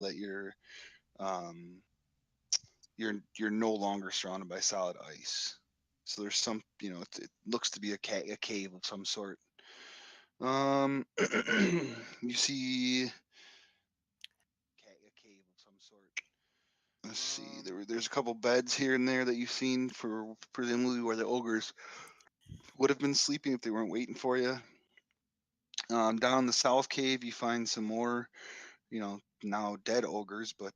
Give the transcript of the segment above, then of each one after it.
that you're no longer surrounded by solid ice. So there's some, it looks to be a cave of some sort. You see a cave of some sort. Let's see. There's a couple beds here and there that you've seen for presumably where the ogres would have been sleeping if they weren't waiting for you. Down in the south cave, you find some more, now dead ogres, but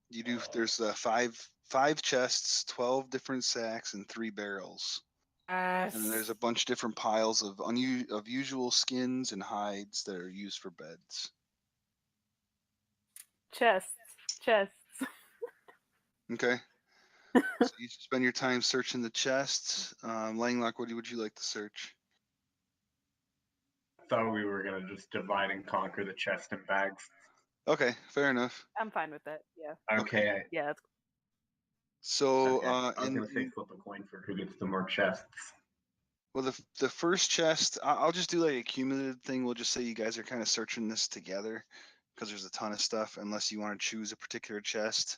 you do. There's five chests, 12 different sacks, and 3 barrels. And then there's a bunch of different piles of usual skins and hides that are used for beds. Chests. Chests. Okay. So you spend your time searching the chests. Langlock, what would you like to search? Thought we were gonna just divide and conquer the chest and bags. Okay, fair enough. I'm fine with that. Yeah. Okay. Yeah. That's... So Okay. I was gonna say flip a coin for who gets the more chests. well, the first chest, I'll just do like a cumulative thing. We'll just say you guys are kind of searching this together because there's a ton of stuff. Unless you want to choose a particular chest,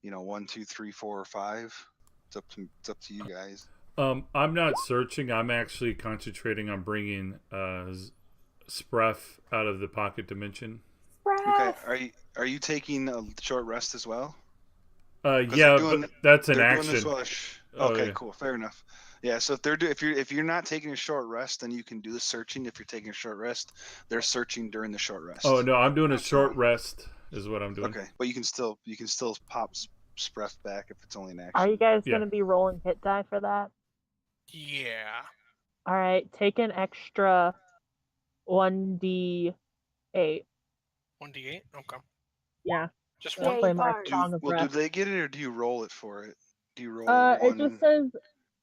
1, 2, 3, 4, or 5. It's up to you guys. I'm not searching. I'm actually concentrating on bringing Spreff out of the pocket dimension. Okay. Are you taking a short rest as well? Yeah, but that's an action. Okay, cool. Fair enough. Yeah, so if you're not taking a short rest, then you can do the searching. If you're taking a short rest, they're searching during the short rest. Oh no, I'm doing a short rest. Is what I'm doing. Okay, but you can still pop Spreff back if it's only an action. Are you guys going to be rolling hit die for that? Yeah. All right, take an extra 1d8. 1d8? Okay. Yeah. Just I'll one. play my Song of Well, Breath. do they get it, or do you roll it for it? Do you roll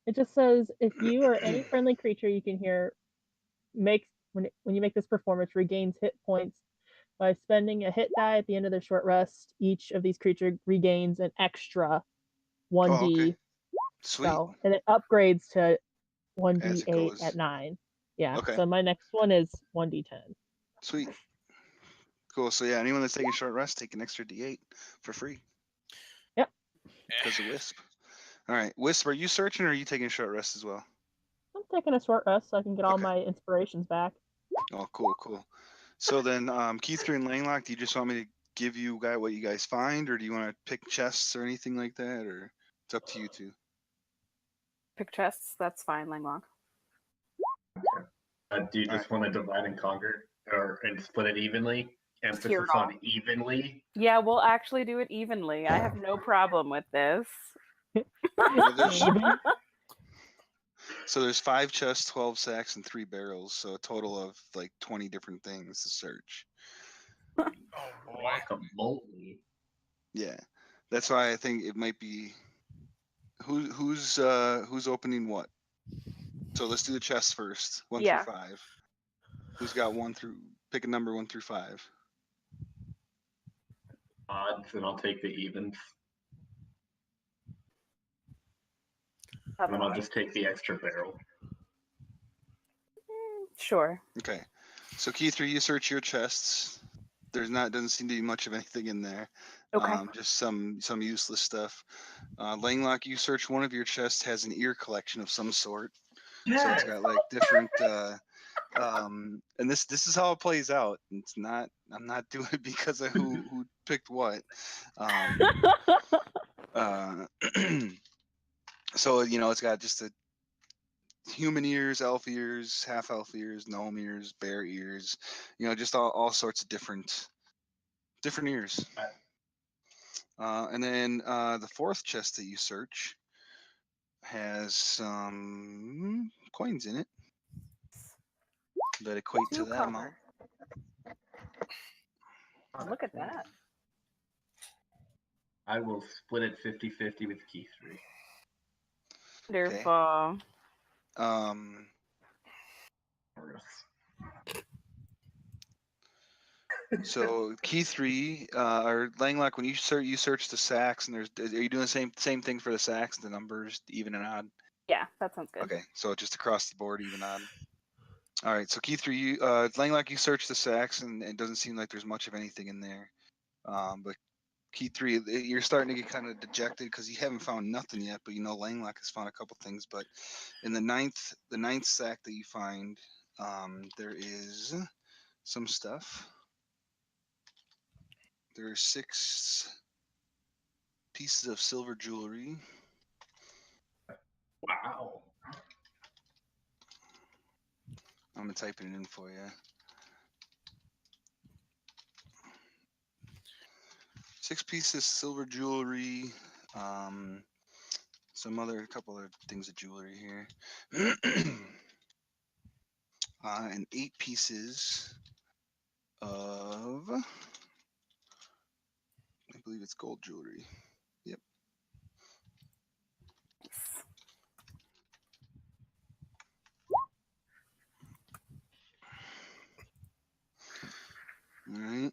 It just says if you or any friendly creature you can hear makes when you make this performance regains hit points by spending a hit die at the end of their short rest. Each of these creatures regains an extra 1d. Oh, okay. Sweet. So, and it upgrades to 1d8 at 9. Yeah. Okay. So my next one is 1d10. Sweet. Cool. So yeah, anyone that's taking a short rest, take an extra d8 for free. Yep. Because of Wisp. All right, Wisp, are you searching or are you taking a short rest as well? I'm taking a short rest so I can get all my inspirations back. Oh, cool. So then, Keith and Langlock, do you just want me to give you what you guys find, or do you want to pick chests or anything like that, or it's up to you two? Pick chests. That's fine, Langlock. Okay. Do you just want to divide and conquer, and split it evenly? Emphasis on evenly. Yeah, we'll actually do it evenly. I have no problem with this. So there's 5 chests, 12 sacks, and 3 barrels. So a total of like 20 different things to search. Oh boy. Yeah, that's why I think it might be. Who's opening what? So let's do the chests first. 1 through 5. Who's got 1 through? Pick a number 1 through 5. Odds, and I'll take the evens. And then I'll just take the extra barrel. Sure. Okay. So Keith, you search your chests. Doesn't seem to be much of anything in there. Okay. Just some useless stuff. Langlock, you search one of your chests, has an ear collection of some sort. Yes! So it's got like different and this is how it plays out. It's not. I'm not doing it because of who picked what. So it's got just a human ears, elf ears, half elf ears, gnome ears, bear ears. Just all sorts of different ears. And then the 4th chest that you search has some coins in it that equate to that amount. Look at that. I will split it 50-50 with Keith 3. Wonderful. So Key 3 or Langlock, when you search the sacks, and are you doing the same thing for the sacks, the numbers even and odd? Yeah, that sounds good. Okay, so just across the board, even odd. All right, so Key 3, Langlock, you search the sacks, and it doesn't seem like there's much of anything in there. But key 3, you're starting to get kind of dejected because you haven't found nothing yet. But Langlock has found a couple things. But in the ninth sack that you find, there is some stuff. There are 6 pieces of silver jewelry. Wow. I'm gonna type it in for you. 6 pieces of silver jewelry. A couple of things of jewelry here. And 8 pieces of, I believe it's gold jewelry. Yep. All right.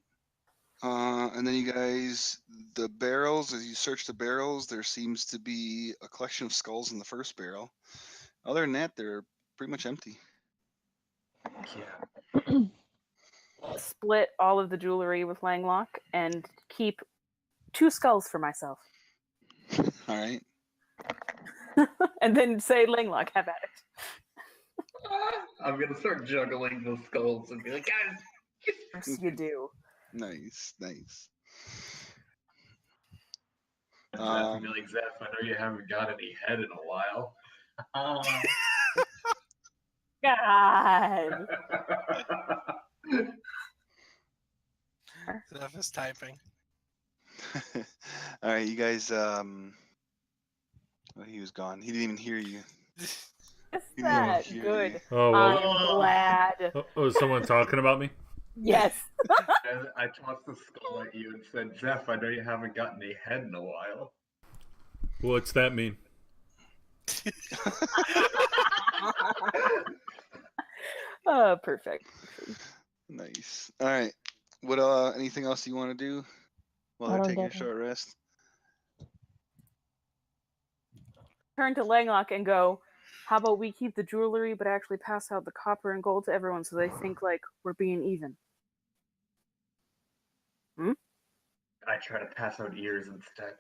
And then you guys, the barrels, as you search the barrels, there seems to be a collection of skulls in the first barrel. Other than that, they're pretty much empty. Yeah. Split all of the jewelry with Langlock and keep 2 skulls for myself. All right. And then say, Langlock, have at it. I'm gonna start juggling the skulls and be like, guys. Yes, you do. Nice. Zeph would be like, Zeph, I know you haven't got any head in a while. God. Zeph is typing. All right, you guys. Well, he was gone. He didn't even hear you. Is He didn't even that hear good? you. Oh, I'm well, glad. is someone talking about me? Yes. And I tossed the skull at you and said, Zeph, I know you haven't gotten any head in a while. What's that mean? Oh, perfect. Nice. All right. What? Anything else you want to do while they're taking a short rest? Turn to Langlock and go, how about we keep the jewelry but actually pass out the copper and gold to everyone so they think like we're being even? I try to pass out ears instead.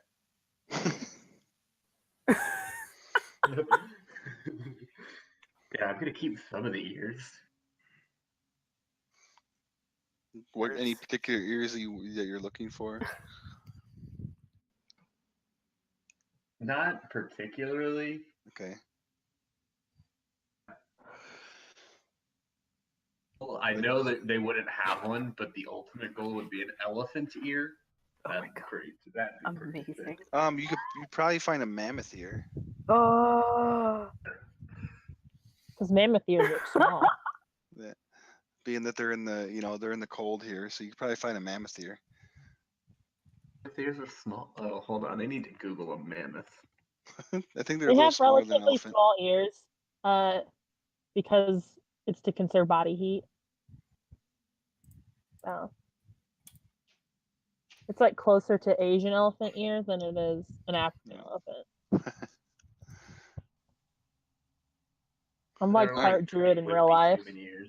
Yeah, I'm gonna keep some of the ears. What? Any particular ears that you're looking for? Not particularly. Okay. Well, I know that they wouldn't have one, but the ultimate goal would be an elephant ear. Oh That'd my be God. pretty. That'd be pretty Amazing. sick. You'd probably find a mammoth ear. Oh. Because mammoth ears are small. Yeah. Being that they're in the cold here, so you could probably find a mammoth ear. If ears are small. Oh, hold on. I need to Google a mammoth. I think they're a They little have smaller than an relatively elephant. small ears, because it's to conserve body heat. Oh. It's like closer to Asian elephant ear than it is an African elephant. I'm like They're part druid in would real be life. human ears.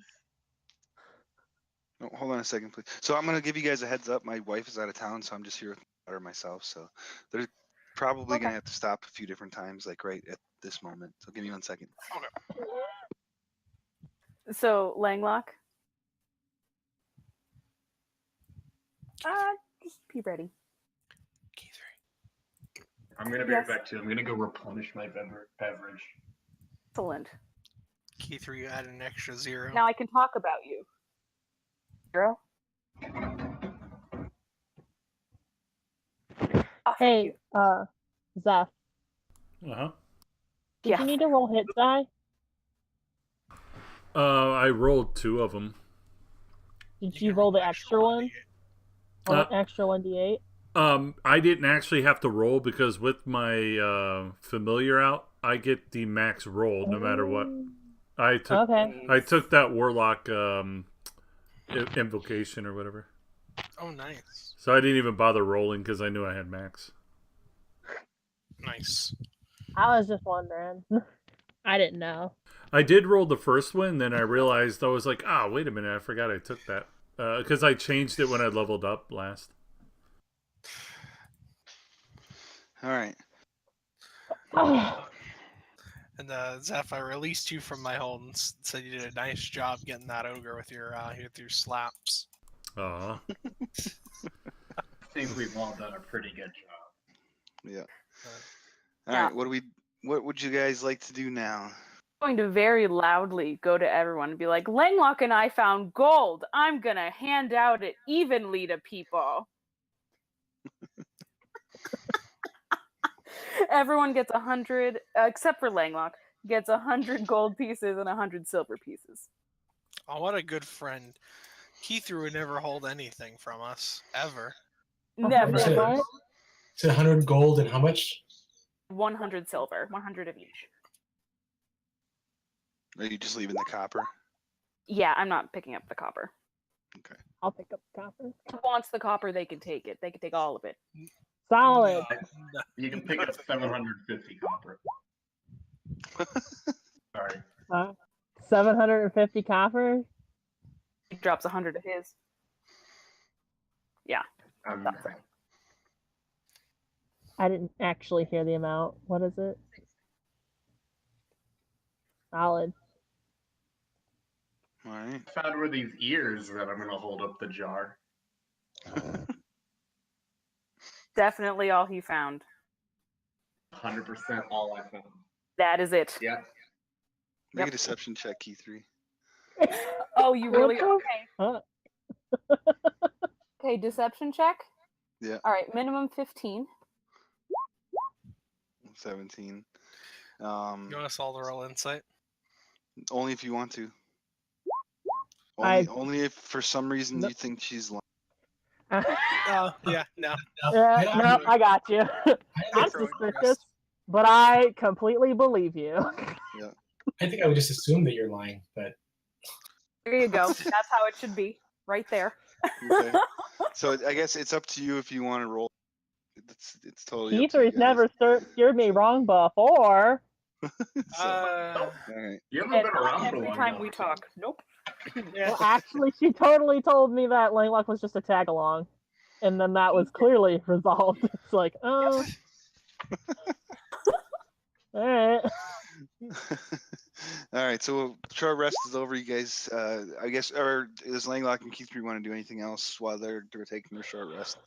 Oh, hold on a second, please. So I'm gonna give you guys a heads up. My wife is out of town, so I'm just here with my daughter myself. So they're probably gonna have to stop a few different times, like right at this moment. So give me 1 second. So, Langlock? Just be ready. Key 3. I'm gonna be right back too. I'm gonna go replenish my beverage. Excellent. Key 3, you add an extra 0. Now I can talk about you. 0? Oh, Hey, Zeph, Uh-huh. did you need to roll hit die? I rolled 2 of them. Did you roll the extra one? Or an extra 1d8? I didn't actually have to roll because with my familiar out, I get the max roll no matter what. I took that warlock invocation or whatever. Oh, nice. So I didn't even bother rolling because I knew I had max. Nice. I was just wondering. I didn't know. I did roll the first one, then I realized I was like, wait a minute, I forgot I took that. Because I changed it when I leveled up last. All right. And Zeph, I released you from my hold and said you did a nice job getting that ogre with your slaps. Aw. I think we've all done a pretty good job. Yeah. Uh, All right. What would you guys like to do now? I'm going to very loudly go to everyone and be like, Langlock and I found gold. I'm going to hand out it evenly to people. Everyone gets 100, except for Langlock, gets 100 gold pieces and 100 silver pieces. Oh, what a good friend. Keith would never hold anything from us, ever. Never. What? It's 100 gold and how much? 100 silver, 100 of each. Are you just leaving the copper? Yeah, I'm not picking up the copper. Okay. I'll pick up the copper. Who wants the copper, they can take it. They can take all of it. Solid. No. You can pick up 750 copper. Sorry. 750 copper? He drops 100 of his. Yeah. I'm I didn't actually hear the amount. What is it? Solid. All right. I found where these ears that I'm going to hold up the jar. Definitely all he found. 100% all I found. That is it. Yeah. Make Yep. a deception check, Key3. Oh, you really? What Okay. Huh? Okay, deception check? Yeah. All right, minimum 15. 17. You want us all to roll insight? Only if you want to. I- Only if for some reason No. you think she's lying. Oh, yeah, no. Yeah, no, I got you. I'm Throw it suspicious, first. but I completely believe you. I think I would just assume that you're lying, but There you go. That's how it should be. Right there. Okay. So I guess it's up to you if you want to roll. It's totally up to you E3's guys. never steered me wrong before. So, all right. You haven't And been not around for every long time enough. we talk. Nope. Yeah. Well, actually, she totally told me that Langlock was just a tag along. And then that was clearly resolved. It's like, oh. Alright. All right, so short rest is over. You guys, I guess, or does Langlock and Keith want to do anything else while they're taking their short rest?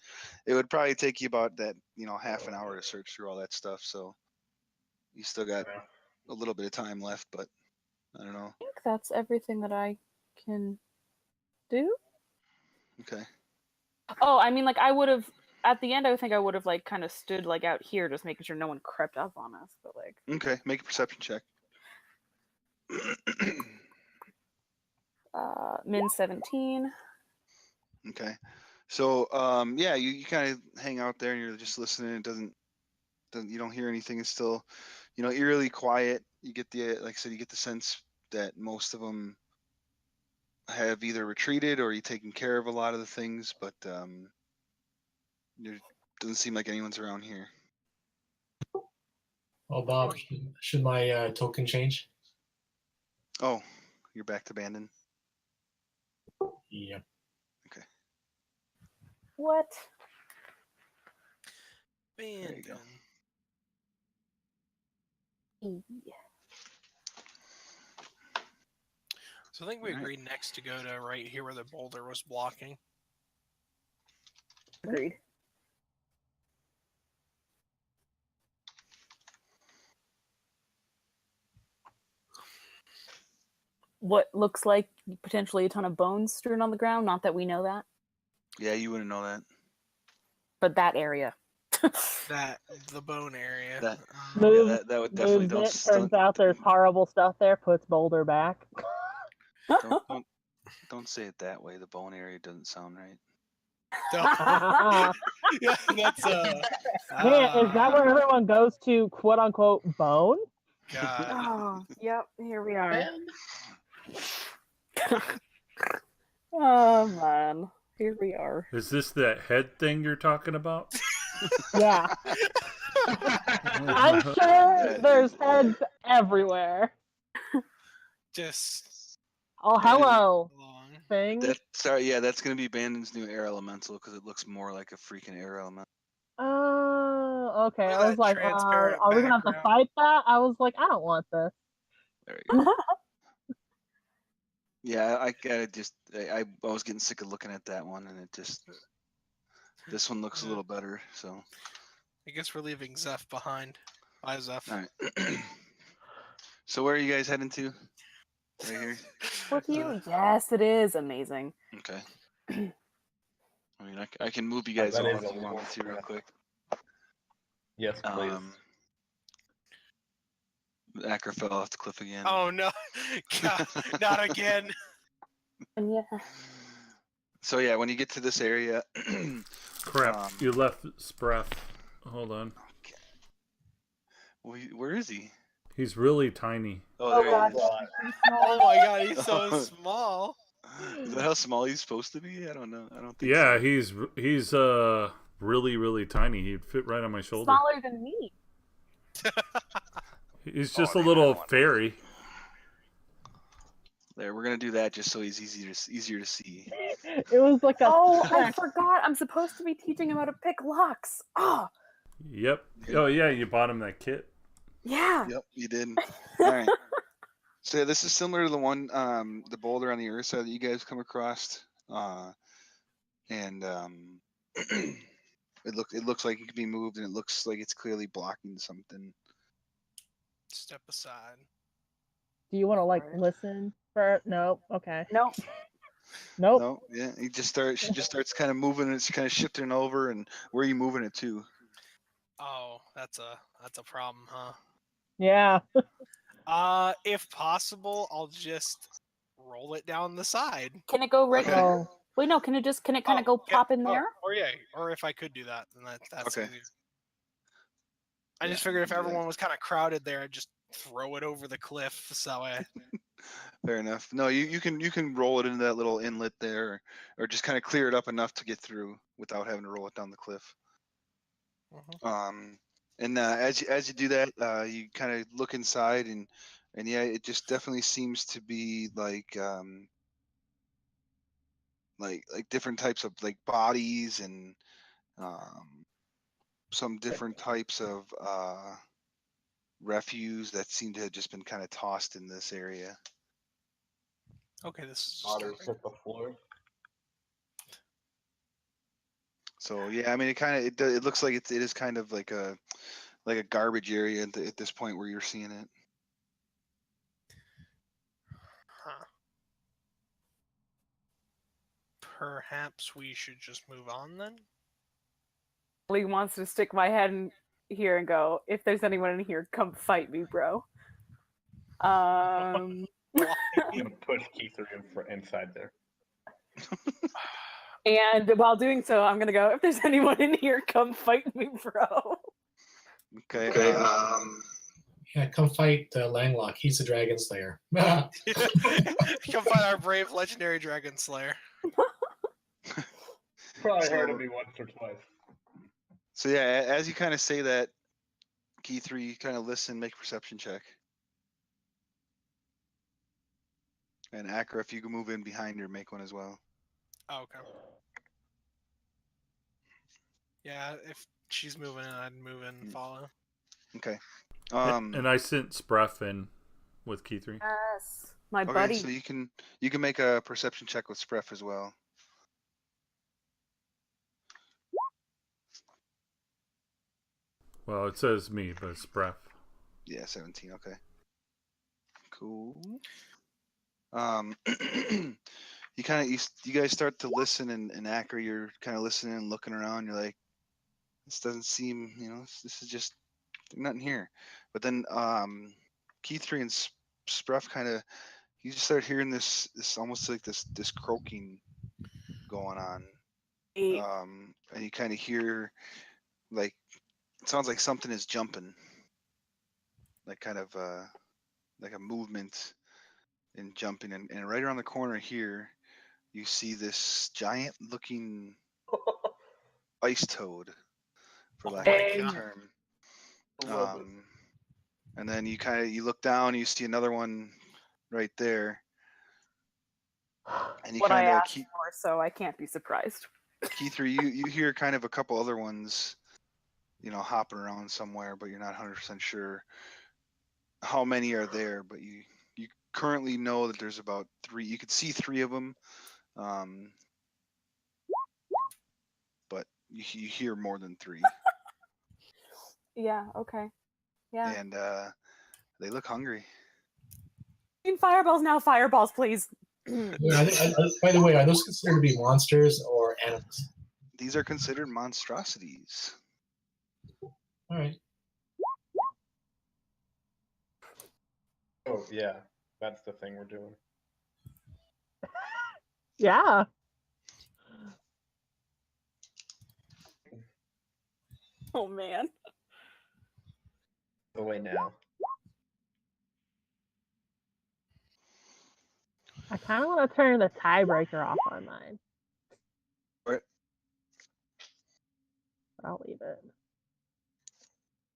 It would probably take you about that, half an hour to search through all that stuff. So you still got a little bit of time left, but I don't know. I think that's everything that I can do. Okay. Oh, I mean, like, I would have, at the end, I think I would have, like, kind of stood, like, out here just making sure no one crept up on us. But, like, Okay, make a perception check. min 17. Okay. So, yeah, you kind of hang out there and you're just listening. It doesn't you don't hear anything. It's still, eerily quiet. You get like I said, you get the sense that most of them have either retreated or you've taken care of a lot of the things, but there doesn't seem like anyone's around here. well, Bob, should my token change? Oh, you're back to Banden. Yeah. What? There you go. So I think we Alright. agreed next to go to right here where the boulder was blocking. Agreed. What looks like potentially a ton of bones strewn on the ground. Not that we know that, Yeah, you wouldn't know that. but that area. The bone area. That- Move, Yeah, that would definitely moves it. Turns out there's horrible stuff there. Puts Boulder back. don't say it that way. The bone area doesn't sound right. Man, Yeah, that's is that where everyone goes to quote unquote bone? God. Oh, yep. Here we are. Oh man, here we are. Is this that head thing you're talking about? Yeah. I'm sure there's heads everywhere. Just Oh, hello, long. thing. That's gonna be Banden's new air elemental because it looks more like a freaking air elemental. Oh, Oh, okay. Look I at was that like, transparent are we gonna have to background. fight that? I was like, I don't want this. There you go. Yeah, I was getting sick of looking at that one, and this one looks a little better. So. I guess we're leaving Zeph behind. Bye, Zeph. All right. So where are you guys heading to? Right here. With you? Yes, it is amazing. Okay. I mean, I can move you guys That all is if a you want me little to real rough. quick. Yes, please. Acker fell off the cliff again. Oh no, God, not again. And yeah. So yeah, when you get to this area, Crap, you left Spreff. Hold on. Okay. Well, where is he? He's really tiny. Oh, there he is. Oh my God, he's so small. Is that how small he's supposed to be? I don't know. I don't think Yeah, so. he's really tiny. He'd fit right on my shoulder. Smaller than me. He's just a little fairy. There, we're gonna do that just so he's easier to see. It was like a. Oh, I forgot. I'm supposed to be teaching him how to pick locks. Oh. Yep. Oh yeah, you bought him that kit. Yeah. Yep, you did. All right. So yeah, this is similar to the one, the boulder on the earth side that you guys come across, and it looks like it can be moved, and it looks like it's clearly blocking something. Step aside. Do you want to like Right. listen for? No. Okay. Nope. Nope. No, yeah, she just starts kind of moving, and it's kind of shifting over, and where are you moving it to? Oh, that's a problem, huh? Yeah. If possible, I'll just roll it down the side. Can it go right? Okay. Oh. Wait, no. Can it kind of go pop in there? Or yeah, or if I could do that, then that's Okay. easier. I Yeah, just figured if you can do that. everyone was kind of crowded there, I'd just throw it over the cliff. So Fair enough. No, you can roll it into that little inlet there, or just kind of clear it up enough to get through without having to roll it down the cliff. And as you do that, you kind of look inside, and yeah, it just definitely seems to be like different types of like bodies and some different types of refuse that seem to have just been kind of tossed in this area. okay, this is Otters disturbing. hit the floor. So yeah, I mean, it looks like it is kind of like a garbage area at this point where you're seeing it. Huh. Perhaps we should just move on then. Lee wants to stick my head in here and go, if there's anyone in here, come fight me, bro. I'm gonna push Keith inside there. And while doing so, I'm gonna go, if there's anyone in here, come fight me, bro. Okay. Yeah, come fight Langlock. He's the Dragon Slayer. Come find our brave legendary dragon slayer. Probably heard of me once or twice. So yeah, as you kind of say that, Keith, you kind of listen, make a perception check. And Akra, if you can move in behind her, make one as well. Oh, okay. Yeah, if she's moving in, I'd move in and follow. Okay. And I sent Spreff in with Keith. Yes, my Okay, buddy. so you can make a perception check with Spreff as well. Well, it says me, but it's Spreff. Yeah, 17. Okay. Cool. You guys start to listen, and Akra, you're kind of listening and looking around. You're like, this doesn't seem, this is just nothing here. But then Keith and Spreff kind of, you just start hearing this almost like this croaking going on. And you kind of hear like it sounds like something is jumping, like kind of like a movement and jumping, and right around the corner here you see this giant looking ice toad, for lack of a better term. And then you look down, you see another one right there, and you What I kind of asked for, so I can't be surprised. Keith, you hear kind of a couple other ones hopping around somewhere, but you're not 100% sure how many are there. But you currently know that there's about 3. You could see 3 of them, but you hear more than 3. Yeah. Okay. Yeah. And they look hungry. Fireballs now. Fireballs, please. Yeah, by the way, are those considered to be monsters or animals? These are considered monstrosities. All right. Oh yeah, that's the thing we're doing. Yeah. Oh man. The way now. I kind of want to turn the tiebreaker off on mine. Right. I'll leave it.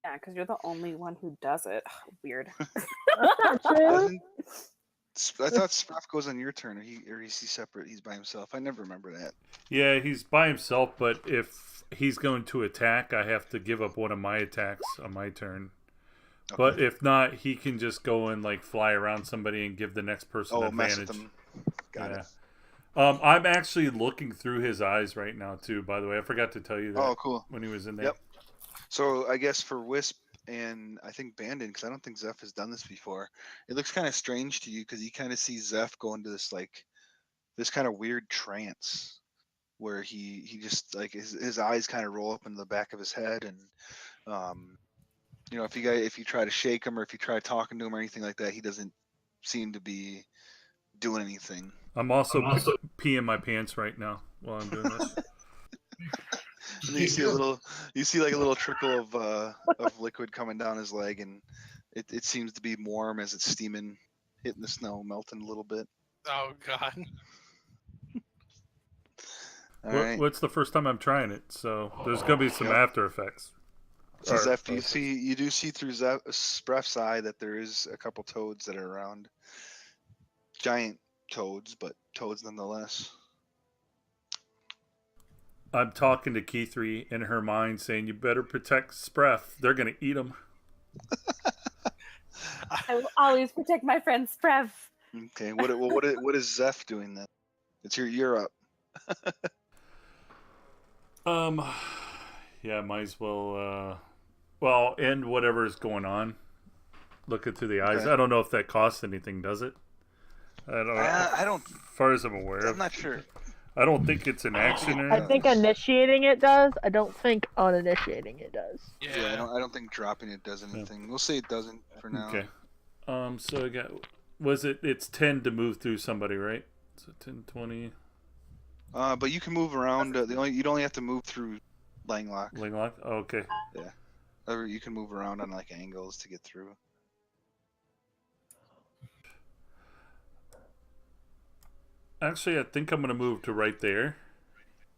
Yeah, because you're the only one who does it. Weird. That's not true. I thought Spraff goes on your turn, or is he separate? He's by himself. I never remember that. Yeah, he's by himself, but if he's going to attack, I have to give up one of my attacks on my turn. Okay. But if not, he can just go and like fly around somebody and give the next person advantage. Mess with them. Got it. I'm actually looking through his eyes right now too. By the way, I forgot to tell you that. Oh, cool. When he was in there. Yep. So I guess for Wisp and I think Banden, because I don't think Zeph has done this before, it looks kind of strange to you because you kind of see Zeph go into this kind of weird trance where he just like his eyes kind of roll up in the back of his head, and if you try to shake him or if you try talking to him or anything like that, he doesn't seem to be doing anything. I'm also peeing my pants right now while I'm doing this. And then you see like a little trickle of liquid coming down his leg, and it seems to be warm as it's steaming, hitting the snow, melting a little bit. Oh God. What's the first time I'm trying it? So there's gonna be some after effects. So Zeph, you do see through Spraff's eye that there is a couple toads that are around. Giant toads, but toads nonetheless. I'm talking to Keithree in her mind, saying, "You better protect Spraff. They're gonna eat him." I will always protect my friend Spraff. Okay. What is Zeph doing then? You're up. Yeah, might as well. End whatever is going on. Look into the eyes. Okay. I don't know if that costs anything, does it? I don't. As far as I'm aware, I'm not sure. I don't think it's an action. I think initiating it does. I don't think uninitiating it does. Yeah, I don't think dropping it does anything. Yeah. We'll say it doesn't for now. Okay. So I got. It's 10 to move through somebody, right? So 10, 20. But you can move around. You'd only have to move through Langlock. Langlock? Oh, okay. Yeah. Or you can move around on like angles to get through. Actually, I think I'm going to move to right there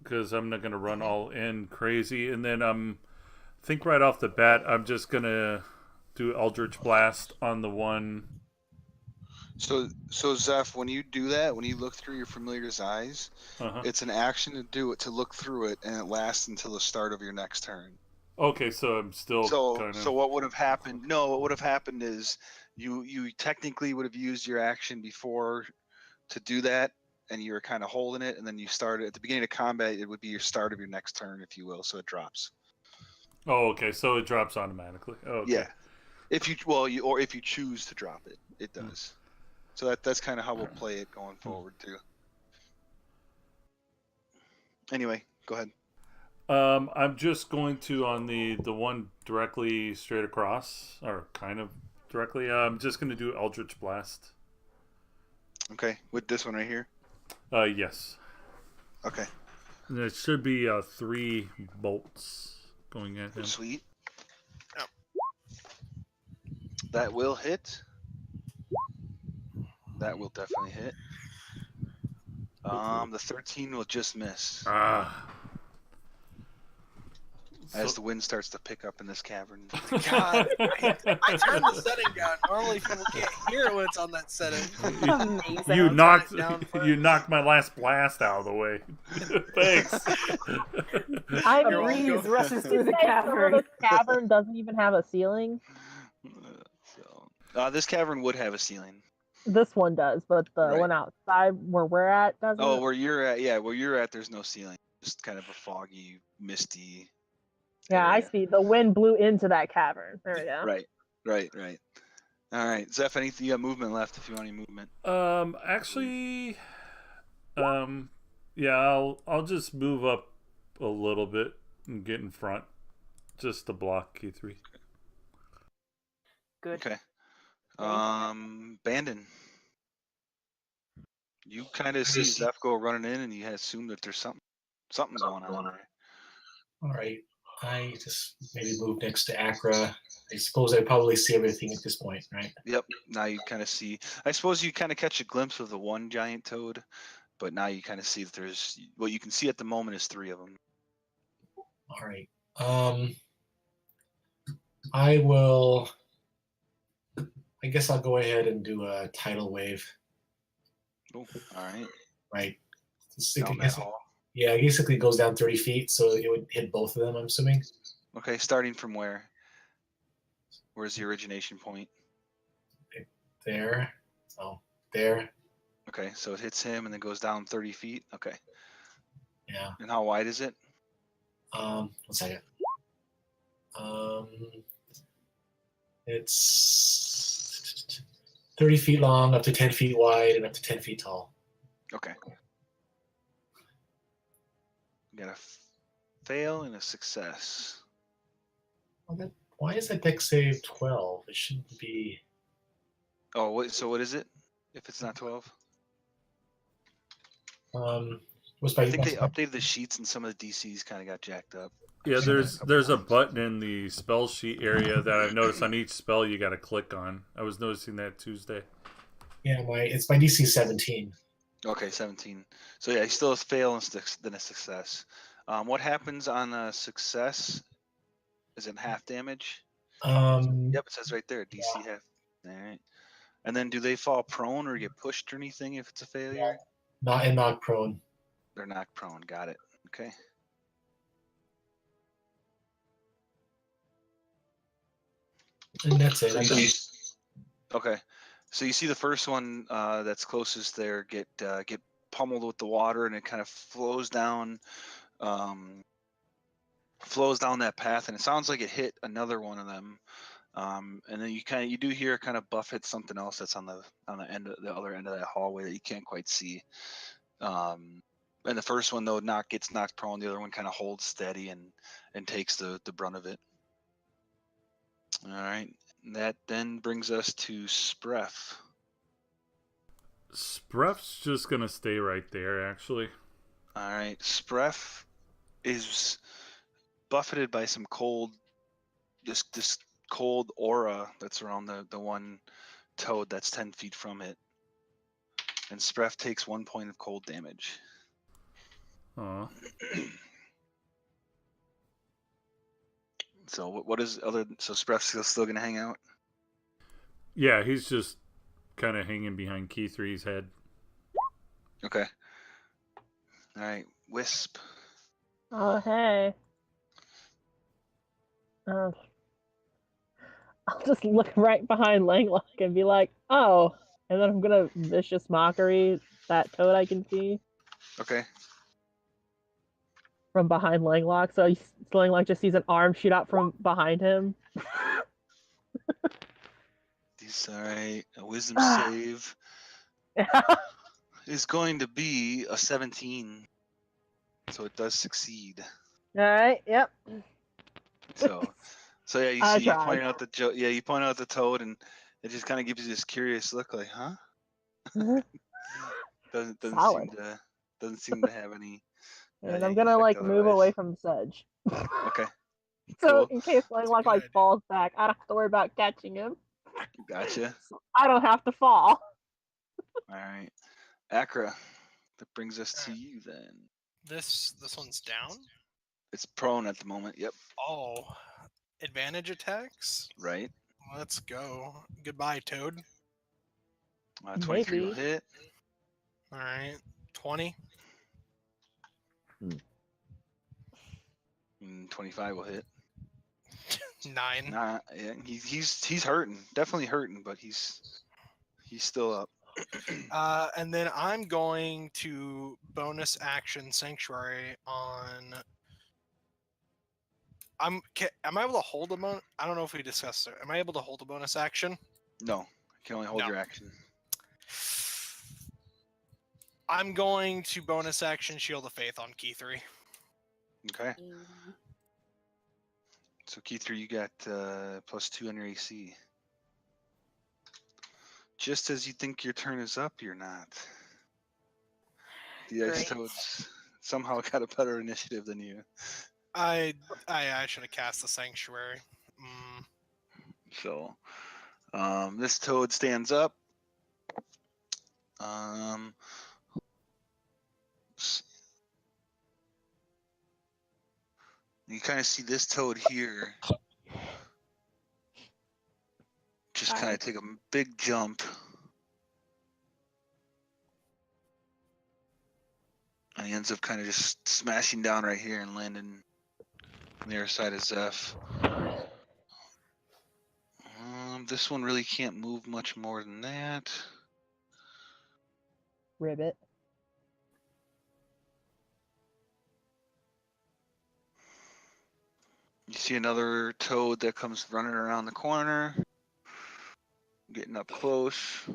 because I'm not going to run all in crazy. And then think right off the bat, I'm just going to do Eldritch Blast on the one. So Zeph, when you do that, when you look through your familiar's eyes, it's an action to do it, to look through it, and it lasts until the start of your next turn. Okay, so I'm still So what would have happened? No, what would have happened is you technically would have used your action before to do that, and you were kind of holding it, and then you started at the beginning of combat. It would be your start of your next turn, if you will. So it drops. Oh, okay. So it drops automatically. Oh, okay. Yeah. If you choose to drop it, it does. So that's kind of how we'll play it going forward too. Anyway, go ahead. I'm just going to on the one directly straight across, or kind of directly. I'm just going to do Eldritch Blast. Okay, with this one right here. Yes. Okay. And it should be 3 bolts going at him. Sweet. Oh. That will hit. That will definitely hit. The 13 will just miss. as the wind starts to pick up in this cavern. God, I turned the setting down. Normally people can't hear it when it's on that setting. Amazing. You I'll turn knocked it down you first. knocked my last blast out of the way. Thanks. I'm You're welcome. Breeze rushes through the Say some of cavern. this cavern doesn't even have a ceiling. This cavern would have a ceiling. This one does, but the Right. one outside where we're at doesn't. Oh, where you're at? Yeah, where you're at, there's no ceiling. Just kind of a foggy, misty. Yeah, I area. see. The wind blew into that cavern. There we go. Right. All right, Zeph, anything you got movement left? If you want any movement. Actually, yeah, I'll just move up a little bit and get in front, just to block Q3. Good. Okay. Banden. You kind of see Zeph go running in, and you assume that there's something going on there. All right. I just maybe move next to Accra. I suppose I probably see everything at this point, right? Yep. Now you kind of see. I suppose you kind of catch a glimpse of the one giant toad, but now you kind of see that there's what you can see at the moment is 3 of them. All right. I will. I guess I'll go ahead and do a tidal wave. Oh, all right. Right. Down that hall. Yeah, it basically goes down 30 feet, so it would hit both of them, I'm assuming. Okay, starting from where? Where's the origination point? There. So there. Okay, so it hits him and then goes down 30 feet. Okay. Yeah. And how wide is it? 1 second. It's 30 feet long, up to 10 feet wide, and up to 10 feet tall. Okay. We got a fail and a success. Well, why is that deck save 12? It shouldn't be. Oh, so what is it? If it's not 12? Was I think they updated the sheets and some of the DCs kind of got jacked up. Yeah, there's a button in the spell sheet area that I've noticed on each spell you got to click on. I was noticing that Tuesday. Yeah, it's my DC 17. Okay, 17. So yeah, he still has fail and then a success. What happens on a success? Is it half damage? Yep, it says right there, DC half. All right. And then do they fall prone or get pushed or anything if it's a failure? Knock prone. They're knocked prone. Got it. Okay. And that's it. Okay. So you see the first one that's closest there get pummeled with the water, and it kind of flows down that path, and it sounds like it hit another one of them. And then you do hear kind of buff hit something else that's on the other end of that hallway that you can't quite see. And the first one though gets knocked prone. The other one kind of holds steady and takes the brunt of it. All right. That then brings us to Spref. Spref's just gonna stay right there, actually. All right. Spref is buffeted by some cold, this cold aura that's around the one toad that's 10 feet from it. And Spref takes 1 point of cold damage. Aw. So what is other? So Spref's still gonna hang out. Yeah, he's just kind of hanging behind Key 3's head. Okay. All right, Wisp. Oh, hey. I'll just look right behind Langlock and be like, oh. And then I'm going to vicious mockery that toad I can see Okay. from behind Langlock. So Langlock just sees an arm shoot out from behind him. All right. A wisdom save is going to be a 17, so it does succeed. All right. Yep. So yeah, you see, you point out the toad, and it just kind of gives you this curious look, like, huh? doesn't seem to have any. And I'm gonna move away from Sedge. Okay. So Cool. in case Langlock falls back, I don't have to worry about catching him. Gotcha. So I don't have to fall. All right, Accra. That brings us to you then. This one's down. It's prone at the moment. Yep. Oh, advantage attacks. Right. Let's go. Goodbye, Toad. 23 will Maybe. hit. All right, 20. 25 will hit. 9. Nah, yeah, he's hurting. Definitely hurting, but he's still up. And then I'm going to bonus action Sanctuary on. Am I able to hold a bonus? I don't know if we discussed it. Am I able to hold a bonus action? No, you can only hold No. your action. I'm going to bonus action Shield of Faith on Key 3. Okay. So Key 3, you got +2 on your AC. Just as you think your turn is up, you're not. The Ice Great. Toads somehow got a better initiative than you. I should have cast the Sanctuary. So, this toad stands up. You kind of see this toad here just kind of take a big jump. And he ends up kind of just smashing down right here and landing on the other side of Zeph. This one really can't move much more than that. Ribbit. You see another toad that comes running around the corner, getting up close.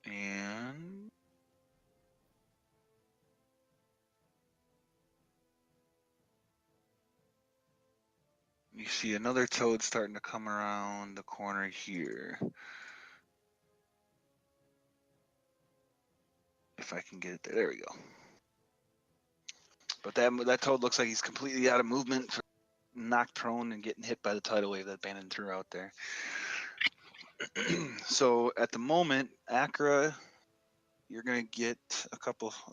And you see another toad starting to come around the corner here. If I can get it there. There we go. But that toad looks like he's completely out of movement, knocked prone and getting hit by the tidal wave that Bannon threw out there. So at the moment, Acra, you're gonna get a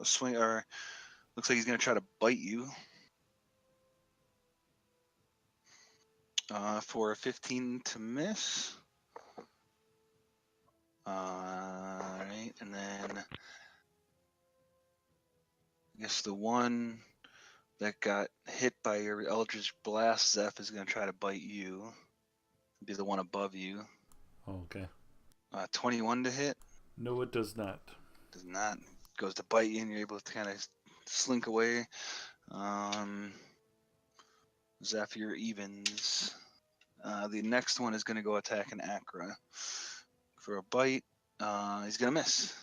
swing, or looks like he's gonna try to bite you. For a 15 to miss. Alright, and then I guess the one that got hit by your Eldritch Blast, Zeph, is going to try to bite you. Be the one above you. Okay. 21 to hit. No, it does not. Does not. Goes to bite you, and you're able to kind of slink away. Zeph, you're evens. The next one is going to go attack an Acra. For a bite, he's going to miss.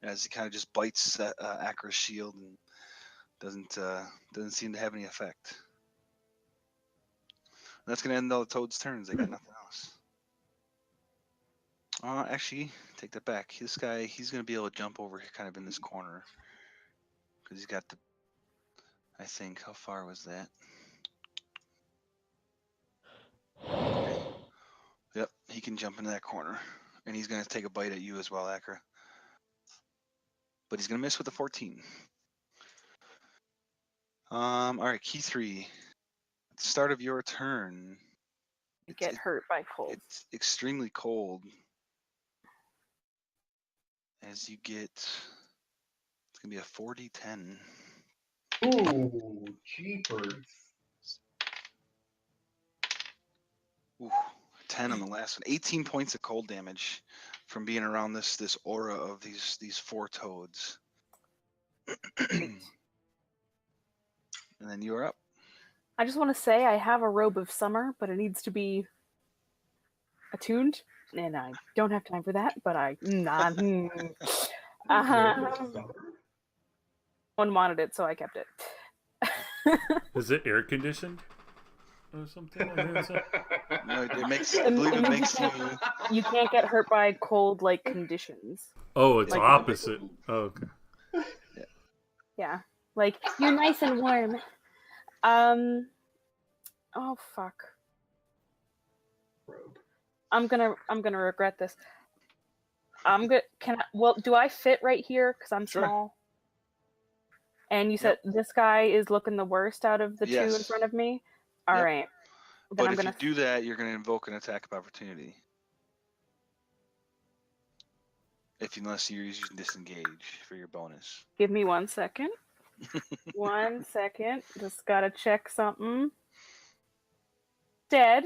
As he kind of just bites Acra's shield and doesn't seem to have any effect. That's going to end all the Toad's turns. They got nothing else. Actually, take that back. This guy, he's going to be able to jump over kind of in this corner. Because he's got the... I think, how far was that? Yep, he can jump into that corner. And he's going to take a bite at you as well, Acra. But he's going to miss with a 14. Alright, Key 3. At the start of your turn... You get hurt by cold. It's extremely cold. As you get... It's going to be a 40-10. Ooh, jeepers. Ooh, 10 on the last one. 18 points of cold damage from being around this aura of these four toads. And then you're up. I just want to say I have a robe of summer, but it needs to be attuned, and I don't have time for that. But one wanted it, so I kept it. Is it air conditioned or something? No, it makes. I believe it makes you. You can't get hurt by cold-like conditions. Oh, it's Like- opposite. Oh, okay. Yeah, like you're nice and warm. Oh fuck. I'm gonna regret this. I'm good. Can I? Well, do I fit right here? Cause I'm Sure. small. And you said this guy is looking the worst out of the two in Yes. front of me? All Yep. right. Then But I'm if going you do that, you're going to invoke an attack of opportunity. Unless you're using disengage for your bonus. Give me 1 second. 1 second. Just got to check something. Instead,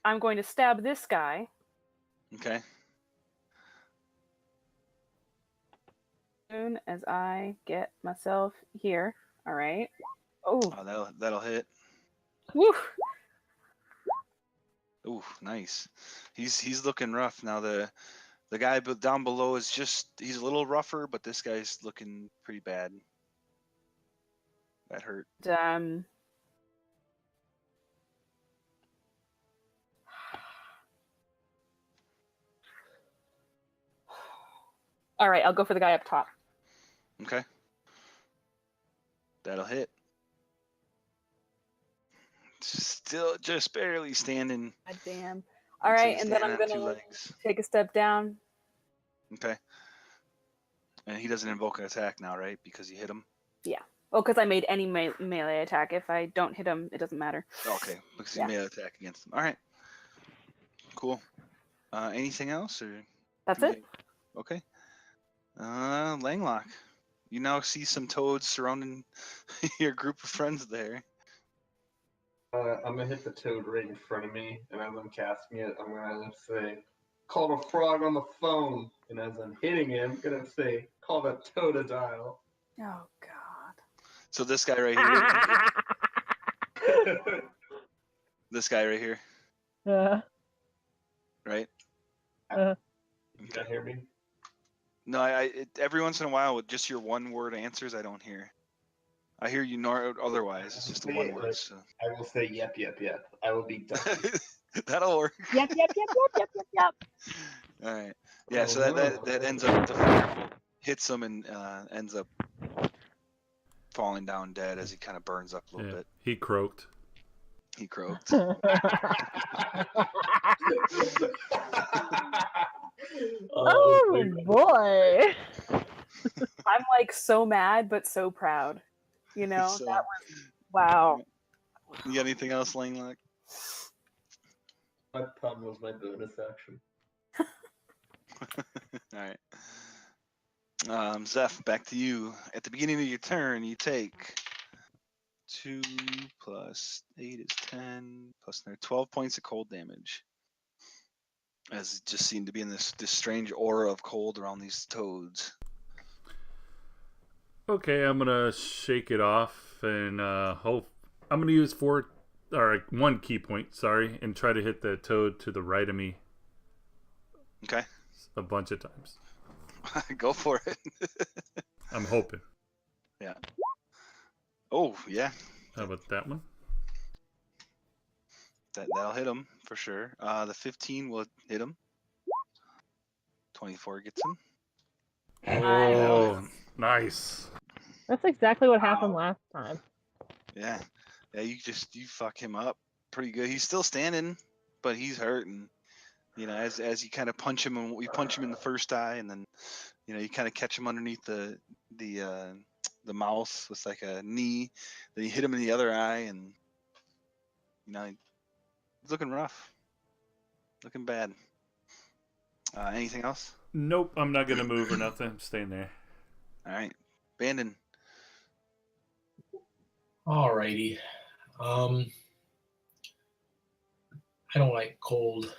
I'm going to stab this guy. Okay. As soon as I get myself here. All right. Oh. That'll hit. Woo. Ooh, nice. He's looking rough now. The guy down below is he's a little rougher, but this guy's looking pretty bad. That hurt. All right, I'll go for the guy up top. Okay. That'll hit. Still just barely standing. God damn. All right, and then I'm standing on going 2 to legs. take a step down. Okay. And he doesn't invoke an attack now, right? Because you hit him? Yeah. Oh, because I made any melee attack. If I don't hit him, it doesn't matter. Okay, because you made an attack against him. All right. Cool. Anything else? Or That's it? Okay. Langlock. You now see some toads surrounding your group of friends there. I'm gonna hit the toad right in front of me, and as I'm casting it, I'm gonna say, "Call the frog on the phone." And as I'm hitting him, I'm gonna say, "Call the toadadile." Oh, God. So this guy right here. This guy right here. Right? You can't hear me? No, every once in a while with just your one-word answers, I don't hear. I hear you otherwise. It's just a one word. So. I will say yep. I will be done. That'll work. Yep. All right. Yeah. So that ends up hits him and ends up falling down dead as he kind of burns up a little bit. He croaked. He croaked. Oh boy. I'm like so mad but so proud. You know, So, that was wow. You got anything else, Langlock? My pun was my bonus action. All right. Zeph, back to you. At the beginning of your turn, you take 2 plus 8 is 10 plus 12 points of cold damage. As it just seemed to be in this strange aura of cold around these toads. Okay, I'm gonna shake it off and hope. I'm gonna use 1 key point, and try to hit the toad to the right of me. Okay. A bunch of times. Go for it. I'm hoping. Yeah. Oh, yeah. How about that one? That'll hit him for sure. The 15 will hit him. 24 gets him. Oh, nice. That's exactly what happened last time. Yeah. Yeah, you fuck him up pretty good. He's still standing, but he's hurt, and you know, as you kind of punch him, and we punch him in the first eye, and then you know, you kind of catch him underneath the mouth with like a knee. Then you hit him in the other eye, and you know, he's looking rough, looking bad. Anything else? Nope, I'm not gonna move or nothing. I'm staying there. All right, Bandon. Alrighty. I don't like cold.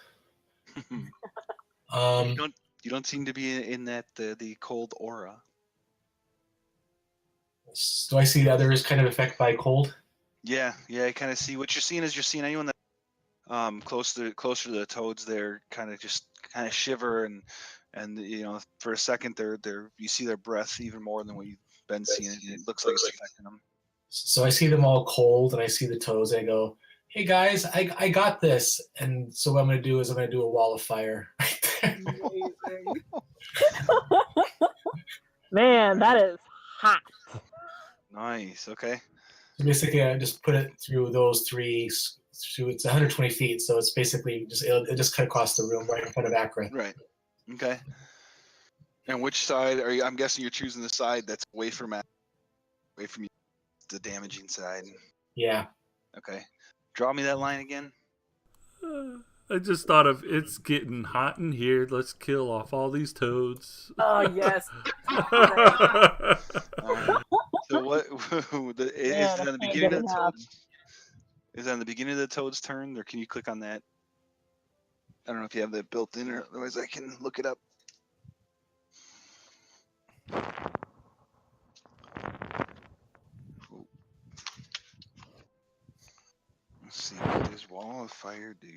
You don't seem to be in that the cold aura. Do I see the others kind of affected by cold? Yeah. I kind of see what you're seeing. Is you're seeing anyone that closer to the toads, they're kind of shiver and you know, for a second they're you see their breath even more than what you've been seeing. It looks like it's affecting them. So I see them all cold, and I see the toads, and I go, "Hey guys, I got this." And so what I'm going to do is I'm going to do a wall of fire right there. Man, that is hot. Nice. Okay. So basically, I just put it through those three. It's 120 feet, so it's basically it just cut across the room right in front of Accra. Right. Okay. And which side are you? I'm guessing you're choosing the side that's away from Matt. away from you, the damaging side. Yeah. Okay. Draw me that line again. I just thought of it's getting hot in here. Let's kill off all these toads. Oh yes. All right. So what is Man, it I on the can't beginning get of the enough. toad's? Is it on the beginning of the toad's turn, or can you click on that? I don't know if you have that built in, or otherwise I can look it up. Let's see, what does Wall of Fire do?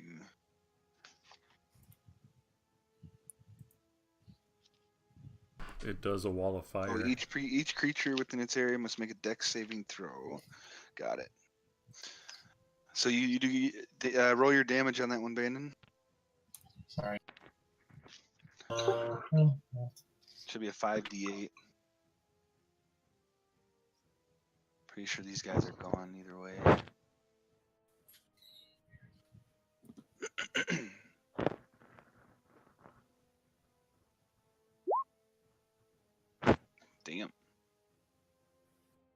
It does a wall of fire. Oh, each creature within its area must make a dex saving throw. Got it. So you do roll your damage on that one, Bandon. Sorry. Should be a 5d8. Pretty sure these guys are gone either way. Damn.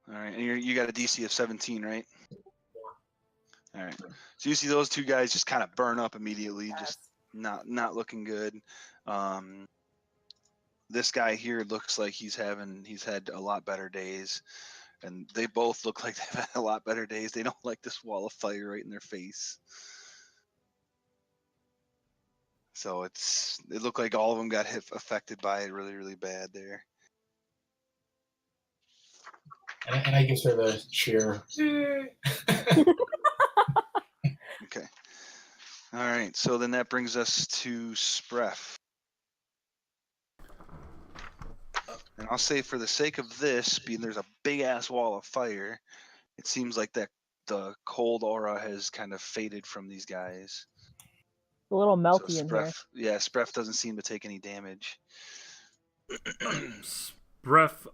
All right, and you got a DC of 17, right? All right. So you see those two guys just kind of burn up immediately, just not looking good. This guy here looks like he's had a lot better days, and they both look like they've had a lot better days. They don't like this wall of fire right in their face. So it looked like all of them got affected by it really, really bad there. And I give her the cheer. Okay. All right. So then that brings us to Spref. And I'll say, for the sake of this, being there's a big ass wall of fire, it seems like that the cold aura has kind of faded from these guys. It's a little So melty in here. Spref doesn't seem to take any damage. Spref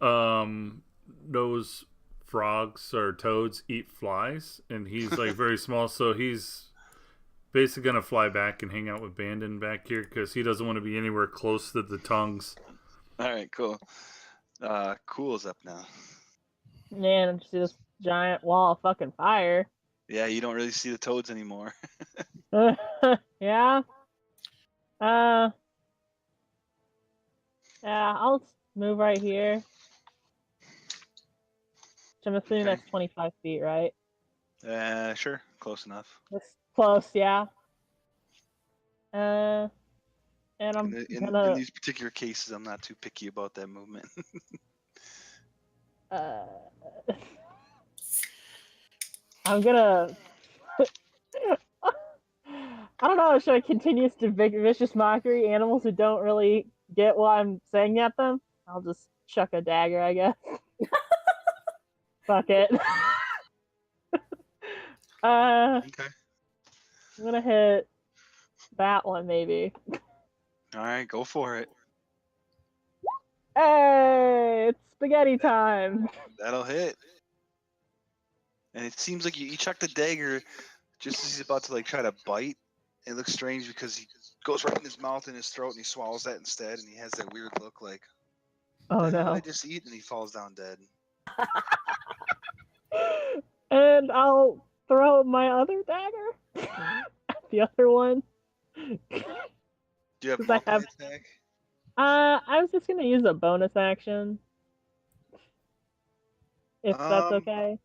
knows frogs or toads eat flies, and he's like very small, so he's basically gonna fly back and hang out with Bandon back here because he doesn't want to be anywhere close to the tongues. All right, cool. Cool's up now. Man, I just see this giant wall of fucking fire. Yeah, you don't really see the toads anymore. Yeah. Yeah, I'll move right here. Which I'm assuming Okay. that's 25 feet, right? Sure, close enough. That's close, yeah. And I'm In gonna these particular cases, I'm not too picky about that movement. I'm gonna I don't know, should I continue to vicious mockery animals who don't really get what I'm saying at them? I'll just chuck a dagger, I guess. Fuck it. Okay. I'm gonna hit that one maybe. All right, go for it. Hey, it's spaghetti time. That'll hit. And it seems like you chuck the dagger just as he's about to try to bite. It looks strange because he goes right in his mouth and his throat, and he swallows that instead, and he has that weird look like, Oh "What the hell no. did I just eat?" And he falls down dead. And I'll throw my other dagger. The other one. Do you have 'Cause I have- multi-attack? I was just gonna use a bonus action. If that's okay.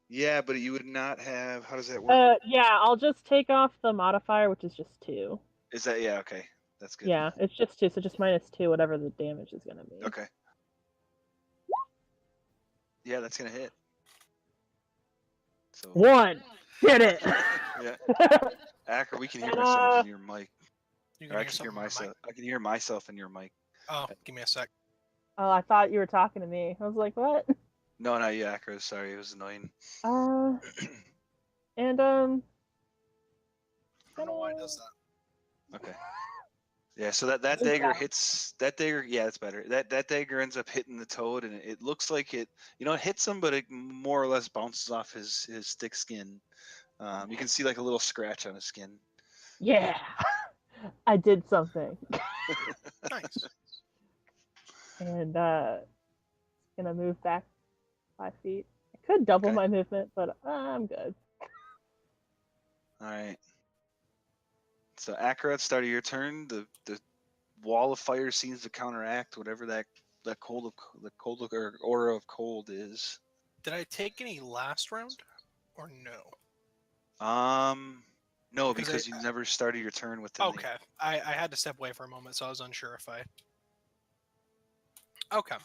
Yeah, but you would not have. How does that work? Yeah, I'll just take off the modifier, which is just 2. Is that okay? That's good. Yeah, it's just 2, so just -2, whatever the damage is gonna be. Okay. Yeah, that's gonna hit. So 1! Hit it! yeah, Acker, we can hear And, ourselves in your mic. You Or I hear can hear something on my myself. mic? I can hear myself in your mic. Oh, give me a sec. Oh, I thought you were talking to me. I was like, what? No, not you, Acker. Sorry, it was annoying. And I don't know why it does that. Okay. Yeah, so that dagger hits that dagger. Yeah, it's better. That dagger ends up hitting the toad, and it looks like it hits him, but it more or less bounces off his thick skin. You can see like a little scratch on his skin. yeah, I did something. Nice. And gonna move back 5 feet. I could double Okay. my movement, but I'm good. All right. So Akarat, start of your turn. The wall of fire seems to counteract whatever that cold or aura of cold is. Did I take any last round, or no? No, Because because you never started your turn with the. Okay, I had to step away for a moment, so I was unsure if I. Okay,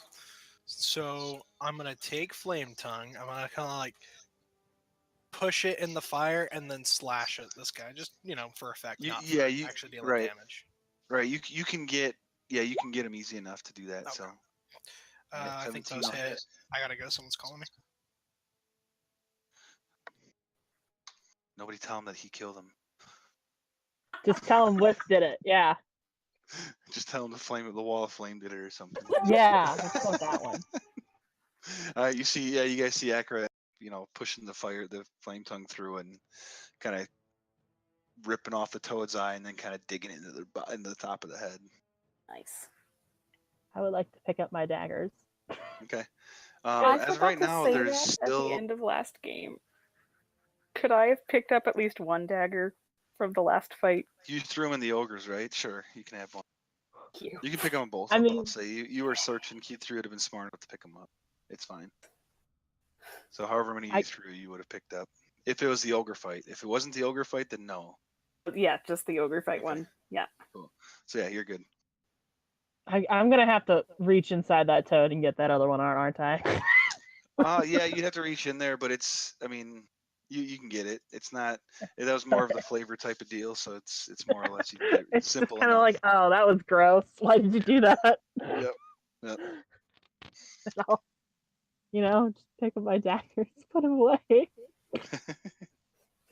so I'm gonna take Flame Tongue. I'm gonna kind of like push it in the fire and then slash at this guy, just for effect, not for actually dealing damage. Right, you can get you can get him easy enough to do that. Okay. So I think those hit. I gotta go. Someone's calling me. Nobody tell him that he killed him. Just tell him Wisp did it. Yeah. Just tell him the wall of flame did it or something. Yeah, let's go with that one. You see, you guys see Akarat, pushing the flame tongue through and kind of ripping off the toad's eye and then kind of digging it into the top of the head. Nice. I would like to pick up my daggers. Okay. I As of forgot right to now, say there's that still. at the end of last game. Could I have picked up at least one dagger from the last fight? You threw him in the ogres, right? Sure, you can have one. Thank you. You can pick them both I up. mean- I'll say you were searching. Keith threw would have been smart enough to pick them up. It's fine. So however many you threw, you would have picked up. If it was the ogre fight. If it wasn't the ogre fight, then no. Yeah, just the ogre fight one. Yeah. Cool. So yeah, you're good. I'm gonna have to reach inside that toad and get that other one, aren't I? Yeah, you'd have to reach in there, but you can get it. It's not. That was more of the flavor type of deal, so it's more or less you can get it. It's Simple just kind of enough. like, oh, that was gross. Why did you do that? Yep. And I'll, just pick up my daggers, put them away.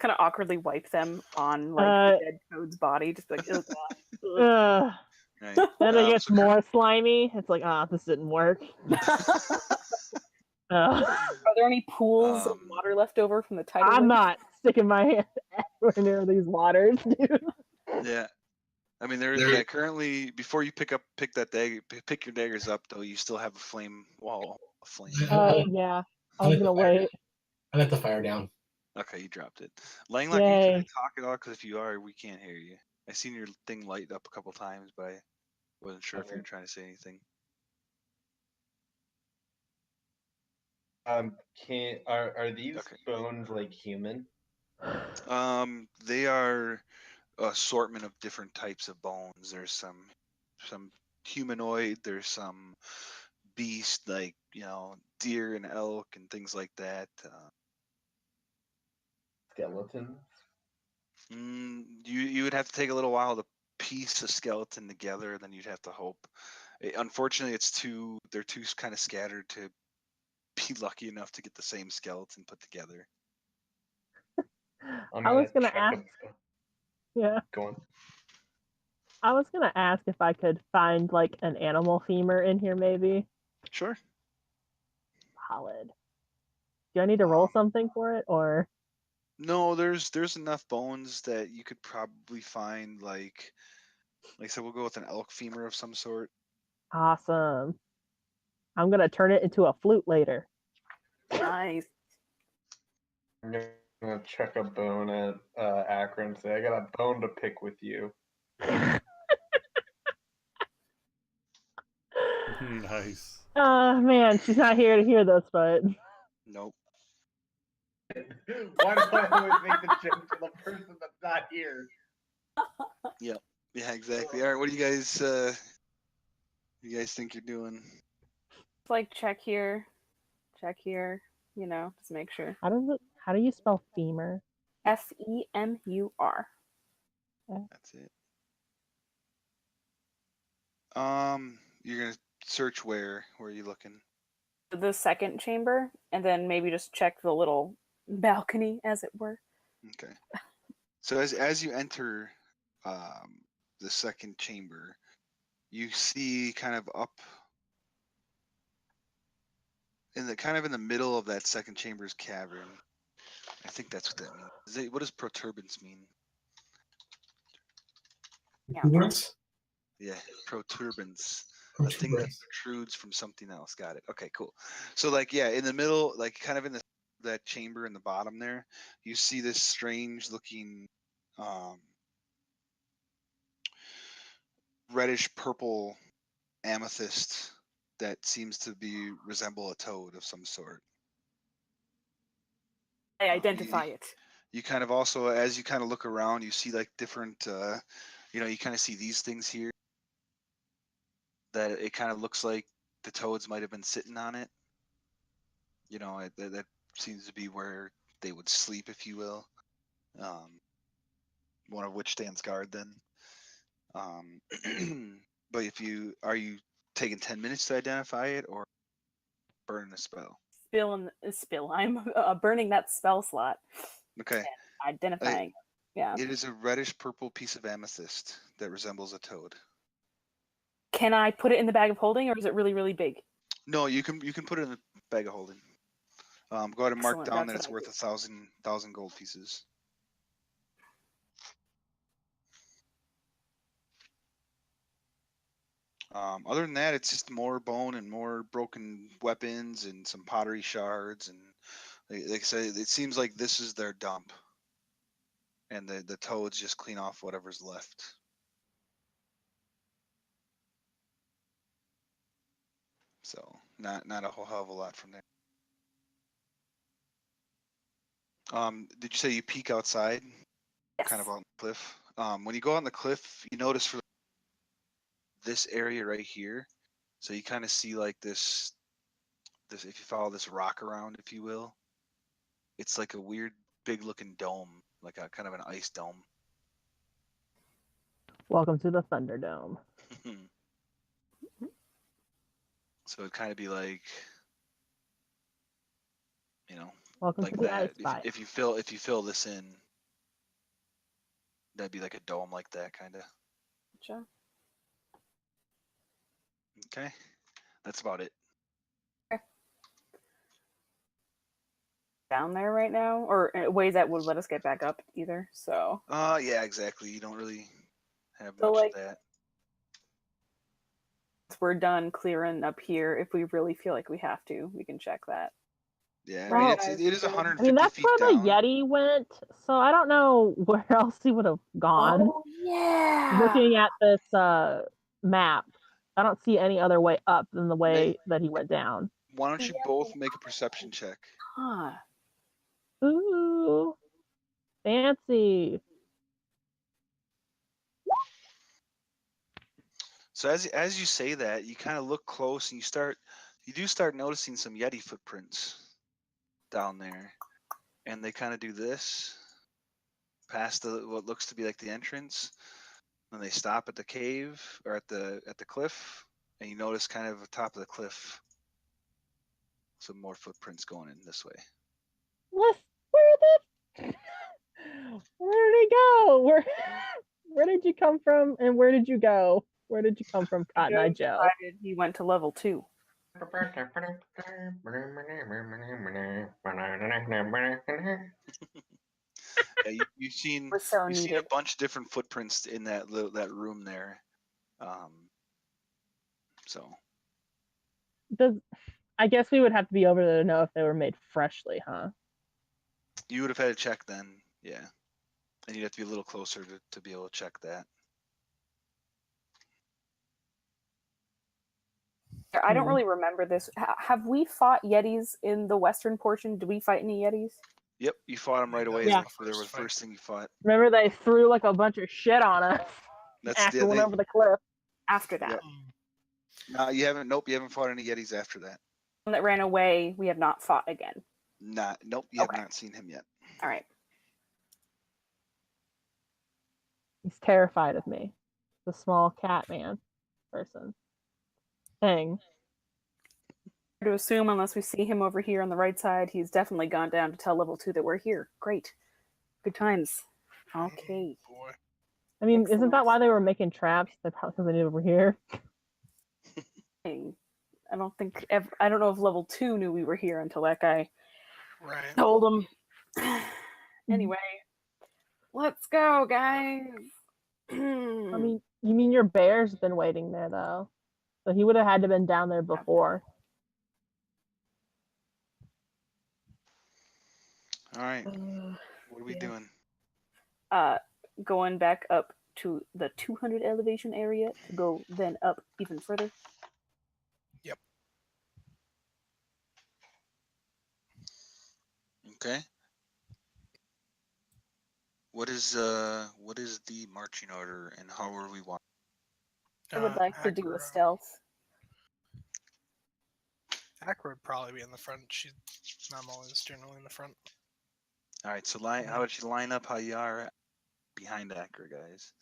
Kind of awkwardly wipe them on the dead toad's body, just like. Right. Then it gets more slimy. It's like, this didn't work. Are there any pools of water left over from the tidal I'm wave? not sticking my hand anywhere near these waters, dude. Yeah. I mean, currently, before you pick your daggers up, though, you still have a flame wall of flame. Yeah. I was gonna wait. I let the fire down. Okay, you dropped it. Langlock, are you trying to talk at all? Because if you are, we can't hear you. I seen your thing light up a couple times, but I wasn't sure if you were trying to say anything. Are these bones like human? They are assortment of different types of bones. There's some humanoid. There's some beast, like deer and elk and things like that. Skeleton. You would have to take a little while to piece a skeleton together, and then you'd have to hope. Unfortunately, they're too kind of scattered to be lucky enough to get the same skeleton put together. I was gonna ask. Yeah. Go on. I was gonna ask if I could find like an animal femur in here, maybe. Sure. Solid. Do I need to roll something for it, or? No, there's enough bones that you could probably find like I said, we'll go with an elk femur of some sort. Awesome. I'm gonna turn it into a flute later. Nice. I'm gonna check a bone at Akron and say, I got a bone to pick with you. Nice. Man, she's not here to hear this, but. Nope. Why do I always make the joke to the person that's not here? Yep. Yeah, exactly. All right, what do you guys think you're doing? It's like check here, just make sure. How do you spell femur? FEMUR. That's it. You're gonna search where are you looking? The second chamber, and then maybe just check the little balcony, as it were. Okay. So as you enter the second chamber, you see kind of up in the middle of that second chamber's cavern. I think that's what that means. What does protuberance mean? Words? Yeah, protuberance. a thing that protrudes from something else. Got it. Okay, cool. So like, yeah, in the middle, like kind of in that chamber in the bottom there, you see this strange looking reddish purple amethyst that seems to resemble a toad of some sort. I identify it. You kind of also, as you kind of look around, you see like different, you kind of see these things here that it kind of looks like the toads might have been sitting on it. That seems to be where they would sleep, if you will. One of which stands guard then. But are you taking 10 minutes to identify it or burning a spell? Spill. I'm burning that spell slot. Okay. Identifying. Yeah. It is a reddish purple piece of amethyst that resembles a toad. Can I put it in the bag of holding, or is it really, really big? No, you can put it in the bag of holding. Go ahead and mark down that it's worth 1,000 gold pieces. Other than that, it's just more bone and more broken weapons and some pottery shards, and like I said, it seems like this is their dump, and the toads just clean off whatever's left. So not a whole hell of a lot from there. Did you say you peek outside? Yes. Kind of on the cliff. When you go on the cliff, you notice for this area right here, so you kind of see like this if you follow this rock around, if you will, it's like a weird big looking dome, like a kind of an ice dome. Welcome to the Thunderdome. So it'd kind of be like, Welcome like to the that. ice spot. If you fill this in, that'd be like a dome like that, kind of. Sure. Okay, that's about it. Okay. Down there right now, or ways that would let us get back up either. So. Yeah, exactly. You don't really have So, much of that. We're done clearing up here. If we really feel like we have to, we can check that. Yeah, I mean, it is 150 feet down. That's where the Yeti went, so I don't know where else he would have gone. Oh, yeah. Looking at this map, I don't see any other way up than the way that he went down. Why don't you both make a perception check? Huh. Ooh. Fancy. So as you say that, you kind of look close and you do start noticing some Yeti footprints down there, and they kind of do this past what looks to be like the entrance, and they stop at the cave or at the cliff, and you notice kind of atop of the cliff some more footprints going in this way. Where did he go? Where did you come from, and where did you go? Where did you come from, Cotton Eye Joe? He went to level 2. Yeah, you've seen a bunch of different footprints in that room there. So I guess we would have to be over there to know if they were made freshly, huh? You would have had to check then, yeah. And you'd have to be a little closer to be able to check that. I don't really remember this. Have we fought Yetis in the western portion? Did we fight any Yetis? Yep, you fought them right away. Yeah. They were the first thing you fought. Remember they threw like a bunch of shit on us after we went over the cliff. After that. Yep. No, you haven't. Nope, you haven't fought any Yetis after that. One that ran away, we have not fought again. Nope, you have not seen him yet. All right. He's terrified of me. The small cat man person. Thing. To assume, unless we see him over here on the right side, he's definitely gone down to tell level 2 that we're here. Great. Good times. Okay. Boy. I mean, isn't that why they were making traps? That's how they knew over here. I don't know if level 2 knew we were here until that guy told him. Anyway, let's go, guys. I mean, you mean your bear's been waiting there, though? So he would have had to been down there before. All right. What are we doing? Going back up to the 200 elevation area to go then up even further. Yep. Okay. What is the marching order, and how are we walking? I would like to do a stealth. Akra would probably be in the front. I'm always generally in the front. All right, so how about you line up how you are behind Akra, guys?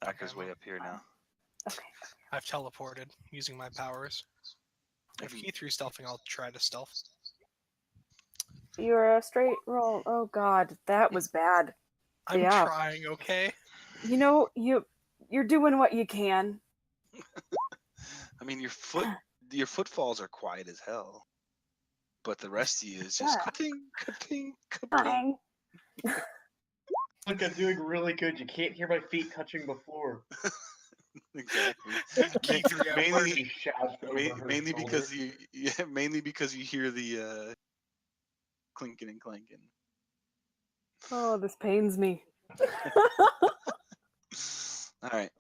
Akra's way up here now. Okay. I've teleported using my powers. If Key3 stealthing, I'll try to stealth. You're a straight roll. Oh God, that was bad. I'm trying, okay? You know, you're doing what you can. I mean, your footfalls are quiet as hell, but the rest of you is just ka-ting, ka-ting, ka-ting. Look, I'm doing really good. You can't hear my feet touching the floor. Exactly. mainly because you hear the clinking and clanking. Oh, this pains me. All right.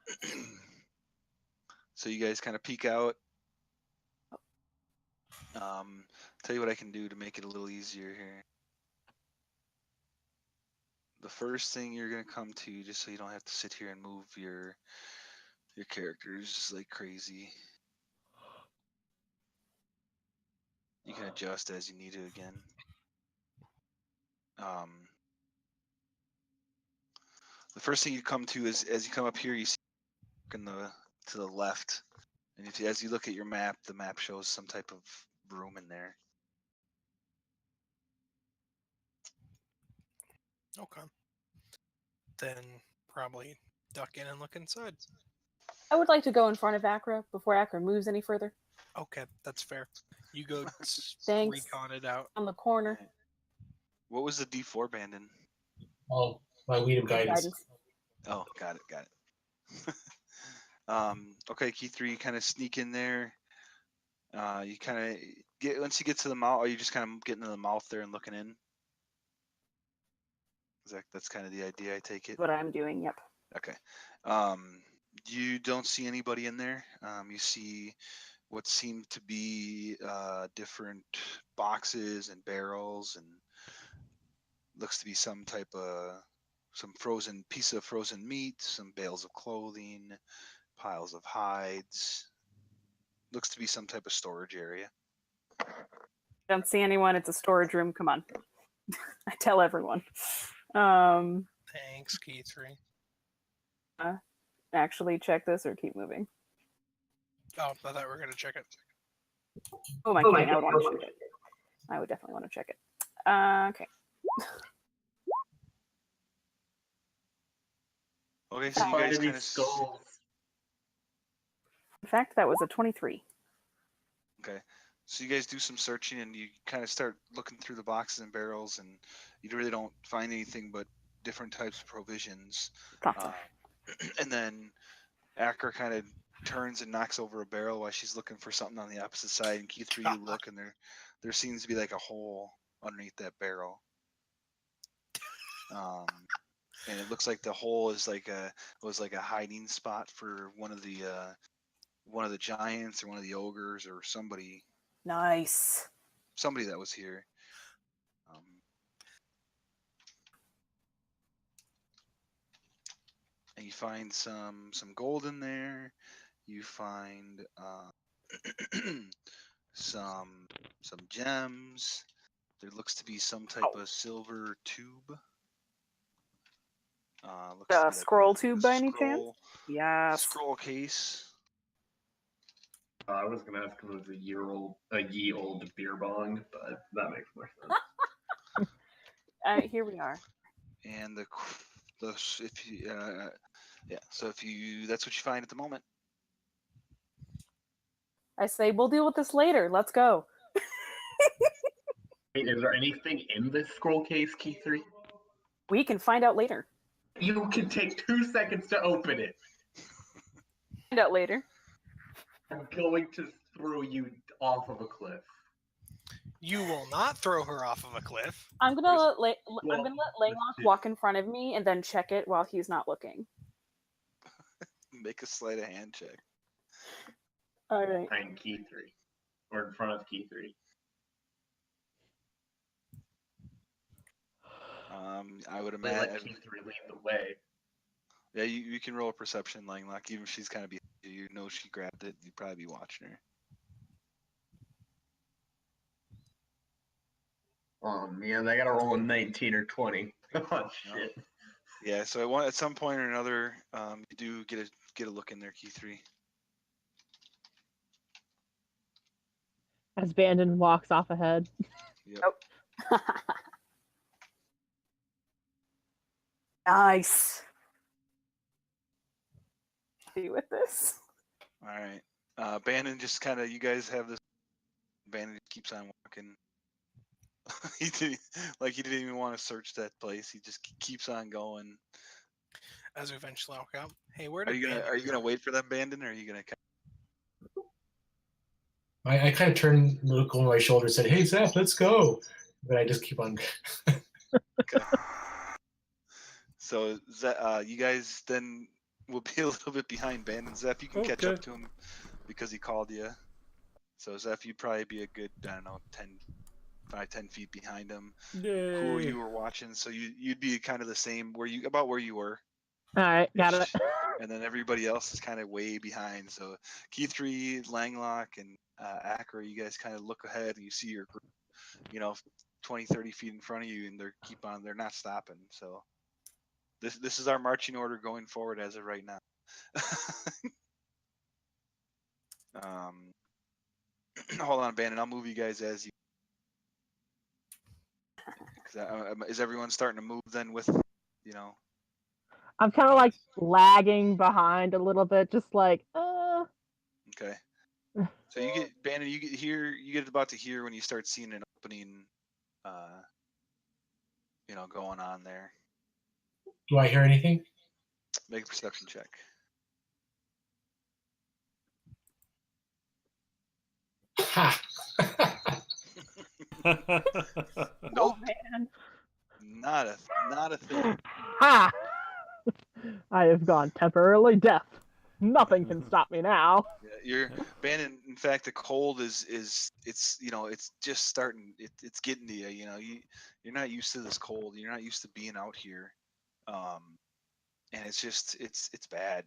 So you guys kind of peek out. Tell you what I can do to make it a little easier here. The first thing you're gonna come to, just so you don't have to sit here and move your characters like crazy. You can adjust as you need to again. The first thing you come to is as you come up here, you see to the left, and as you look at your map, the map shows some type of room in there. Okay. Then probably duck in and look inside. I would like to go in front of Akra before Akra moves any further. Okay, that's fair. You go recon it out. On the corner. What was the D4 Banden? Oh, my weed of guidance. Oh, got it. Okay, Key3, you kind of sneak in there. You kind of once you get to the mouth, are you just kind of getting to the mouth there and looking in? That's kind of the idea, I take it. What I'm doing, yep. Okay. You don't see anybody in there. You see what seem to be different boxes and barrels, and looks to be some type of some piece of frozen meat, some bales of clothing, piles of hides. Looks to be some type of storage area. Don't see anyone. It's a storage room. Come on. I tell everyone. Thanks, Key3. Actually check this or keep moving. Oh, I thought we were going to check it. Oh, my kidding. I would want to check it. I would definitely want to check it. Okay. Okay, so you guys kind of skulls. In fact, that was a 23. Okay. So you guys do some searching, and you kind of start looking through the boxes and barrels, and you really don't find anything but different types of provisions. And then Akra kind of turns and knocks over a barrel while she's looking for something on the opposite side. And Key3, you look, and there seems to be like a hole underneath that barrel. And it looks like the hole is was like a hiding spot for one of the giants or one of the ogres or somebody. Nice. Somebody that was here. And you find some gold in there. You find some gems. There looks to be some type of silver tube. Scroll tube by any chance? Yeah. Scroll case. I was gonna ask if it was a ye old beer bong, but that makes more sense. Here we are. And that's what you find at the moment. I say we'll deal with this later. Let's go. Wait, is there anything in this scroll case, Key3? We can find out later. You can take 2 seconds to open it. Find out later. I'm going to throw you off of a cliff. You will not throw her off of a cliff. I'm gonna let Langlock walk in front of me and then check it while he's not looking. Make a sleight of hand check. All right. Behind key 3, or in front of key 3. I would Let imagine. key 3 lead the way. Yeah, you can roll a perception, Langlock. Even if she's kind of behind you, you know she grabbed it. You'd probably be watching her. Oh man, I gotta roll a 19 or 20. Oh shit. Yeah, so at some point or another, you do get a look in there, key 3. As Bandon walks off ahead. Yep. Oh. Nice. Happy with this. All right. Bandon just kind of, you guys have this. Bandon just keeps on walking. he didn't even want to search that place. He just keeps on going. As we eventually walk out. Hey, where Are you gonna wait for that, Bandon, or are you gonna? I kind of turned, look over my shoulder, and said, "Hey, Zeph, let's go." But I just keep on. Okay. So you guys then will be a little bit behind Bandon. Zeph, you can catch up to him because he called you. So Zeph, you'd probably be a good, I don't know, 10 feet behind him. Yay. Who you were watching, so you'd be kind of the same where you were. All right, got it. And then everybody else is kind of way behind. So key 3, Langlock, and Acra, you guys kind of look ahead and you see your group, 20, 30 feet in front of you, and they're not stopping. So this is our marching order going forward as of right now. Hold on, Bandon. I'll move you guys as you. Is everyone starting to move then with, I'm kind of like lagging behind a little bit, just like, Okay. So you get, Bandon, you get about to hear when you start seeing an opening, going on there. Do I hear anything? Make a perception check. Ha! Nope. oh man. Not a thing. Ha! I have gone temporarily deaf. Nothing can stop me now. Yeah, you're Bandon. In fact, the cold is it's just starting. It's getting to you. You're not used to this cold. You're not used to being out here, and it's just it's bad.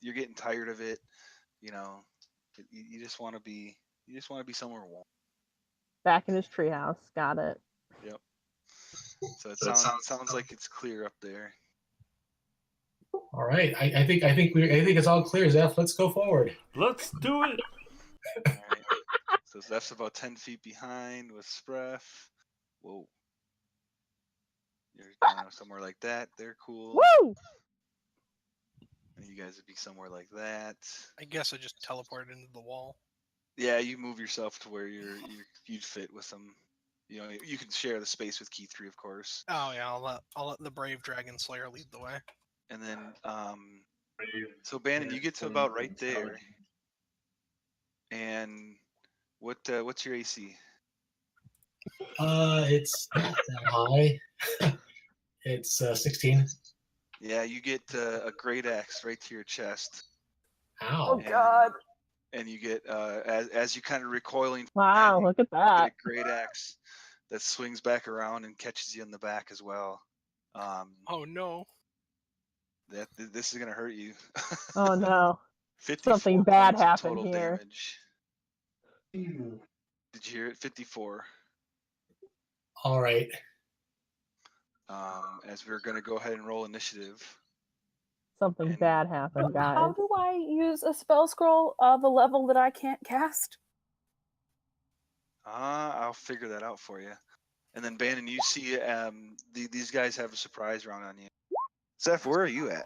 You're getting tired of it. You just want to be somewhere warm. Back in his treehouse. Got it. Yep. So it sounds like it's clear up there. All right, I think it's all clear, Zeph. Let's go forward. Let's do it. All right. So Zeph's about 10 feet behind with Spreff. Whoa. You're somewhere like that. They're cool. Woo! And you guys would be somewhere like that. I guess I just teleported into the wall. Yeah, you move yourself to where you'd fit with them. You can share the space with key 3, of course. Oh yeah, I'll let the brave dragon slayer lead the way. And then, so Bandon, you get to about right there. And what's your AC? It's not that high. It's 16. Yeah, you get a great axe right to your chest. Ow. Oh God. And you get as you kind of recoiling. Wow, look at that. A great axe that swings back around and catches you in the back as well. Oh no. This is gonna hurt you. Oh no. 54 Something bad points of happened total here. damage. Did you hear it? 54. All right. As we're gonna go ahead and roll initiative. Something bad happened, guys. How do I use a spell scroll of a level that I can't cast? I'll figure that out for you. And then Bandon, you see these guys have a surprise round on you. Zeph, where are you at?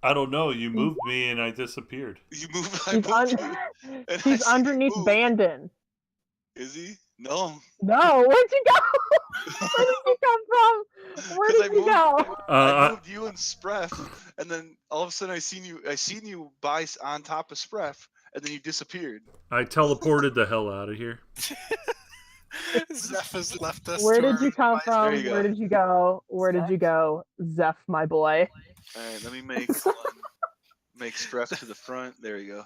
I don't know. You moved me and I disappeared. You moved. I moved you. And He's underneath Bandon. Is he? No. No, where'd you go? Where did you come from? Where did you go? I moved you and Spreff, and then all of a sudden I seen you on top of Spreff, and then you disappeared. I teleported the hell out of here. Zeph has left us. Where did you come from? There you Where go. did you go? Where did you go? Zeph, my boy. All right, let me make Streff to the front. There you go.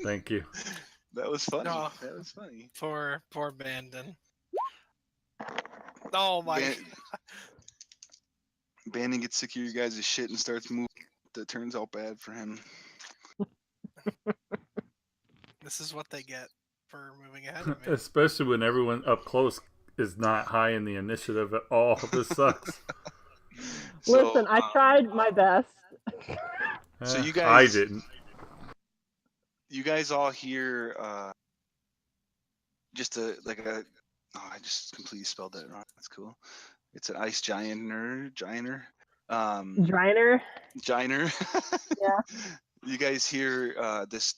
Thank you. That was funny. No. That was funny. Poor Banden. Oh my. Bandon gets sick of you guys' shit and starts moving. That turns out bad for him. This is what they get for moving ahead of me. Especially when everyone up close is not high in the initiative at all. This sucks. Listen, I tried my best. So you I guys, didn't. You guys all hear just I just completely spelled that wrong. That's cool. It's an ice gianter. Driner? Giner. Yeah. You guys hear this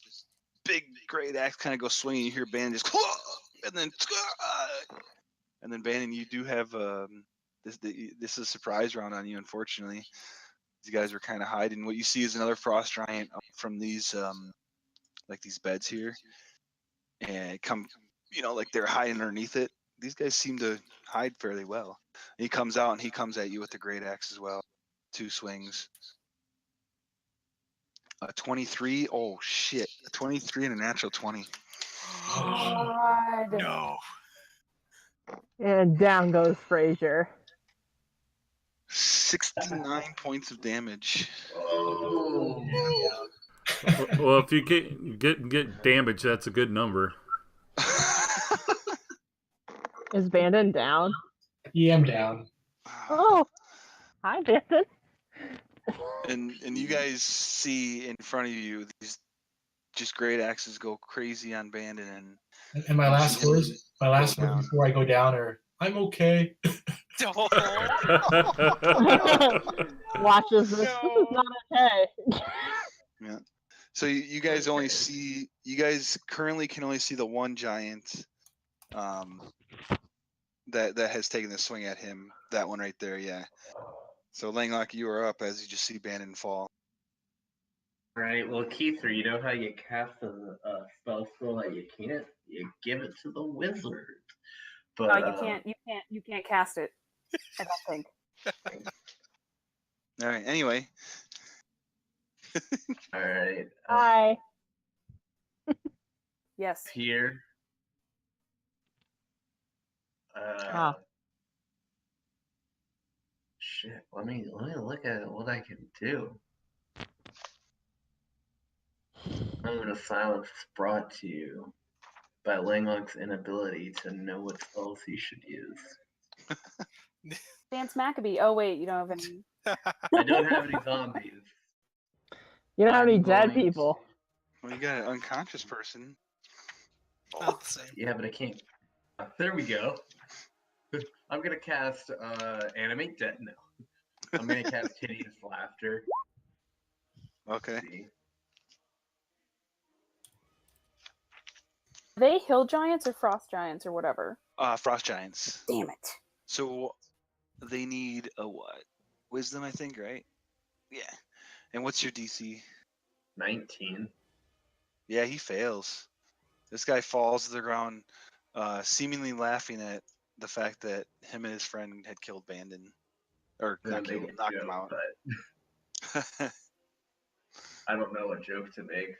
big great axe kind of go swinging. You hear Bandon just and then Bandon, you do have this is a surprise round on you. Unfortunately, you guys were kind of hiding. What you see is another frost giant up from these like these beds here, and come like they're hiding underneath it. These guys seem to hide fairly well. And he comes out and he comes at you with the great axe as well. 2 swings. 23. Oh shit! A 23 and a natural 20. God. No. And down goes Frazier. 69 points of damage. Oh. Well, if you get damage, that's a good number. Is Bandon down? Yeah, I'm down. Oh, hi, Bandon. And you guys see in front of you these just great axes go crazy on Bandon, And my last words down. before I go down are, "I'm okay." Watches this. No. This is not okay. Yeah. So you guys currently can only see the one giant that has taken the swing at him. That one right there, yeah. So Langlock, you are up as you just see Bandon fall. Right. Well, Keither, you know how you cast a spell scroll that you can't? You give it to the wizard. But You can't cast it. I don't think. All right. Anyway. all right. Hi. Yes. Here. Shit. Let me look at what I can do. I'm gonna silence brought to you by Langlock's inability to know what spells he should use. Dance Maccabee. Oh wait, you don't have any. I don't have any zombies. You don't have any I'm dead going people. Well, you got an unconscious person. Not the same. Yeah, but I can't. There we go. I'm gonna cast animate death now. I'm gonna cast hideous laughter. Okay. Are they hill giants or frost giants or whatever? Frost giants. Damn it. So they need a what? Wisdom, I think, right? Yeah. And what's your DC? 19. Yeah, he fails. This guy falls to the ground, seemingly laughing at the fact that him and his friend had killed Bandon. Or not killed him, knocked him out. But I don't know what joke to make.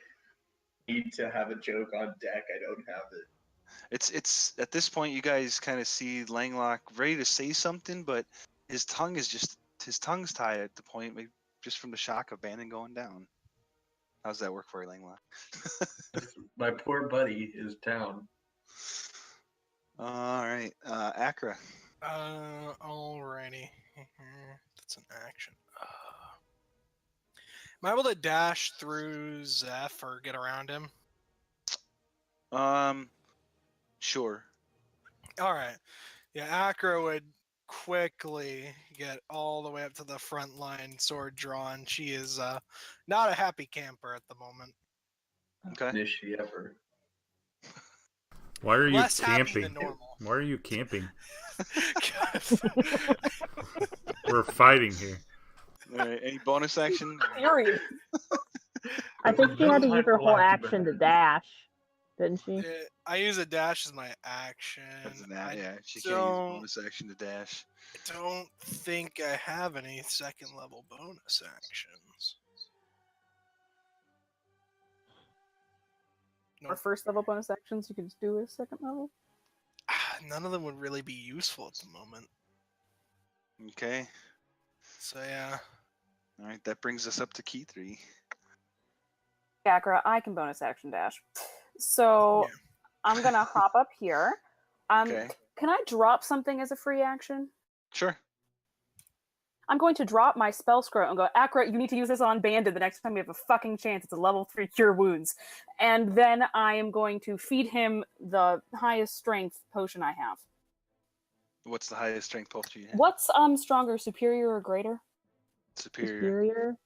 Need to have a joke on deck. I don't have it. It's at this point you guys kind of see Langlock ready to say something, but his tongue's tied at the point, maybe just from the shock of Bandon going down. How's that work for you, Langlock? My poor buddy is down. All right, Accra. Alrighty. That's an action. Am I able to dash through Zeph or get around him? Sure. All right. Yeah, Accra would quickly get all the way up to the front line, sword drawn. She is not a happy camper at the moment. Okay. Is she ever? Why are you Less happy camping? than normal. Why are you camping? We're fighting here. All right. Any bonus action? Furious. I think she had to use her whole action to dash, didn't she? I use a dash as my action. Yeah, she can't use a bonus action to dash. I don't think I have any second level bonus actions. Or first level bonus actions you can just do a second level? None of them would really be useful at the moment. Okay. So yeah. All right, that brings us up to key 3. Akra, I can bonus action dash. So yeah. I'm gonna hop up here. Okay. Can I drop something as a free action? Sure. I'm going to drop my spell scroll and go, Akra, you need to use this on Bandit the next time we have a fucking chance. It's a level 3 cure wounds. And then I am going to feed him the highest strength potion I have. What's the highest strength potion you have? What's stronger, superior or greater? Superior.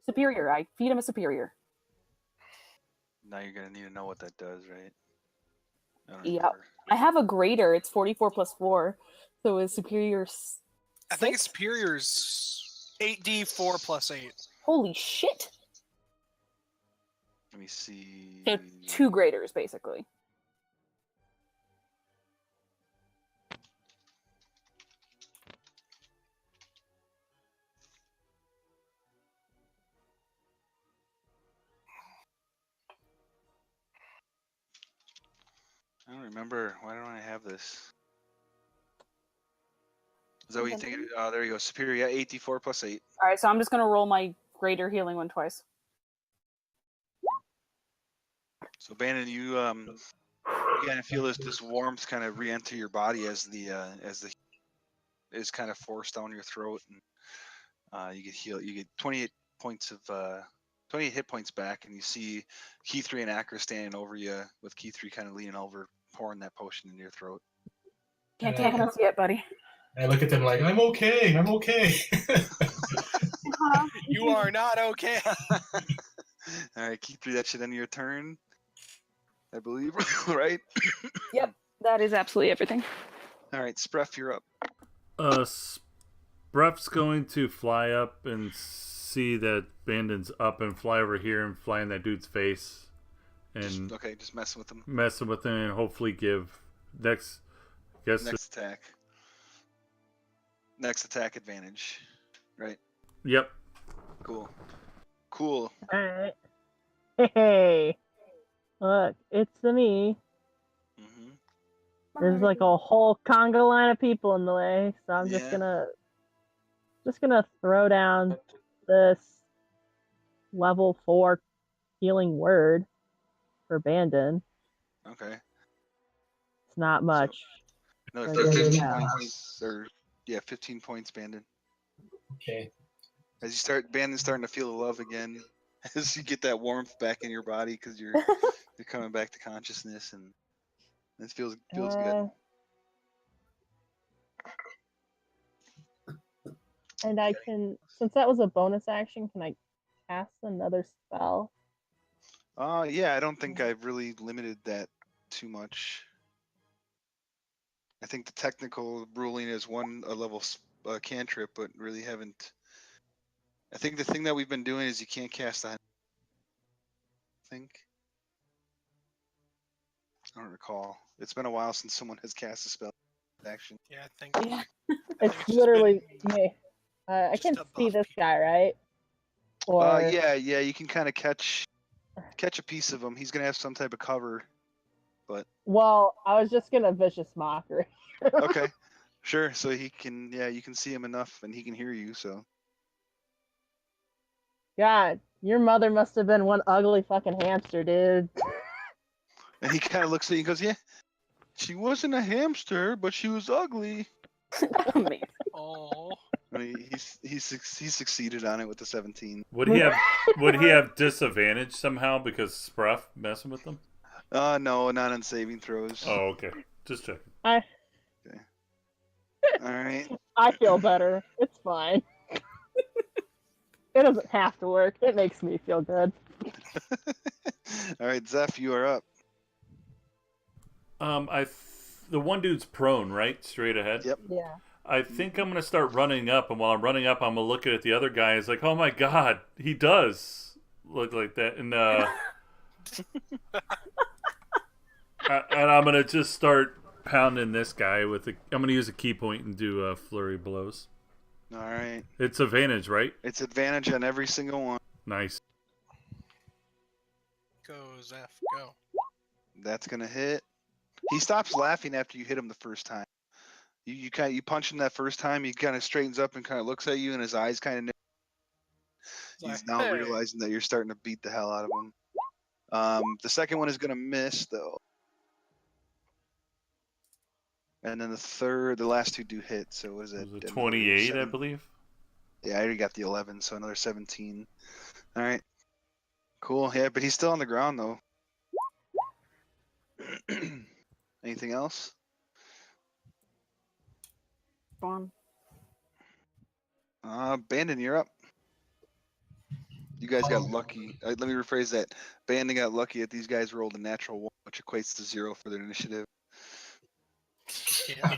Superior. I feed him a superior. Now you're going to need to know what that does, right? Yep. I have a greater. It's 44 plus 4. So is superior... I think it's superior's 8d4 plus 8. Holy shit. Let me see. So 2 graders, basically. I don't remember. Why don't I have this? Is that what you think? Oh, there you go. Superior, 8d4 plus 8. All right, so I'm just going to roll my greater healing one twice. So, Bandit, you kind of feel this warmth kind of re-enter your body as the is kind of forced down your throat, and you get healed. You get 28 points of 28 hit points back, and you see Key 3 and Akra standing over you, with Key 3 kind of leaning over, pouring that potion into your throat. Can't take us yet, buddy. I look at them like, I'm okay. I'm okay. You are not okay. All right, Key 3, that should end your turn, I believe, right? Yep, that is absolutely everything. All right, Spruff, you're up. Spruff's going to fly up and see that Bandon's up and fly over here and fly in that dude's face. And just messing with him. Messing with him and hopefully give next attack. Next attack advantage, right? Yep. Cool. Alright. Hey, look, it's me. Mm-hmm. There's like a whole conga line of people in the way, so I'm just gonna throw down this level 4 healing word for Bandon. Okay. It's not much. So, another 15 points, 15 points, Bandon. Okay. As you start, Bandon's starting to feel the love again. As you get that warmth back in your body, because you're coming back to consciousness, and it feels good. And I can, since that was a bonus action, can I cast another spell? Yeah, I don't think I've really limited that too much. I think the technical ruling is a level cantrip, but really haven't. I think the thing that we've been doing is you can't cast I think. I don't recall. It's been a while since someone has cast a spell action. Yeah, I think. Yeah. It's literally me. I can see this guy, right? Or... yeah, you can kind of catch a piece of him. He's gonna have some type of cover, but. Well, I was just gonna vicious mockery. Okay, sure. So he can, you can see him enough, and he can hear you. So. God, your mother must have been one ugly fucking hamster, dude. And he kind of looks at you and goes, "Yeah, she wasn't a hamster, but she was ugly." Oh. I mean, he succeeded on it with the 17. Would he have disadvantage somehow because Spruff messing with them? No, not on saving throws. Oh, okay. Just checking. Okay. All right. I feel better. It's fine. It doesn't have to work. It makes me feel good. All right, Zeph, you are up. The one dude's prone, right? Straight ahead? Yep. Yeah. I think I'm going to start running up, and while I'm running up, I'm going to look at the other guy. It's like, oh my god, he does. look like that, and I'm gonna just start pounding this guy with a. I'm gonna use a key point and do flurry blows. All right. It's advantage, right? It's advantage on every single one. Nice. Go, Zeph, go. That's gonna hit. He stops laughing after you hit him the first time. You punch him that first time. He kind of straightens up and kind of looks at you, and his eyes kind of. He's now hey. realizing that you're starting to beat the hell out of him. The second one is gonna miss though, and then the last two do hit. So what is it? It was a 28, I believe. Yeah, I already got the 11, so another 17. All right. Cool. Yeah, but he's still on the ground though. Anything else? One. Bandon, you're up. You guys got lucky. Let me rephrase that. Bandon got lucky that these guys rolled a natural 1, which equates to 0 for their initiative. Yeah.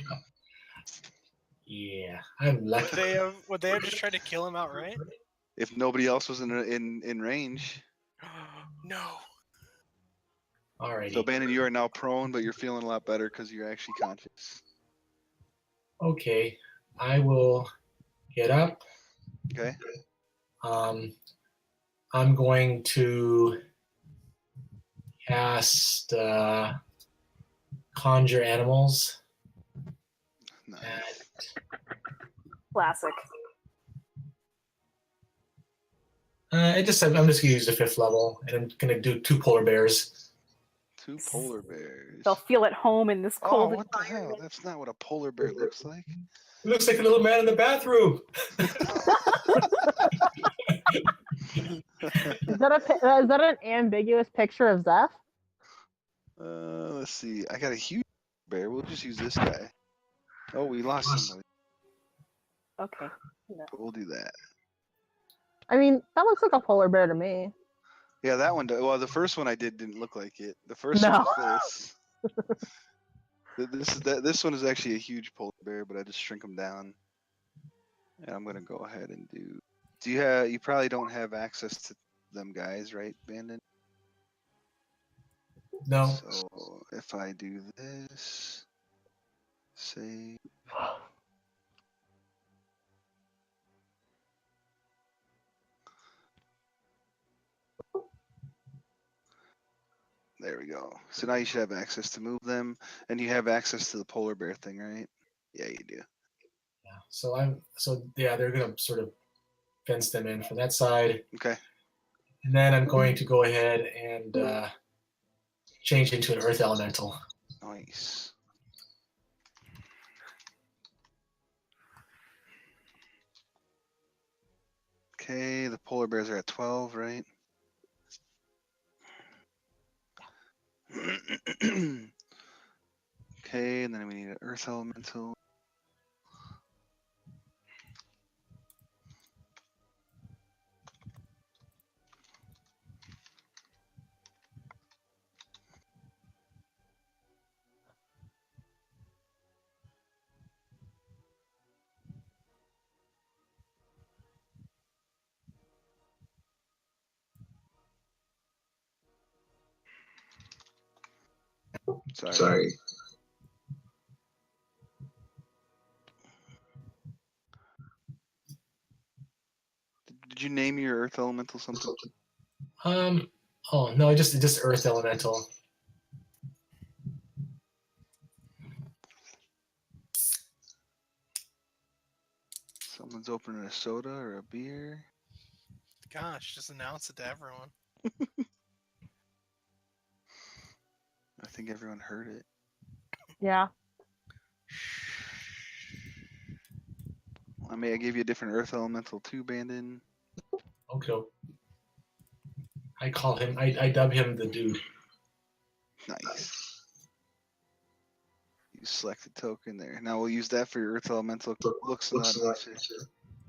Yeah, I'm lucky. Would they have just tried to kill him outright? If nobody else was in range. No. Alrighty. So Bandon, you are now prone, but you're feeling a lot better because you're actually conscious. Okay, I will get up. Okay. I'm going to cast Conjure Animals. Nice. Classic. I'm just gonna use the 5th level, and I'm gonna do 2 polar bears. 2 polar bears. They'll feel at home in this cold. Oh, what the hell? That's not what a polar bear looks like. It looks like a little man in the bathroom. Is that an ambiguous picture of Zeph? Let's see. I got a huge bear. We'll just use this guy. Oh, we lost somebody. Okay. No. But we'll do that. I mean, that looks like a polar bear to me. Yeah, that one. Well, the first one I didn't look like it. The first No. one was this. This one is actually a huge polar bear, but I just shrink him down. And I'm gonna go ahead and do. You probably don't have access to them guys, right, Bandon? No. So if I do this, save. There we go. So now you should have access to move them, and you have access to the polar bear thing, right? Yeah, you do. Yeah. So they're gonna sort of fence them in from that side. Okay. And then I'm going to go ahead and change into an earth elemental. Nice. Okay, the polar bears are at 12, right? Okay, and then we need an earth elemental. Sorry. Did you name your earth elemental something? Oh no, just earth elemental. Someone's opening a soda or a beer. Gosh, just announce it to everyone. I think everyone heard it. Yeah. I gave you a different earth elemental too, Bandon. Okay. I call him. I dub him the dude. Nice. You select a token there. Now we'll use that for your earth elemental. Looks a lot nicer.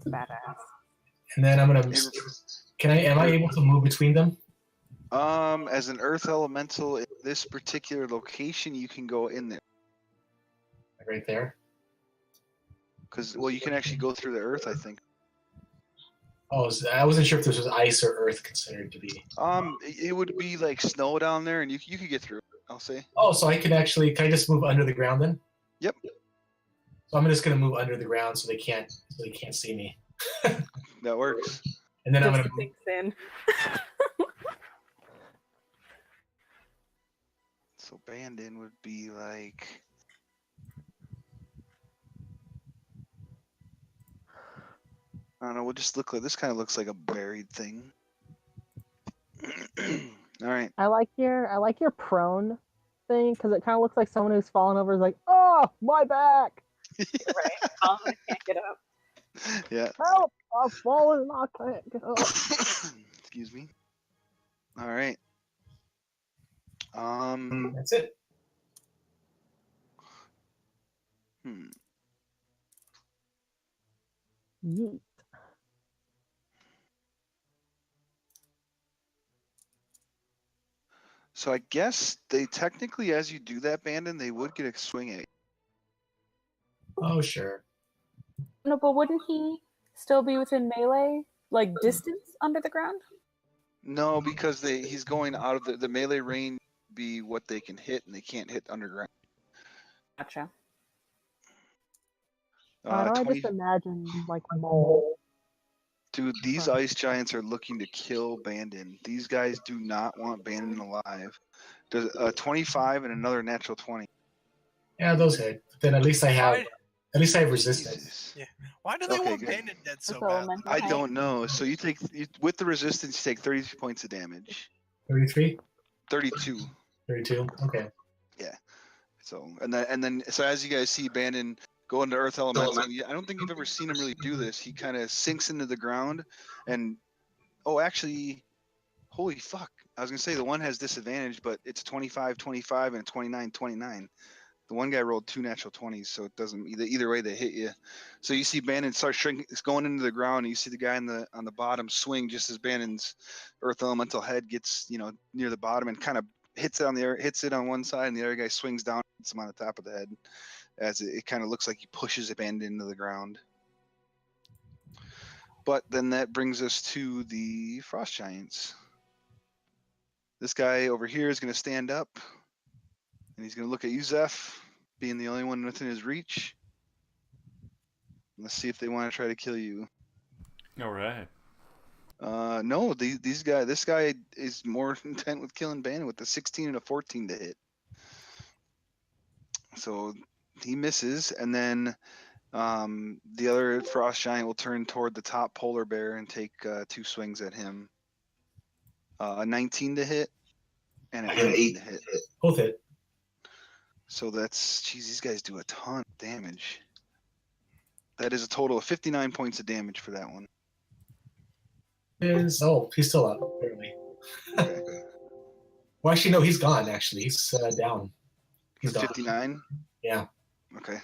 Badass. And then I'm gonna. Am I able to move between them? As an earth elemental in this particular location, you can go in there. Right there. Well, you can actually go through the earth, I think. Oh, I wasn't sure if this was ice or earth considered to be. It would be like snow down there, and you could get through it, I'll say. Oh, so can I just move under the ground then? Yep. So I'm just gonna move under the ground so they can't see me. That works. And then Just I'm gonna sinks in. So Bandon would be like. I don't know. We'll just look like this. Kind of looks like a buried thing. All right. I like your prone thing because it kind of looks like someone who's fallen over is like, oh, my back. Right. I can't get up. Yeah. Help! I've fallen and I can't get up. Excuse me. All right. That's it. Yeet. So I guess they technically, as you do that, Bandon, they would get a swing at you. Oh, sure. No, but wouldn't he still be within melee, like distance under the ground? No, because he's going out of the melee range. Be what they can hit, and they can't hit underground. Gotcha. Why do I just imagine like mole? Dude, these ice giants are looking to kill Bandon. These guys do not want Bandon alive. There's a 25 and another natural 20. Yeah, those hit. But then at least I have resistance. Jesus. Yeah. Why do they want Bandon dead so bad? I don't know. So you take with the resistance, you take 32 points of damage. 33? 32. 32. Okay. Yeah. So and then as you guys see Bandon go into Earth Elemental, I don't think you've ever seen him really do this. He kind of sinks into the ground, and actually, holy fuck! I was gonna say the one has disadvantage, but it's 25, 25, and 29, 29. The one guy rolled 2 natural 20s, so it doesn't either way they hit you. So you see Bandon start shrinking, it's going into the ground, and you see the guy on the bottom swing just as Bandon's Earth Elemental head gets near the bottom and kind of hits it on one side, and the other guy swings down, hits him on the top of the head. As it kind of looks like he pushes it Bandon into the ground. But then that brings us to the Frost Giants. This guy over here is going to stand up, and he's going to look at you, Zeph, being the only one within his reach. Let's see if they want to try to kill you. All right. No, this guy is more intent with killing Bandon with a 16 and a 14 to hit. So he misses, and then the other Frost Giant will turn toward the top polar bear and take 2 swings at him. A 19 to hit and an 18 to hit. Both hit. So these guys do a ton of damage. That is a total of 59 points of damage for that one. He's still up, apparently. Okay. Well, actually, no, he's gone, actually. He's down. He's 59? Yeah. Okay.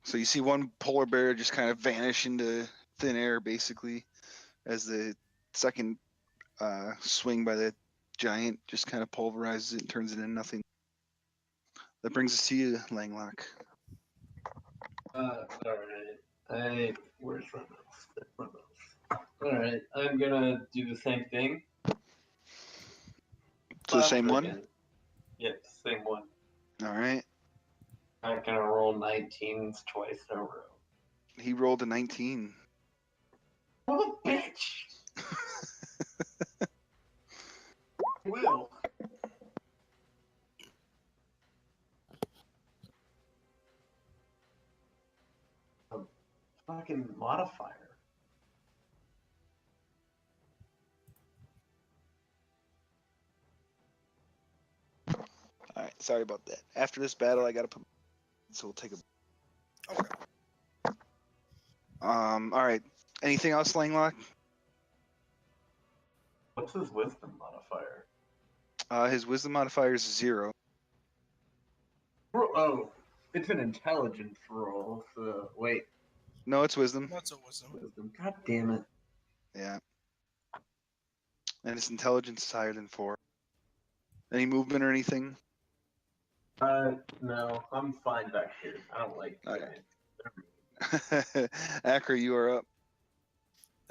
So you see one polar bear just kind of vanish into thin air, basically, as the second swing by the giant just kind of pulverizes it and turns it into nothing. That brings us to you, Langlock. All right. Where's my mouse? All right. I'm gonna do the same thing. So the same one? Again. Yeah, same one. All right. I'm gonna roll 19s twice in a row. He rolled a 19. What a bitch! Will. A fucking modifier. All right. Sorry about that. After this battle, I got to put. So we'll take a. Okay. All right. Anything else, Langlock? What's his wisdom modifier? His wisdom modifier is 0. Oh, it's an intelligence roll. So wait. No, it's wisdom. What's a wisdom? God damn it. Yeah. And his intelligence is higher than 4. Any movement or anything? No, I'm fine back here. I don't like Okay. Akra, you are up.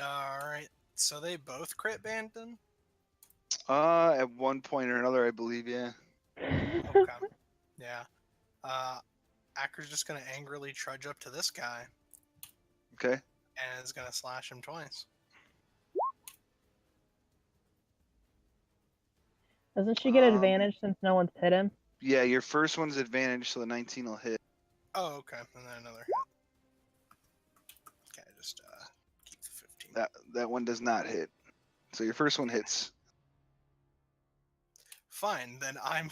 Alright. So they both crit Banden? At one point or another, I believe, yeah. Okay. Yeah. Acker's just gonna angrily trudge up to this guy. Okay. And is gonna slash him twice. Doesn't she get advantage since no one's hit him? Yeah, your first one's advantage, so the 19 will hit. Oh, okay. And then another hit. Okay, just keep the 15. That one does not hit. So your first one hits. Fine, then I'm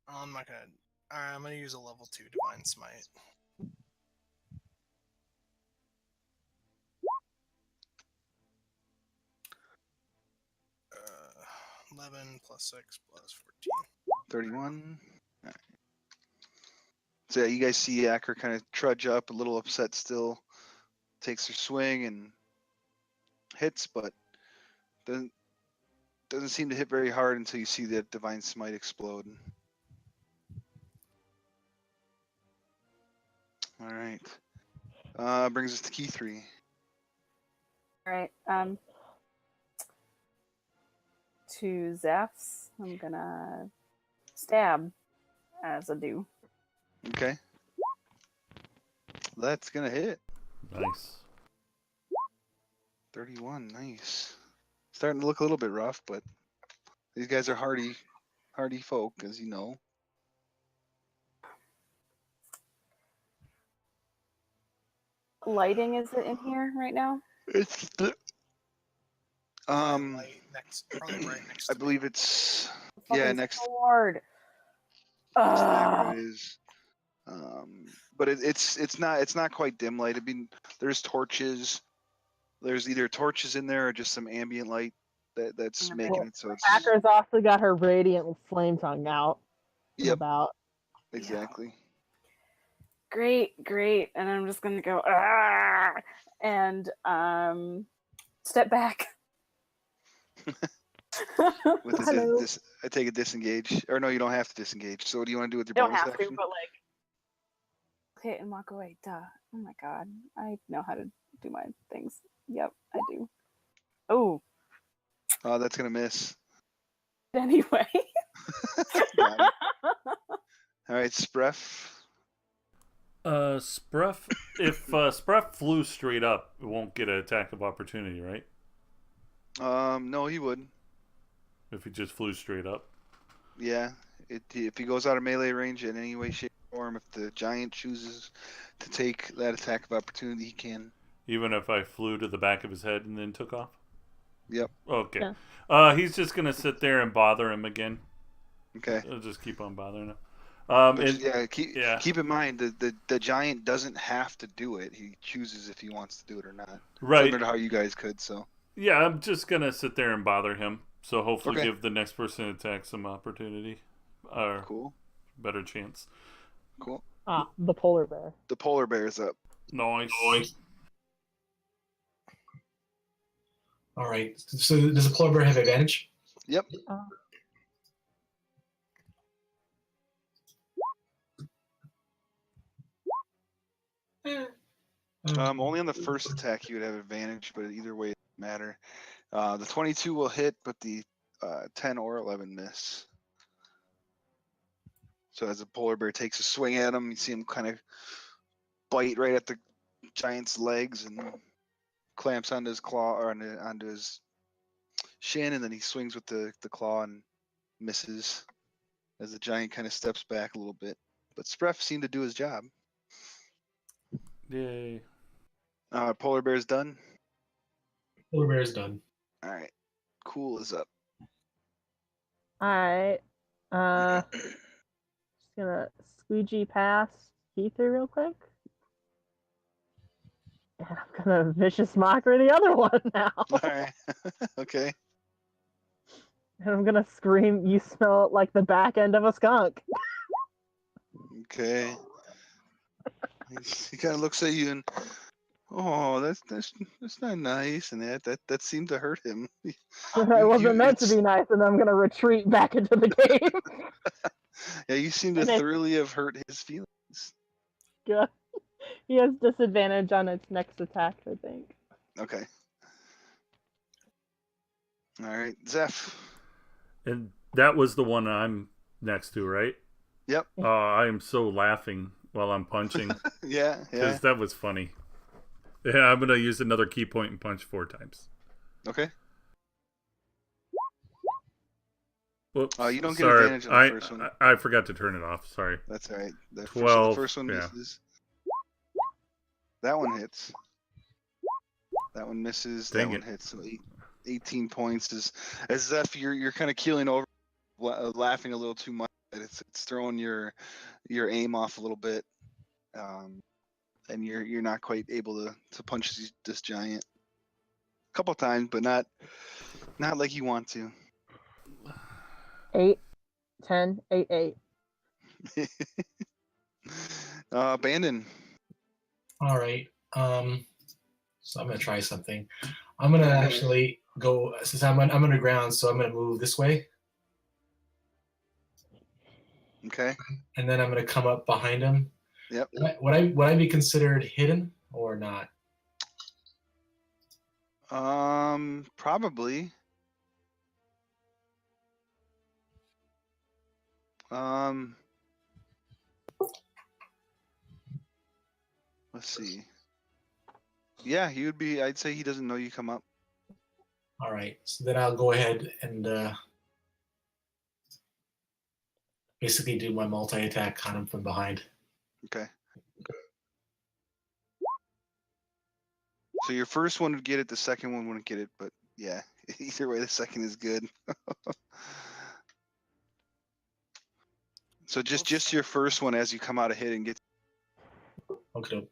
I'm not gonna. Alright, I'm gonna use a level 2 Divine Smite. Uh, 11 plus 6 plus 14. 31. All right. So yeah, you guys see Acker kind of trudge up, a little upset still. Takes her swing and hits, but doesn't seem to hit very hard until you see the Divine Smite explode. All right. Brings us to key 3. All right. To Zeph's, I'm gonna stab as a do. Okay. That's gonna hit. Nice. 31. Nice. Starting to look a little bit rough, but these guys are hardy folk, as you know. Lighting is it in here right now? It's Probably right next I to believe me. it's Fucking next sword. to Acker it is. But it's not quite dim light. I mean, there's torches. There's either torches in there or just some ambient light that's making it so it's. Acker's also got her radiant flame tongue out. Yep. About. Exactly. Great. And I'm just gonna go and step back. With this, I take a disengage. Or no, you don't have to disengage. So what do you want to do with your bonus action? Don't have to, but like hit and walk away. Duh. Oh my god. I know how to do my things. Yep, I do. Oh. Oh, that's gonna miss. Anyway. All right, Spref. Spref. If Spref flew straight up, it won't get an attack of opportunity, right? No, he would. If he just flew straight up. Yeah, if he goes out of melee range in any way, shape, or form, if the giant chooses to take that attack of opportunity, he can. Even if I flew to the back of his head and then took off? Yep. Okay. Yeah. He's just going to sit there and bother him again. Okay. I'll just keep on bothering him. Keep in mind the giant doesn't have to do it. He chooses if he wants to do it or not. Right. Similar to how you guys could, so. Yeah, I'm just going to sit there and bother him. So hopefully Okay. give the next person attack some opportunity. Or cool. Better chance. Cool. The polar bear. The polar bear's up. Nice. All right. So does the polar bear have advantage? Yep. Only on the first attack you would have advantage, but either way it doesn't matter. The 22 will hit, but the 10 or 11 miss. So as the polar bear takes a swing at him, you see him kind of bite right at the giant's legs and clamps onto his claw or onto his shin, and then he swings with the claw and misses as the giant kind of steps back a little bit. But Spref seemed to do his job. Yay. Polar bear's done. Polar bear's done. All right. Cool is up. All right. Just gonna squeegee past Ether real quick. And I'm gonna vicious mockery the other one now. All right. Okay. And I'm gonna scream, "You smell like the back end of a skunk." Okay. He kind of looks at you and, oh, that's not nice, and that seemed to hurt him. It wasn't meant to be nice, and I'm gonna retreat back into the game. Yeah, you seem to thoroughly have hurt his feelings. Yeah. He has disadvantage on its next attack, I think. Okay. All right, Zeph. And that was the one I'm next to, right? Yep. I am so laughing while I'm punching. Yeah. Because that was funny. Yeah, I'm going to use another key point and punch 4 times. Okay. Whoops. You don't get Sorry. advantage on the first one. I forgot to turn it off. Sorry. That's all right. 12. The first one misses. That one hits. That one misses. Dang that one it. hits. So 18 points is as if you're kind of keeling over, laughing a little too much. It's throwing your aim off a little bit, and you're not quite able to punch this giant. A couple times, but not like you want to. 8, 10, 8, 8. Bandon. All right. So I'm gonna try something. I'm gonna actually go since I'm underground, so I'm gonna move this way. Okay. And then I'm gonna come up behind him. Yep. Would I be considered hidden or not? Probably. Let's see. Yeah, he would be. I'd say he doesn't know you come up. All right. So then I'll go ahead and basically do my multi-attack on him from behind. Okay. So your first one would get it, the second one wouldn't get it, but yeah, either way, the second is good. So just your first one as you come out of hit and get. Okay.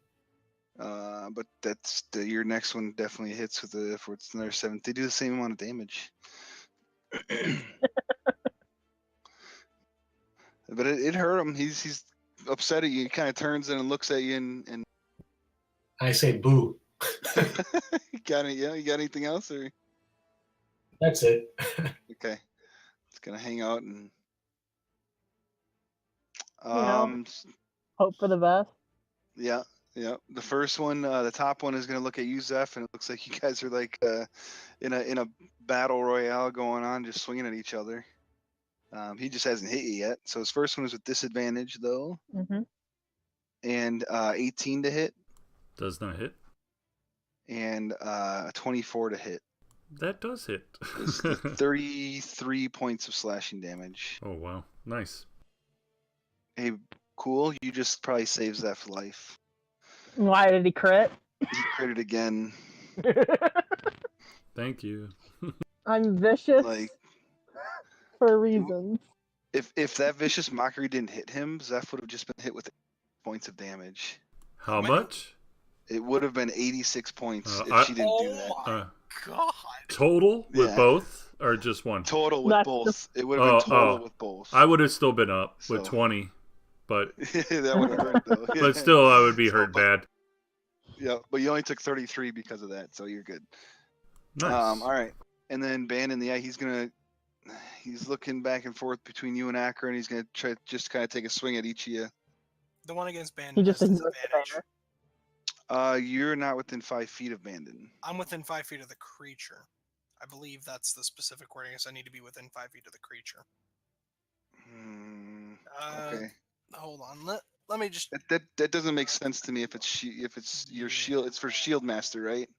But that's your next one definitely hits with for it's another 7. They do the same amount of damage. But it hurt him. He's upset at you. He kind of turns and looks at you and I say boo. You got anything else or? That's it. Okay. It's gonna hang out and hope for the best. Yeah. The first one, the top one is gonna look at you, Zeph, and it looks like you guys are like in a battle royale going on, just swinging at each other. He just hasn't hit you yet. So his first one is with disadvantage though. Mm-hmm. And 18 to hit. Does not hit. And 24 to hit. That does hit. 33 points of slashing damage. Oh wow, nice. Hey, cool. You just probably saved Zeph's life. Why did he crit? He critted again. Thank you. I'm vicious for reasons. If that vicious mockery didn't hit him, Zeph would have just been hit with 8 points of damage. How much? It would have been 86 points if she didn't do that. Oh my god! Total with both or just one? Total with both. It would have been total with both. I would have still been up with 20, but that would have hurt though. But still, I would be hurt bad. Yeah, but you only took 33 because of that, so you're good. Nice. All right, and then Bandon, he's looking back and forth between you and Akron, and he's gonna try just kind of take a swing at each of you. The one against Bandon. He just has ignores disadvantage. You're not within 5 feet of Bandon. I'm within 5 feet of the creature. I believe that's the specific wording. So I need to be within 5 feet of the creature. Okay. Hold on. Let me just. That doesn't make sense to me. If it's your shield, it's for Shield Master, right?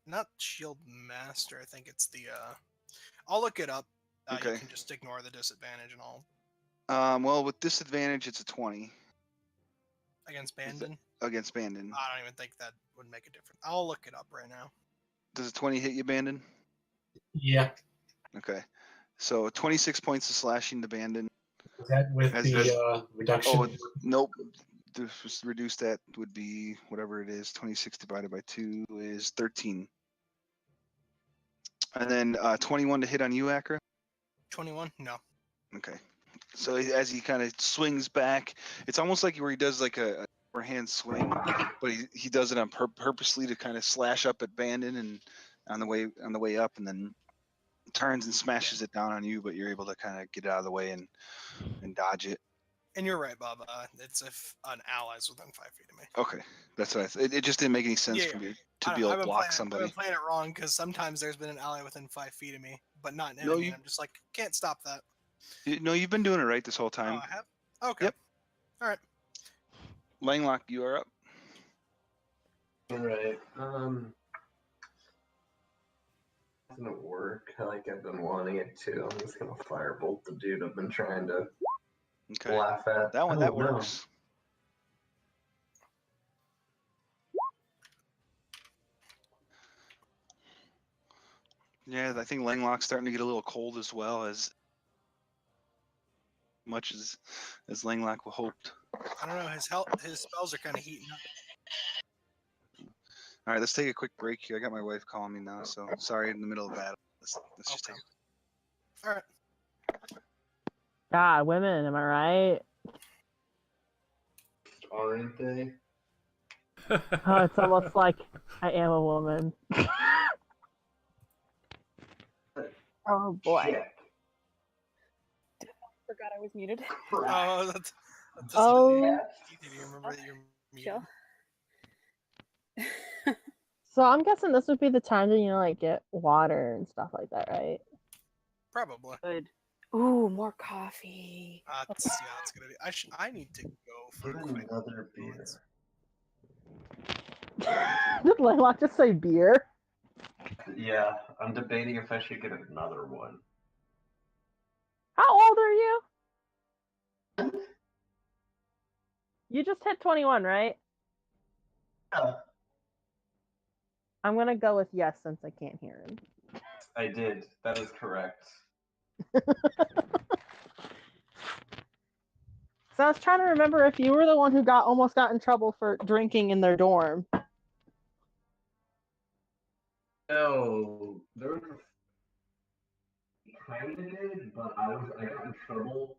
Not Shield Master. I think it's the. I'll look it up. Okay. You can just ignore the disadvantage and all. Well, with disadvantage, it's a 20. Against Bandon? Against Bandon. I don't even think that would make a difference. I'll look it up right now. Does a 20 hit you, Bandon? Yeah. Okay. So 26 points of slashing to Bandon. Is that with the reduction? Oh, nope. Reduce that would be whatever it is. 26 divided by 2 is 13. And then 21 to hit on you, Akra? 21? No. Okay. So as he kind of swings back, it's almost like where he does like a overhand swing, but he does it on purposely to kind of slash up at Bandon and on the way up, and then turns and smashes it down on you, but you're able to kind of get out of the way and dodge it. And you're right, Bob. It's if an ally's within 5 feet of me. Okay, that's what it just didn't make any sense for me to be able to block somebody. I've been playing it wrong because sometimes there's been an ally within 5 feet of me, but not an No, enemy. I'm just like, can't stop that. No, you've been doing it right this whole time. Oh, I have? Okay. Yep. All right. Langlock, you are up. All right. Doesn't work like I've been wanting it to. I'm just gonna firebolt the dude I've been trying to laugh at. That one, that works. Yeah, I think Langlock's starting to get a little cold as well, as much as Langlock hoped. I don't know. His spells are kind of heating up. All right, let's take a quick break here. I got my wife calling me now, so sorry in the middle of that. Let's just take. All right. God, women, am I right? Aren't they? Oh, it's almost like I am a woman. Oh boy. Shit. Forgot I was muted. Oh, that's Oh. Do you remember that you're muted? So I'm guessing this would be the time to, like, get water and stuff like that, right? Probably. Good. Ooh, more coffee. That's a good idea. I need to go for another beer. Did Laylock just say beer? Yeah, I'm debating if I should get another one. How old are you? You just hit 21, right? Yeah. I'm gonna go with yes since I can't hear him. I did. That is correct. So I was trying to remember if you were the one who almost got in trouble for drinking in their dorm. No, there was kind of did, but I got in trouble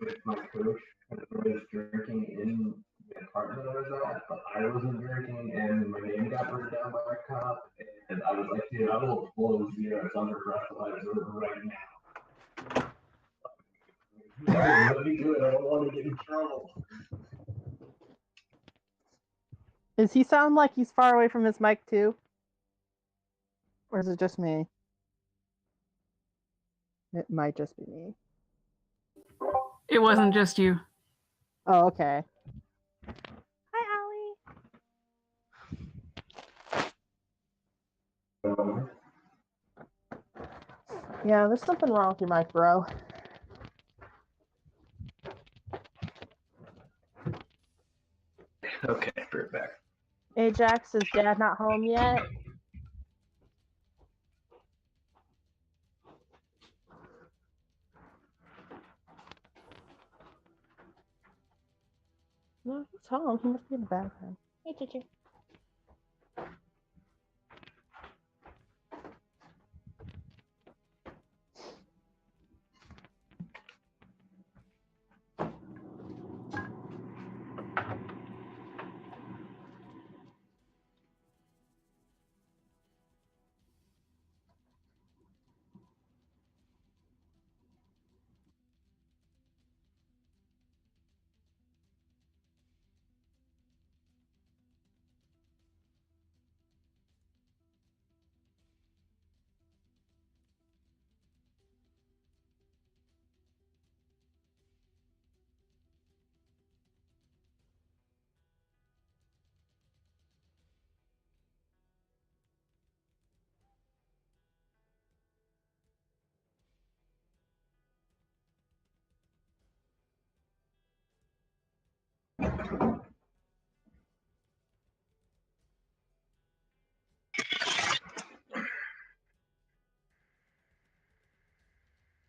with my coach because I was drinking in the apartment I was at, but I wasn't drinking, and my name got written down by a cop, and I was like, dude, I will blow zeros under breathalyzer right now. No, let me do it. I don't want to get in trouble. Does he sound like he's far away from his mic too? Or is it just me? It might just be me. It wasn't just you. Oh, okay. Hi, Allie. Yeah, there's something wrong with your mic, bro. Okay, right back. Ajax, is Dad not home yet? No, he's home. He must be in the bathroom. Hey, Chichi.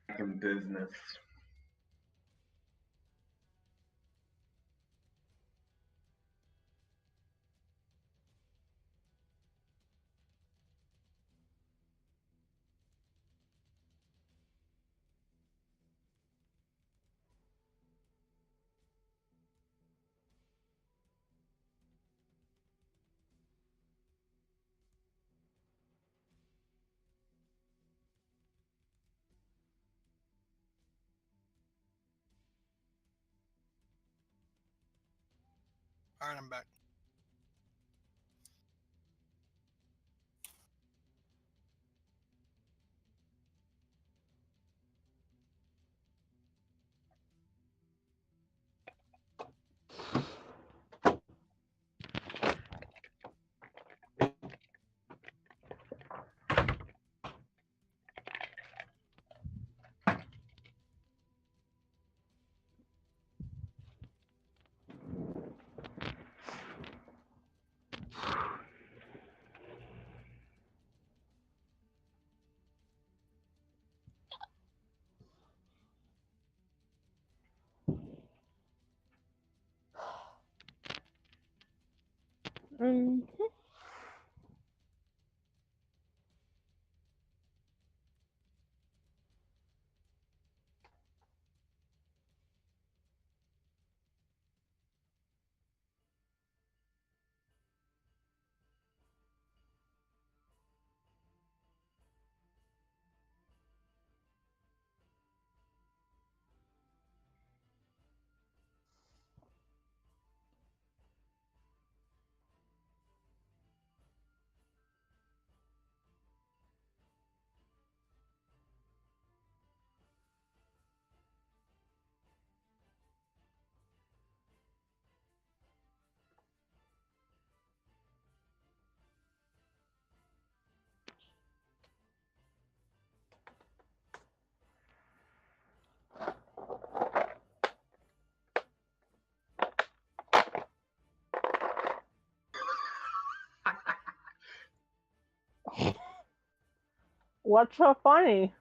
Back in business. All right, I'm back. What's so funny?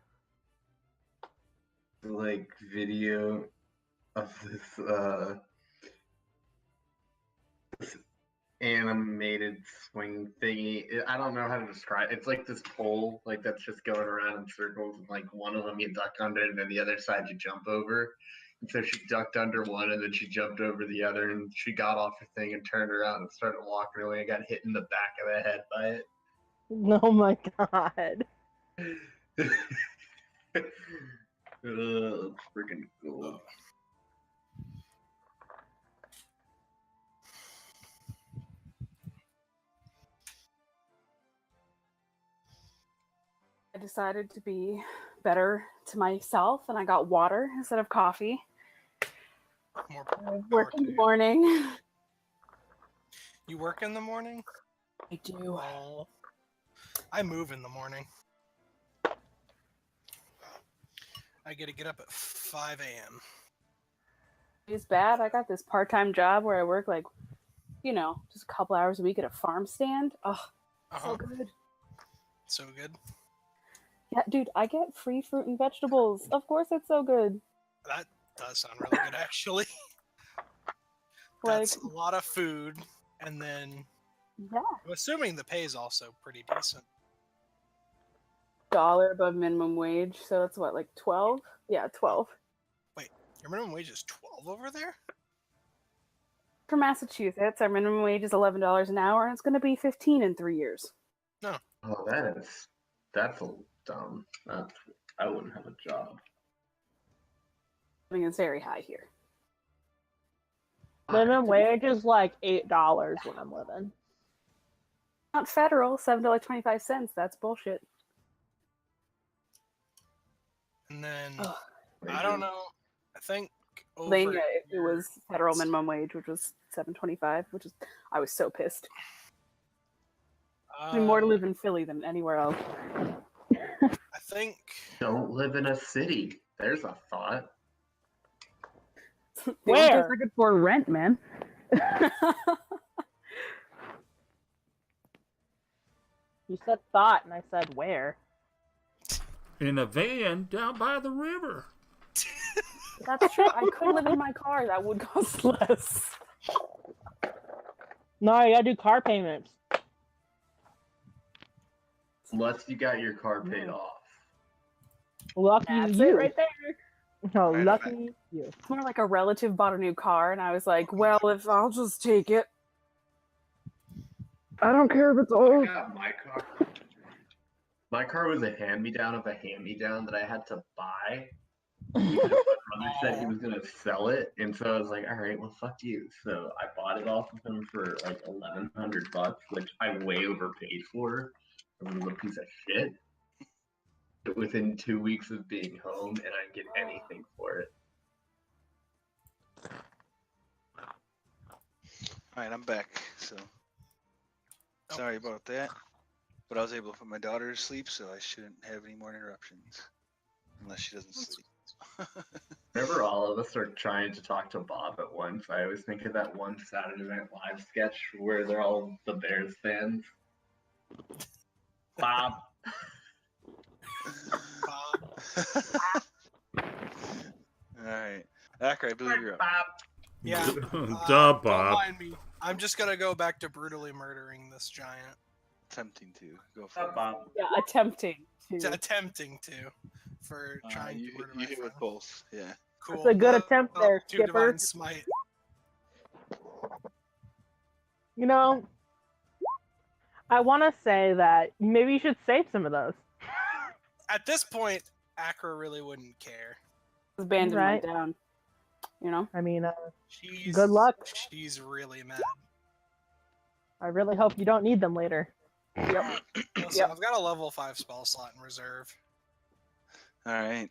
Like video of this animated swing thingy. I don't know how to describe it. It's like this pole, like that's just going around in circles, and like one of them you duck under, and then the other side you jump over. And so she ducked under one, and then she jumped over the other, and she got off her thing and turned around and started walking away and got hit in the back of the head by it. Oh my god. It's freaking cool. I decided to be better to myself, and I got water instead of coffee. More I work in the morning. You work in the morning? I do. Oh, I move in the morning. I get to get up at 5 a.m. It's bad. I got this part-time job where I work like, just a couple hours a week at a farm stand. Oh, so good. So good. Yeah, dude, I get free fruit and vegetables. Of course, it's so good. That does sound really good, actually. Like, That's a lot of food, and then I'm assuming the pay is also pretty decent. $1 above minimum wage, so that's what, like 12? Yeah, 12. Wait, your minimum wage is 12 over there? For Massachusetts, our minimum wage is $11 an hour, and it's going to be 15 in 3 years. No. Oh, that's a dumb. I wouldn't have a job. I mean, it's very high here. Minimum wage is like $8 when I'm living. Not federal, $7.25. That's bullshit. And then I don't know. I think Pennsylvania, it was federal minimum wage, which was $7.25, which is I was so pissed. I mean, more to live in Philly than anywhere else. I think. Don't live in a city. There's a thought. Where? I could afford rent, man. You said thought, and I said where. In a van down by the river. That's true. I could live in my car. That would cost less. No, you gotta do car payments. Unless you got your car paid off. Lucky That's you. it right there. No, Right, lucky you. It's more like a relative bought a new car, and I was like, well, if I'll just take it. I don't care if it's old. I got my car. My car was a hand-me-down of a hand-me-down that I had to buy. My brother said he was gonna sell it, and so I was like, all right, well, fuck you. So I bought it off of him for like $1,100, which I way overpaid for. It was a piece of shit. But within 2 weeks of being home, and I didn't get anything for it. All right, I'm back. So sorry about that, but I was able to put my daughter to sleep, so I shouldn't have any more interruptions, unless she doesn't sleep. Whenever all of us are trying to talk to Bob at once, I always think of that one Saturday Night Live sketch where they're all the Bears fans. Bob. All right, Akra, I believe you're up. Bob. Yeah. Duh, Bob. Don't mind me. I'm just gonna go back to brutally murdering this giant. Attempting to go for it. Bob. Yeah, attempting to. Attempting to. For trying to murder my You hit friend. with both, yeah. Cool. That's a good attempt there, Two Skipper. divine smite. You know, I want to say that maybe you should save some of those. At this point, Akra really wouldn't care. Bandon Right. went down. You know? I mean, She's, good luck. She's really mad. I really hope you don't need them later. Yep. Listen, I've got a level 5 spell slot in reserve. All right.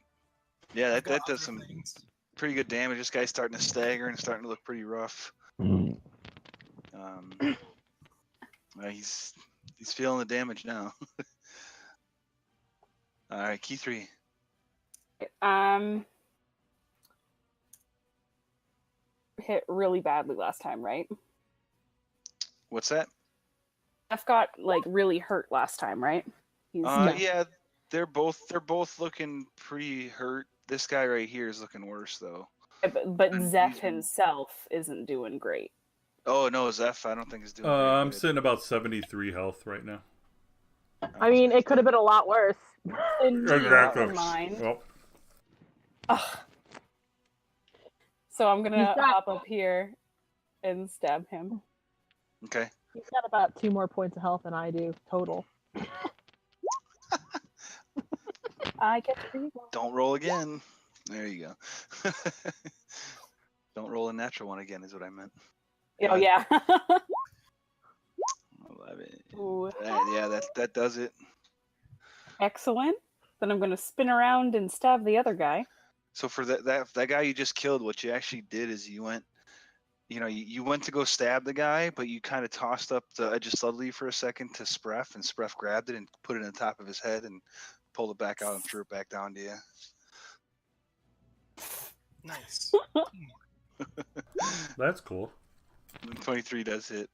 Yeah, I've got that does other some things. pretty good damage. This guy's starting to stagger and starting to look pretty rough. He's feeling the damage now. All right, key 3. Hit really badly last time, right? What's that? Jeff got like really hurt last time, right? He's Yeah, they're both looking pretty hurt. This guy right here is looking worse though. But Zeph himself isn't doing great. Oh no, Zeph, I don't think is doing very I'm good. sitting about 73 health right now. I mean, it could have been a lot worse. Exactly. Mind. Well, So I'm gonna hop up here and stab him. Okay. He's got about 2 more points of health than I do total. I get 3. Don't roll again. There you go. Don't roll a natural one again, is what I meant. Oh yeah. 11. Ooh. Yeah, that does it. Excellent. Then I'm gonna spin around and stab the other guy. So for that guy you just killed, what you actually did is you went, you went to go stab the guy, but you kind of tossed up the edge of subtlety for a second to Spreff, and Spreff grabbed it and put it in the top of his head and pulled it back out and threw it back down to you. Nice. that's cool. 23 does hit.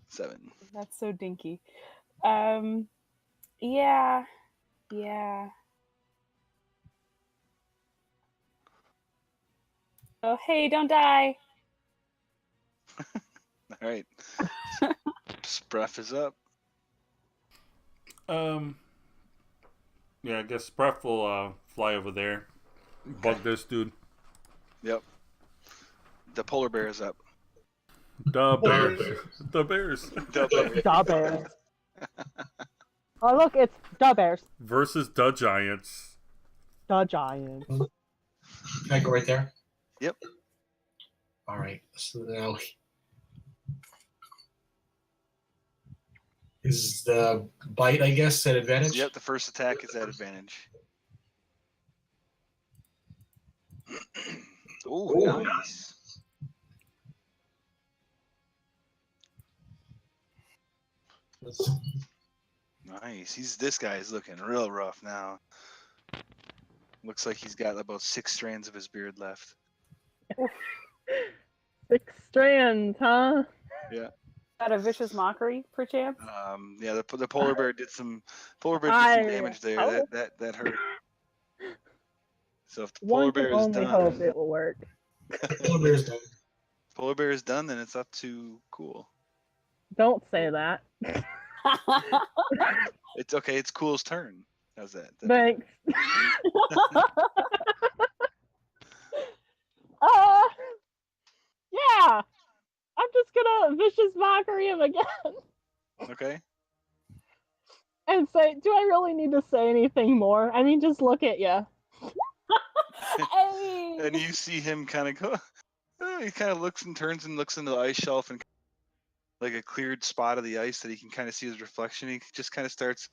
7. That's so dinky. Yeah. Oh, hey, don't die. All right. Spreff is up. Yeah, I guess Spreff will fly over there. Bug this dude. Yep. The polar bear is up. The Bears. The Bears. The bear. Da Bears. Oh, look, it's Da Bears. Versus the Giants. Da Giants. Can I go right there? Yep. All right. So now is the bite, I guess, at advantage? Yep, the first attack is at advantage. Ooh, nice. Nice. This guy is looking real rough now. Looks like he's got about 6 strands of his beard left. 6 strands, huh? Yeah. Got a vicious mockery, perchance? Yeah, the polar bear did some damage there. That hurt. So if the polar One can bear is only done, hope it will work. Polar bear's done. polar bear is done, then it's up to Cool. Don't say that. It's okay. It's Cool's turn. How's that? Thanks. Yeah. I'm just gonna vicious mockery him again. Okay. And say, do I really need to say anything more? I mean, just look at you. And you see him kind of go. He kind of looks and turns and looks into the ice shelf and like a cleared spot of the ice that he can kind of see his reflection. He just kind of starts,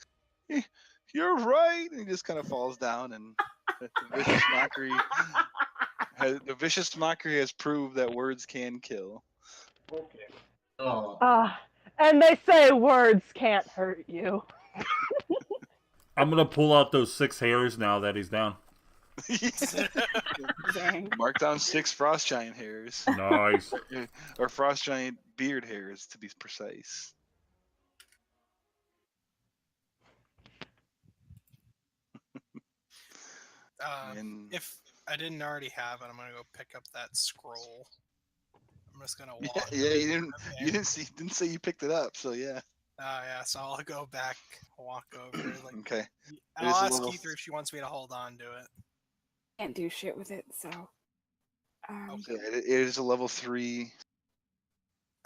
"You're right," and he just kind of falls down. And the vicious mockery has proved that words can kill. Okay. Oh. And they say words can't hurt you. I'm gonna pull out those 6 hairs now that he's down. Mark down 6 frost giant hairs. Nice. Or frost giant beard hairs, to be precise. If I didn't already have it, I'm gonna go pick up that scroll. I'm just gonna walk. Yeah, you didn't say you picked it up, so yeah. Yeah, so I'll go back, walk over. Like, okay. I'll ask Ether if she wants me to hold on to it. Can't do shit with it, so. Okay. It is a level 3.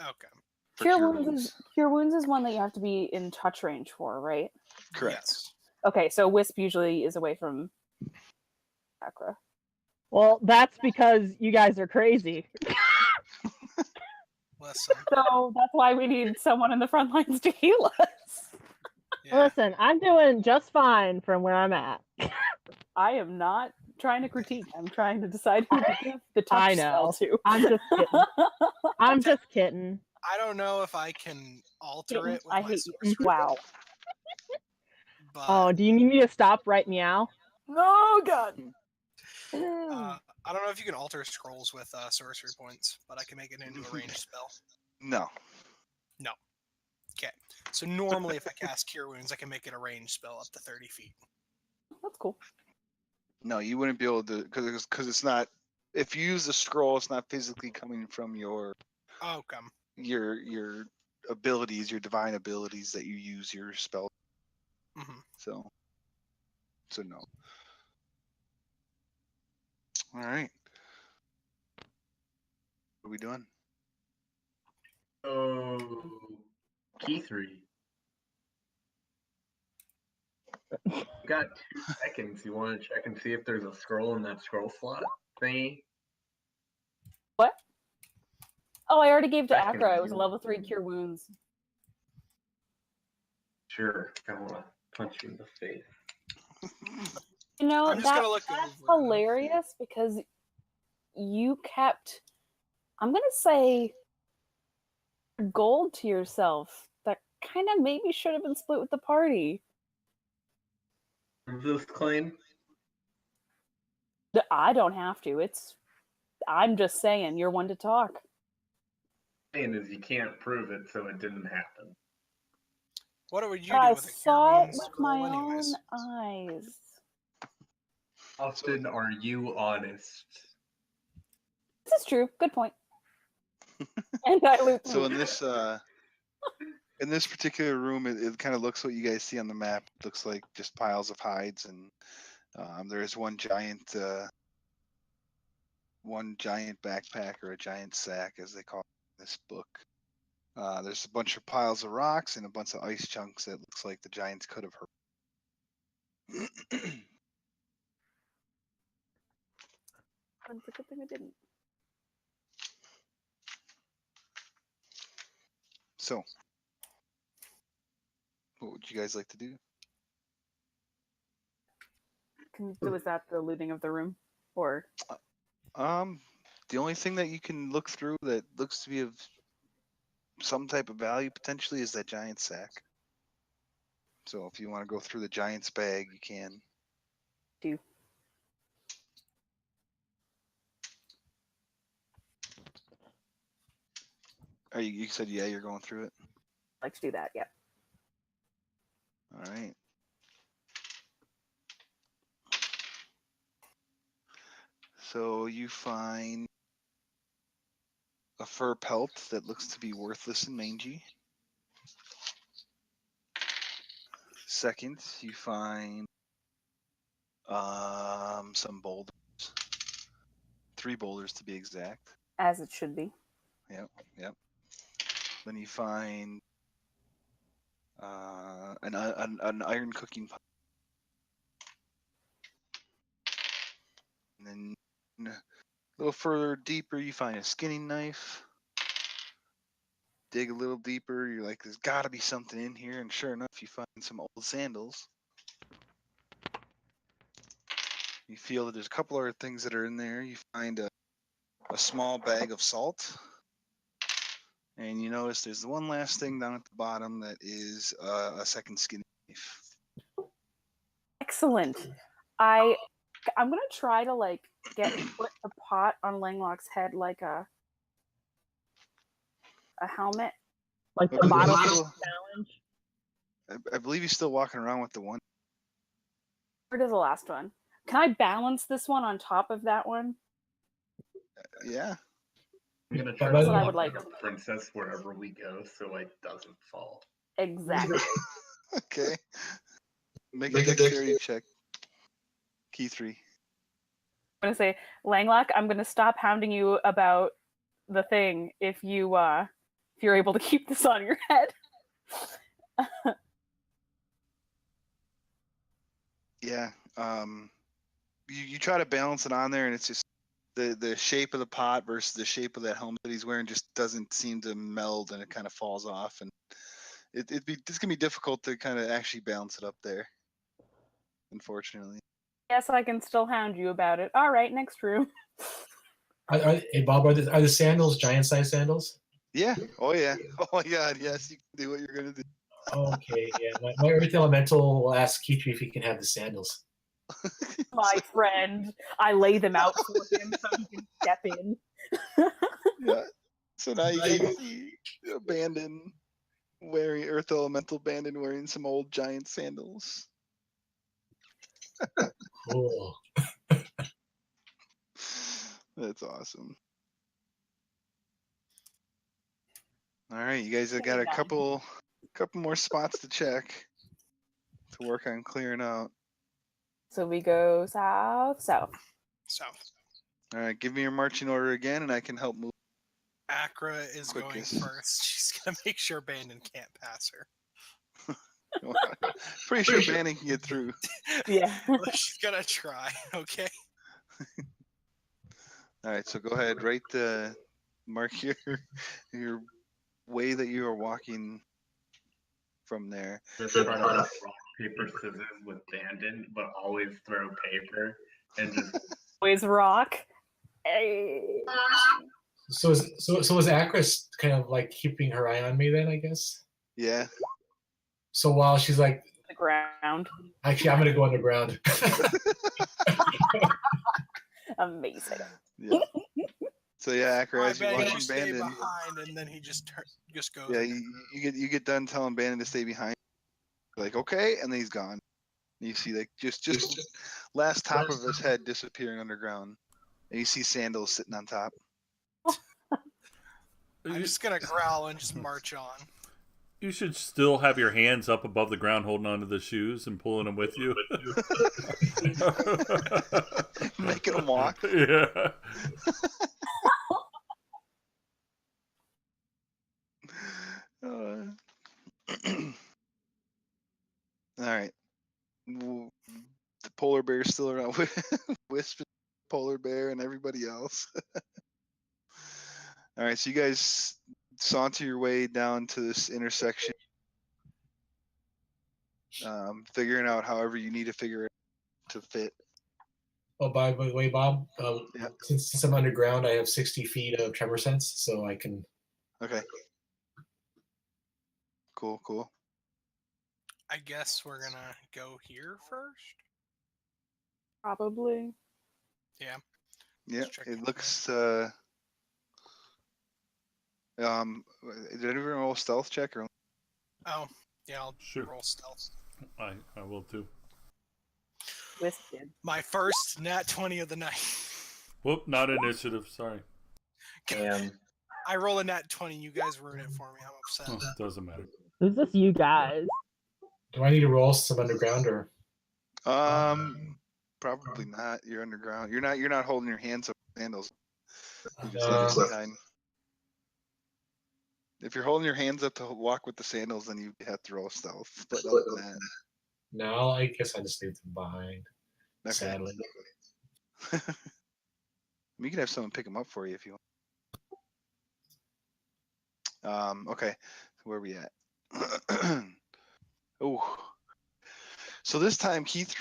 Okay. Cure wounds is one that you have to be in touch range for, right? Correct. Yes. Okay, so Wisp usually is away from Akra. Well, that's because you guys are crazy. Listen. So that's why we need someone in the front lines to heal us. Yeah. Listen, I'm doing just fine from where I'm at. I am not trying to critique. I'm trying to decide who to give the touch spell to. I'm just kidding. I'm just kidding. I don't know if I can alter it with I my hate sorcery. you. Wow. But... do you need me to stop right meow? Oh God. I don't know if you can alter scrolls with sorcery points, but I can make it into a ranged spell. No. Okay. So normally if I cast Cure Wounds, I can make it a ranged spell up to 30 feet. That's cool. No, you wouldn't be able to, because it's not. If you use the scroll, it's not physically coming from your abilities, your divine abilities that you use your spell. Mm-hmm. So no. All right. What are we doing? Oh, key 3. You got 2 seconds. You want to check and see if there's a scroll in that scroll slot thingy? What? Oh, I already gave to Akra. It was a level 3 Cure Wounds. Sure. I want to punch you in the face. You know, that's hilarious because you kept, I'm going to say, gold to yourself. That kind of maybe should have been split with the party. This claim? I don't have to. I'm just saying, you're one to talk. Saying is you can't prove it, so it didn't happen. What would you do with a saw it with my own eyes. Austin, are you honest? This is true. Good point. And I loop. So in this particular room, it kind of looks what you guys see on the map. It looks like just piles of hides, and there is one giant backpack or a giant sack, as they call it in this book. There's a bunch of piles of rocks and a bunch of ice chunks that looks like the giants could have hurt. It's a good thing I didn't. So, what would you guys like to do? Was that the looting of the room, or? The only thing that you can look through that looks to be of some type of value potentially is that giant sack. So if you want to go through the giant's bag, you can. Do. You said yeah, you're going through it? I'd like to do that, yeah. All right. So you find a fur pelt that looks to be worthless and mangy. Second, you find some boulders. 3 boulders to be exact. As it should be. Yep. Then you find an iron cooking pot. And then a little further deeper, you find a skinning knife. Dig a little deeper, you're like, there's got to be something in here. And sure enough, you find some old sandals. You feel that there's a couple other things that are in there. You find a small bag of salt. And you notice there's one last thing down at the bottom that is a second skinning knife. Excellent. I'm gonna try to like put the pot on Langlock's head like a helmet. Like the Okay, bottom still, challenge. I believe he's still walking around with the one. Where does the last one? Can I balance this one on top of that one? Yeah. I'm gonna try That's to what I walk would like. like a princess wherever we go, so it doesn't fall. Exactly. Okay. Make a dexterity check. Key 3. I'm gonna say, Langlock, I'm gonna stop hounding you about the thing if you're able to keep this on your head. Yeah. You try to balance it on there, and it's just the shape of the pot versus the shape of that helmet that he's wearing just doesn't seem to meld, and it kind of falls off, and it's gonna be difficult to kind of actually balance it up there, unfortunately. Yes, I can still hound you about it. All right, next room. Hey Bob, are the sandals giant size sandals? Yeah. Oh yeah. Oh my God. Yes, you can do what you're gonna do. Okay, yeah. My Earth Elemental will ask Keith if he can have the sandals. My friend, I lay them out for him so he can step in. Yeah. So now you get to see a Bandon wearing Earth Elemental Bandon wearing some old giant sandals. Cool. That's awesome. All right, you guys have got a couple more spots to check to work on clearing out. So we go south. South. All right, give me your marching order again, and I can help move. Acra is Quickest. going first. She's gonna make sure Bandon can't pass her. Pretty sure Bandon can get through. Yeah. She's gonna try. Okay. All right, so go ahead, mark your way that you are walking from there. Just try to rock, paper, scissors with Bandon, but always throw paper and just Always rock. Hey. So is Acris kind of like keeping her eye on me then, I guess? Yeah. So while she's like The ground. actually I'm gonna go underground. Amazing. Yeah. So yeah, Acra, as you're Bandon, watching you stay Bandon, behind, and then he just goes. yeah, you get done telling Bandon to stay behind. Like okay, and then he's gone. And you see like just last top of his head disappearing underground, and you see sandals sitting on top. I'm just gonna growl and just march on. You should still have your hands up above the ground holding onto the shoes and pulling them with you. Making them walk. Yeah. All right. The polar bear's still around. Wisp, polar bear, and everybody else. All right, so you guys saunter your way down to this intersection, figuring out however you need to figure it to fit. Oh, by the way, Bob, Yeah. since I'm underground, I have 60 feet of tremor sense, so I can. Okay. Cool. I guess we're gonna go here first. Probably. Yeah. Yeah, check it it looks. Did anyone roll a stealth check or? Oh, yeah. I'll Sure. roll stealth. I will too. Twisted. My first nat 20 of the night. Whoop, not initiative. Sorry. and I roll a nat 20. You guys ruin it for me. I'm upset. Oh, doesn't matter. Who's this you guys? Do I need to roll some underground or? Probably not. You're underground. You're not holding your hands up with sandals. You're just Uh, left behind. If you're holding your hands up to walk with the sandals, then you have to roll stealth. But other than that, No, I guess I just leave them behind. okay. Sadly. You can have someone pick them up for you if you want. Okay, where are we at? Oh, so this time Keith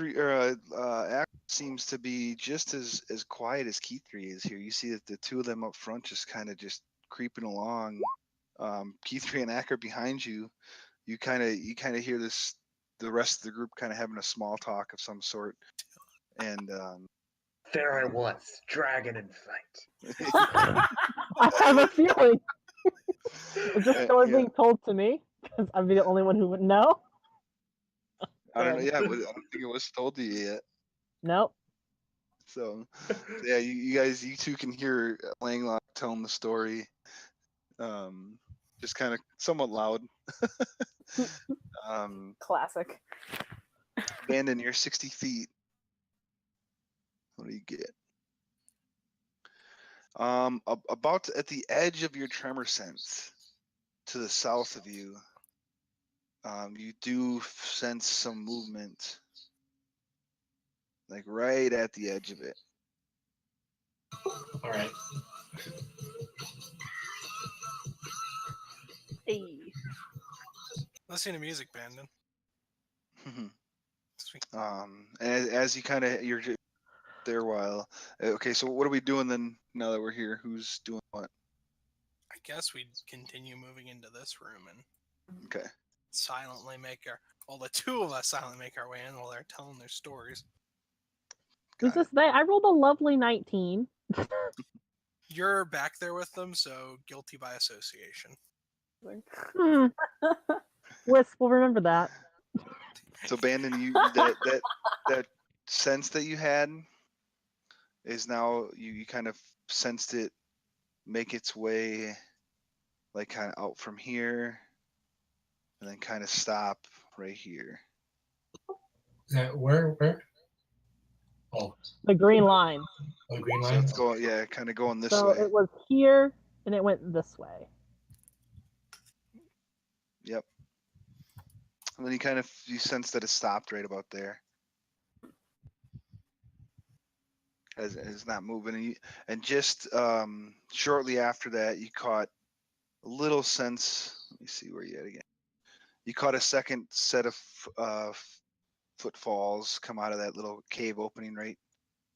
seems to be just as quiet as Keith 3 is here. You see that the two of them up front just kind of just creeping along. Keith 3 and Acker behind you. You kind of hear the rest of the group kind of having a small talk of some sort, and there I was, dragon in sight. I have a feeling. Is this story being told to me? Because I'd be the only one who would know. I don't know. Yeah, I don't think it was told to you yet. Nope. So, yeah, you two can hear Langlock telling the story, just kind of somewhat loud. Classic. Banden, you're 60 feet. What do you get? About at the edge of your tremor sense, to the south of you, you do sense some movement, like right at the edge of it. All right. Hey. Listen to music, Banden. Sweet. And as you you're there a while. Okay, so what are we doing then? Now that we're here, who's doing what? I guess we'd continue moving into this room and okay, silently the two of us silently make our way in while they're telling their stories. Who's this they? I rolled a lovely 19. You're back there with them, so guilty by association. Wisp will remember that. So Banden, you that sense that you had is now you kind of sensed it make its way like kind of out from here and then kind of stop right here. Where? Oh, the green line. the green So line. it's going, yeah, kind of going this So way. it was here and it went this way. Yep. And then you sense that it stopped right about there. As it's not moving, and just shortly after that, you caught a little sense. Let me see where you at again. You caught a second set of footfalls come out of that little cave opening right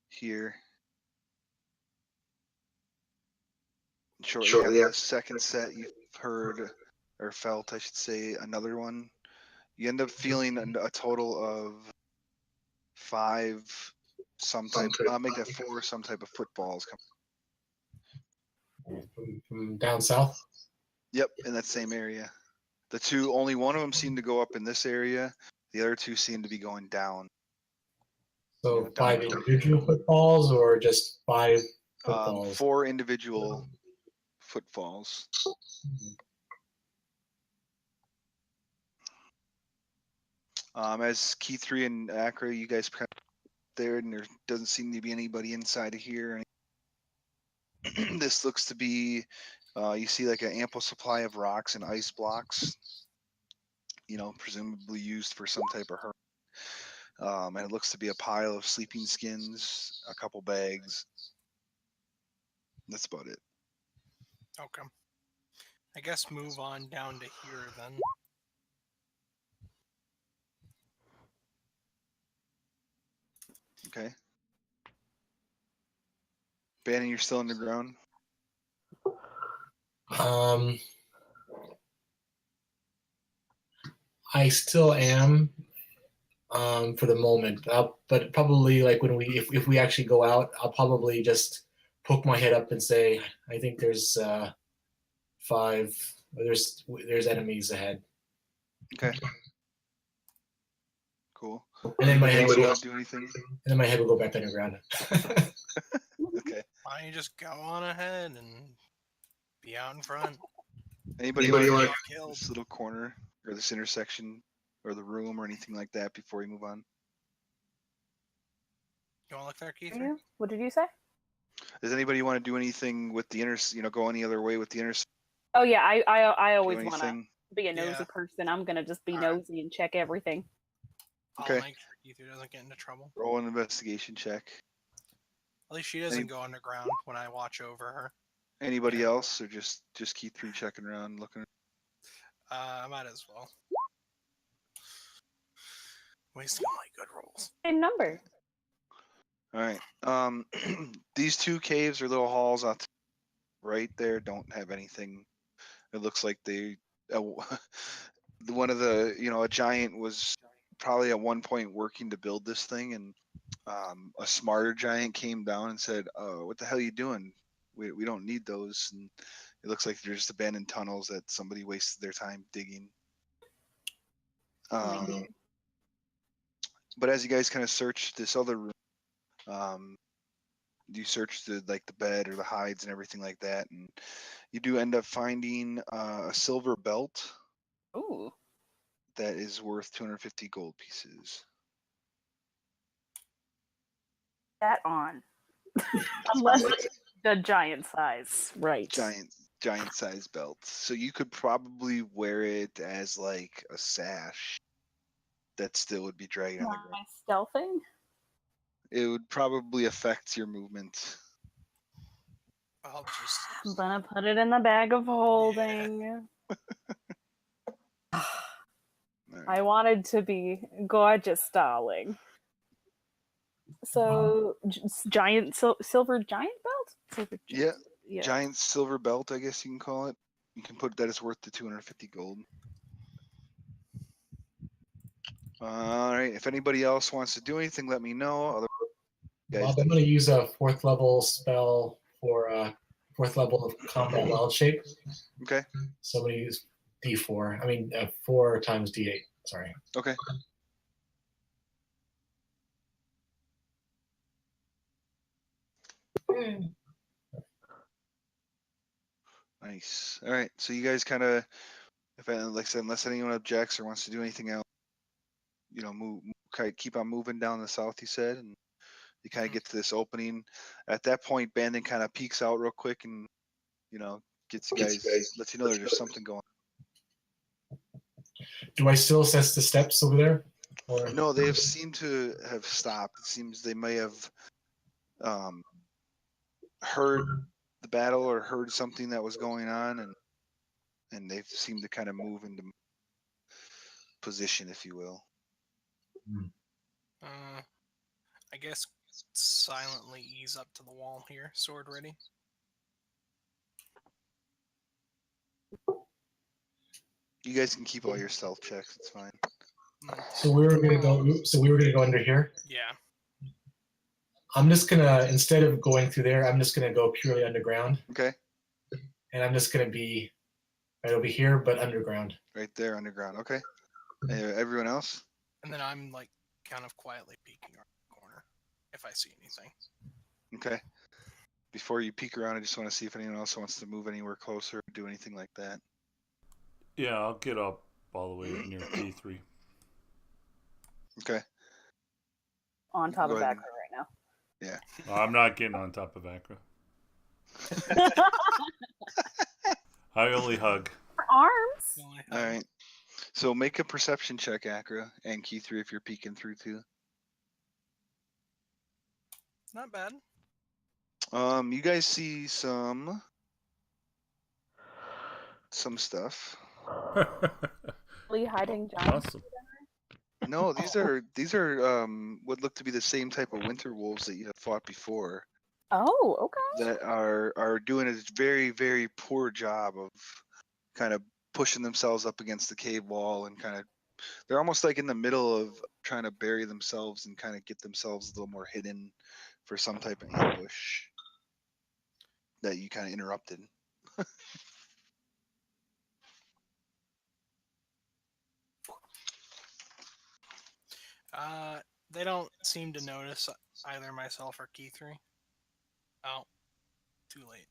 here. Shortly after the second set, you've heard or felt, I should say, another one. You end up feeling a total of 5 some type. Make that 4 some type of footballs come. From down south. Yep, in that same area. The two, only one of them seemed to go up in this area. The other 2 seem to be going down. So 5 individual footballs, or just 5 footballs? 4 individual footfalls. As Key 3 and Acra, you guys there, and there doesn't seem to be anybody inside of here. This looks to be, you see like an ample supply of rocks and ice blocks, presumably used for some type of hurt. And it looks to be a pile of sleeping skins, a couple bags. That's about it. Okay. I guess move on down to here then. Okay. Bannon, you're still underground? I still am, for the moment. But probably like if we actually go out, I'll probably just poke my head up and say, I think there's 5. There's enemies ahead. Okay. Cool. And then my head will do anything. And then my head will go back underground. Okay. Why don't you just go on ahead and be out in front? Anybody want this little corner or this intersection or the room or anything like that before we move on? You want to look there, Keith? What did you say? Does anybody want to do anything with the go any other way with the intersection? Oh yeah, I always want to be a nosy Yeah. person. I'm gonna just be nosy and check everything. I'll Okay. make sure Keith doesn't get into trouble. Roll an investigation check. At least she doesn't go underground when I watch over her. Anybody else, or just keep 3 checking around, looking? I might as well. Wasting all my good rolls. Same number. All right. These 2 caves or little halls out right there don't have anything. It looks like they. One of the, a giant was probably at one point working to build this thing, and a smarter giant came down and said, "What the hell are you doing? We don't need those." And it looks like they're just abandoned tunnels that somebody wasted their time digging. But as you guys kind of search this other room, you search the bed or the hides and everything like that, and you do end up finding a silver belt. Ooh. That is worth 250 gold pieces. That on. Unless it's the giant size, right? Giant size belt. So you could probably wear it as like a sash. That still would be dragging on the ground. Stealthing? It would probably affect your movement. I'm gonna put it in the bag of holding. Yeah. I wanted to be gorgeous, darling. So, giant silver giant belt? Yeah, giant silver belt, I guess you can call it. You can put that as worth the 250 gold. All right. If anybody else wants to do anything, let me know. Bob, I'm going to use a 4th level spell for 4th level of combat wild shape. Okay. So I'm going to use D4. I mean, 4 times D8. Sorry. Okay. Nice. All right. So you guys kind of, like I said, unless anyone objects or wants to do anything else, move keep on moving down the south. You said, and you kind of get to this opening. At that point, Bandon kind of peeks out real quick and gets you guys, lets you know there's something going on. Do I still assess the steps over there? Or? No, they have seemed to have stopped. It seems they may have heard the battle or heard something that was going on, and they've seemed to kind of move into position, if you will. I guess silently ease up to the wall here, sword ready. You guys can keep all your stealth checks. It's fine. So we were gonna go. So we were gonna go under here. Yeah. I'm just gonna, instead of going through there, I'm just gonna go purely underground. Okay. And I'm just gonna be right over here, but underground. Right there, underground. Okay. Everyone else? And then I'm like kind of quietly peeking around the corner if I see anything. Okay. Before you peek around, I just want to see if anyone else wants to move anywhere closer or do anything like that. Yeah, I'll get up all the way near T3. Okay. On top of Akra right now. Yeah. No, I'm not getting on top of Akra. I only hug. Arms. All right. So make a perception check, Akra, and Key 3 if you're peeking through too. Not bad. You guys see some stuff. Really hiding giants. Awesome. No, these are what look to be the same type of winter wolves that you have fought before. Oh, okay. That are doing a very, very poor job of kind of pushing themselves up against the cave wall, and kind of they're almost like in the middle of trying to bury themselves and kind of get themselves a little more hidden for some type of ambush that you kind of interrupted. They don't seem to notice either myself or Key 3. Oh, too late.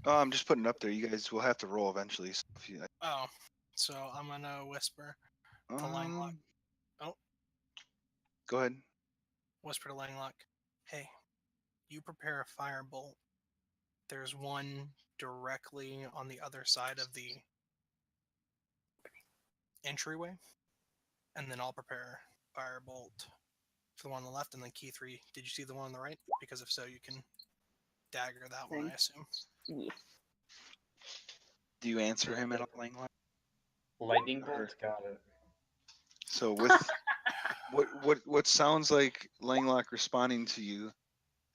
I'm just putting it up there. You guys will have to roll eventually. So if you, so I'm gonna whisper to Langlock. Oh, go ahead. Whisper to Langlock. Hey, you prepare a firebolt. There's one directly on the other side of the entryway, and then I'll prepare firebolt for the one on the left, and then key 3. Did you see the one on the right? Because if so, you can dagger that one, I assume. Yeah. Do you answer him at all, Langlock? Lightning bolt, got it. So with what sounds like Langlock responding to you,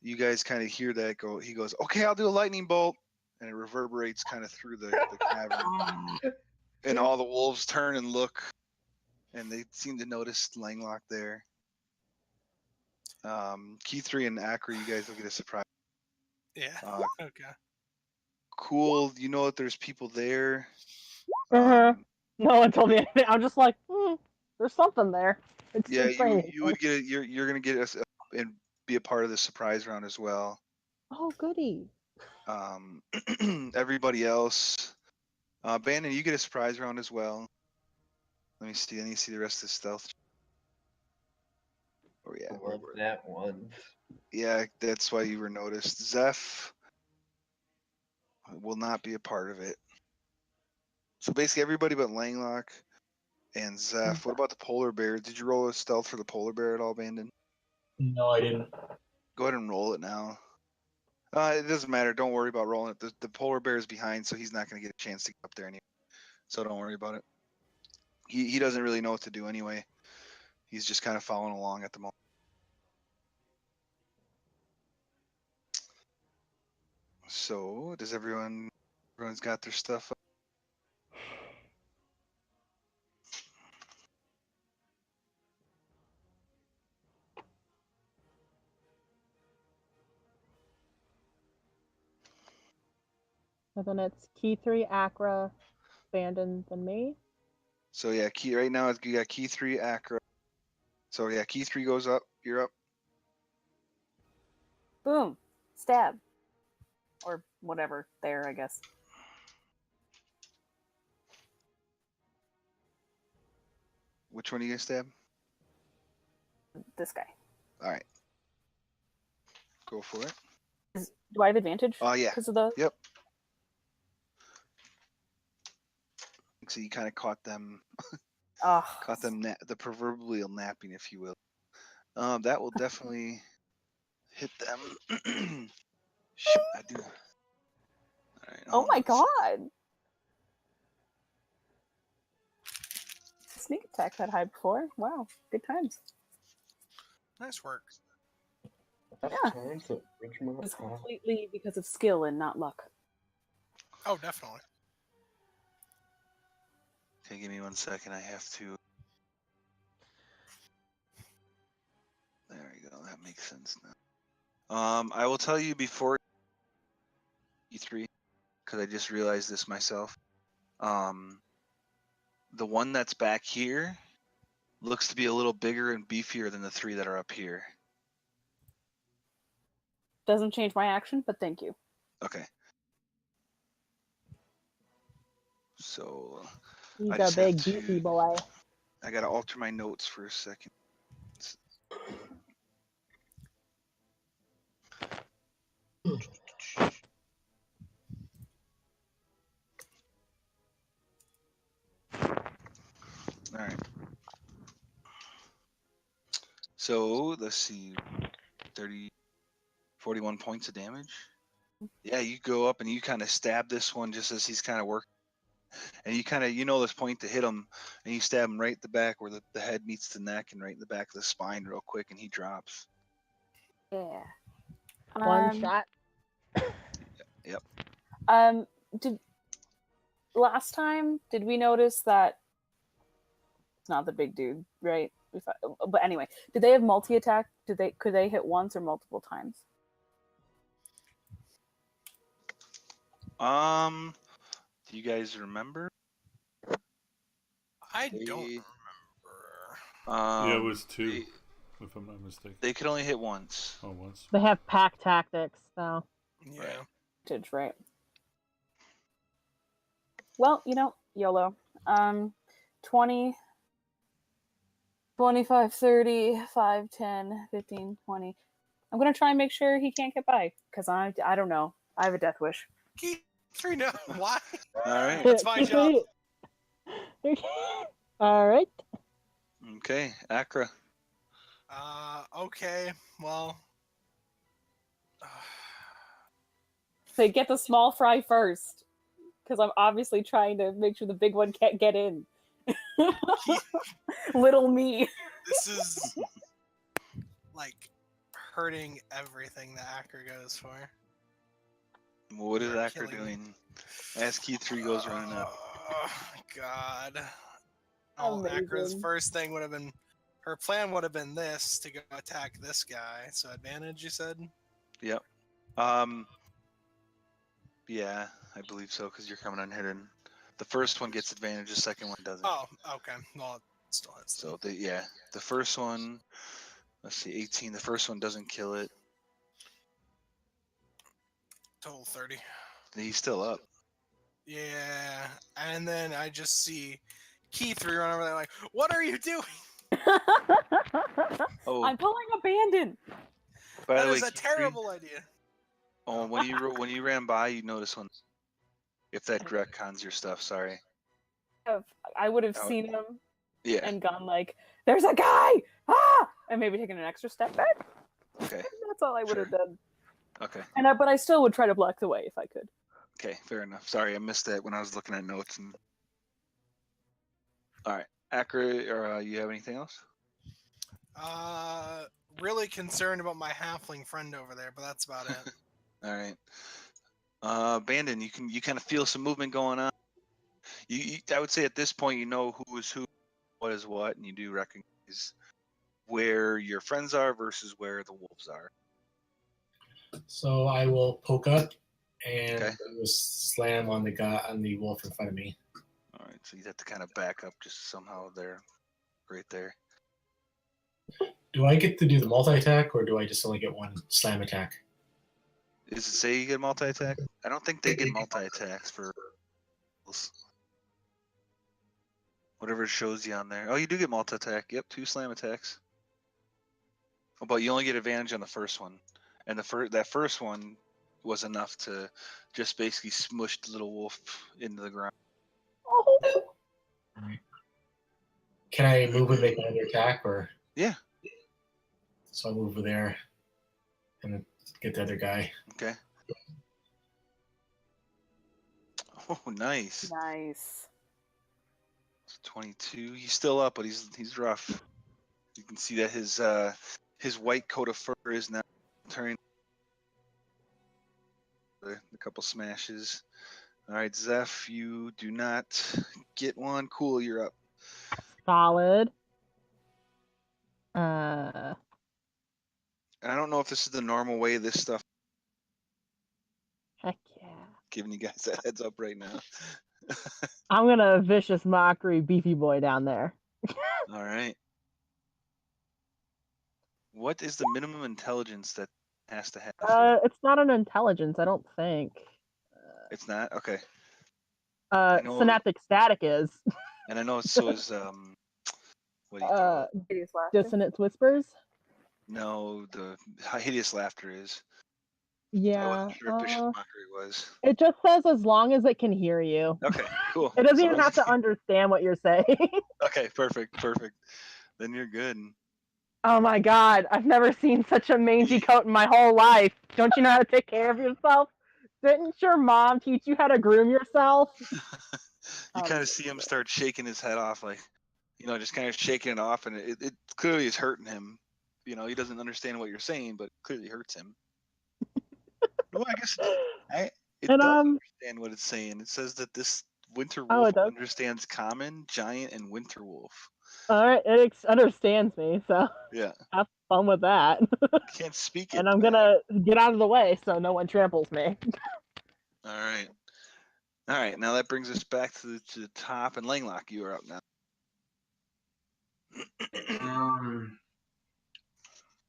you guys kind of hear that go. He goes, "Okay, I'll do a lightning bolt," and it reverberates kind of through the cavern, and all the wolves turn and look, and they seem to notice Langlock there. Key 3 and Acra, you guys will get a surprise. Yeah. Okay. Cool. You know that there's people there. No one told me anything. I'm just like, there's something there. It's Yeah, insane. you would get you're gonna get us and be a part of the surprise round as well. Oh, goody. Everybody else, Bandon, you get a surprise round as well. Let me see. I need to see the rest of the stealth. Oh yeah, Worth that one. yeah. That's why you were noticed. Zeph will not be a part of it. So basically, everybody but Langlock and Zeph. What about the polar bear? Did you roll a stealth for the polar bear at all, Bandon? No, I didn't. Go ahead and roll it now. It doesn't matter. Don't worry about rolling it. The polar bear is behind, so he's not going to get a chance to get up there anyway. So don't worry about it. He doesn't really know what to do anyway. He's just kind of following along at the moment. So does everyone's got their stuff up? And then it's key 3, Acra, Bandon, then me. So yeah, key right now you got key 3 Acra. So yeah, key 3 goes up. You're up. Boom. Stab. Or whatever. There, I guess. Which one are you gonna stab? This guy. All right. Go for it. Do I have advantage? Oh yeah. Because of the. Yep. So you kind of caught them. Caught them the proverbial napping, if you will. That will definitely hit them. Shoot, I do. All right, Oh my god! Sneak attack that high before. Wow, good times. Nice work. Yeah. It's completely because of skill and not luck. Oh, definitely. Okay, give me 1 second. I have to. There we go. That makes sense now. I will tell you before E3, because I just realized this myself. The one that's back here looks to be a little bigger and beefier than the 3 that are up here. Doesn't change my action, but thank you. Okay. So He's I a just have big to. beefy boy. I gotta alter my notes for a second. All right. So let's see, 41 points of damage. Yeah, you go up and you kind of stab this one just as he's kind of working. And you kind of, this point to hit him, and you stab him right in the back where the head meets the neck and right in the back of the spine real quick, and he drops. Yeah. One shot. Yep. Last time, did we notice that it's not the big dude, right? But anyway, did they have multi-attack? Could they hit once or multiple times? Do you guys remember? I don't remember. Yeah, it was 2, if I'm not mistaken. They could only hit once. Oh, once. They have pack tactics, so. Yeah. Right. Well, YOLO. 20, 25, 30, 5, 10, 15, 20. I'm going to try and make sure he can't get by, because I don't know. I have a death wish. Key 3, no. Why? All right. That's my job. All right. Okay, Acra. Okay. Well. Say, get the small fry first, because I'm obviously trying to make sure the big one can't get in. Little me. This is like hurting everything that Acker goes for. What is Acker doing? As Key 3 goes running up. Oh, God. Well, Acker's first thing would have been... Her plan would have been this, to go attack this guy. So advantage, you said? Yep. Yeah, I believe so, because you're coming unhidden. The first one gets advantage, the second one doesn't. Oh, okay. Well, it still hits. So, the first one... Let's see, 18. The first one doesn't kill it. Total 30. He's still up. Yeah, and then I just see Key 3 run over there like, what are you doing? I'm pulling Abandon. That is a terrible idea. Oh, when you ran by, you notice when if that direct cons your stuff. Sorry. I would have seen him. Yeah. And gone like, there's a guy! Ah! And maybe taken an extra step back. Okay. That's all I would have done. Okay. But I still would try to block the way if I could. Okay, fair enough. Sorry, I missed that when I was looking at notes. And all right, Accurate, or you have anything else? Really concerned about my halfling friend over there, but that's about it. All right. Bandon, you kind of feel some movement going on. I would say at this point you know who is who, what is what, and you do recognize where your friends are versus where the wolves are. So I will poke up and just slam on the wolf in front of me. All right, so you have to kind of back up just somehow there, right there. Do I get to do the multi-attack, or do I just only get one slam attack? Does it say you get multi-attack? I don't think they get multi-attacks for whatever it shows you on there. Oh, you do get multi-attack. Yep, 2 slam attacks. Oh, but you only get advantage on the first one. And that first one was enough to just basically smush the little wolf into the ground. Oh. Can I move and make another attack, or? Yeah. So I'll move over there and get the other guy. Okay. Oh, nice. Nice. It's 22. He's still up, but he's rough. You can see that his white coat of fur is now turning a couple smashes. All right, Zeph, you do not get one. Cool, you're up. Solid. And I don't know if this is the normal way this stuff. Heck yeah. Giving you guys that heads up right now. I'm gonna vicious mockery beefy boy down there. All right. What is the minimum intelligence that has to have? It's not an intelligence, I don't think. It's not? Okay. Synaptic static is. And I know so is what do you call it? Dissonance whispers? No, the hideous laughter is. Yeah. I wasn't sure if vicious mockery was. It just says as long as it can hear you. Okay, cool. It doesn't even have to understand what you're saying. Okay, perfect. Then you're good. Oh my god, I've never seen such a mangy coat in my whole life. Don't you know how to take care of yourself? Didn't your mom teach you how to groom yourself? You kind of see him start shaking his head off, like, just kind of shaking it off, and it clearly is hurting him. He doesn't understand what you're saying, but it clearly hurts him. Well, I guess it does understand what it's saying. It says that this winter wolf understands common, giant, and winter wolf. All right, it understands me, so yeah, have fun with that. Can't speak it. And I'm gonna get out of the way so no one tramples me. All right. Now that brings us back to the top, and Langlock, you are up now.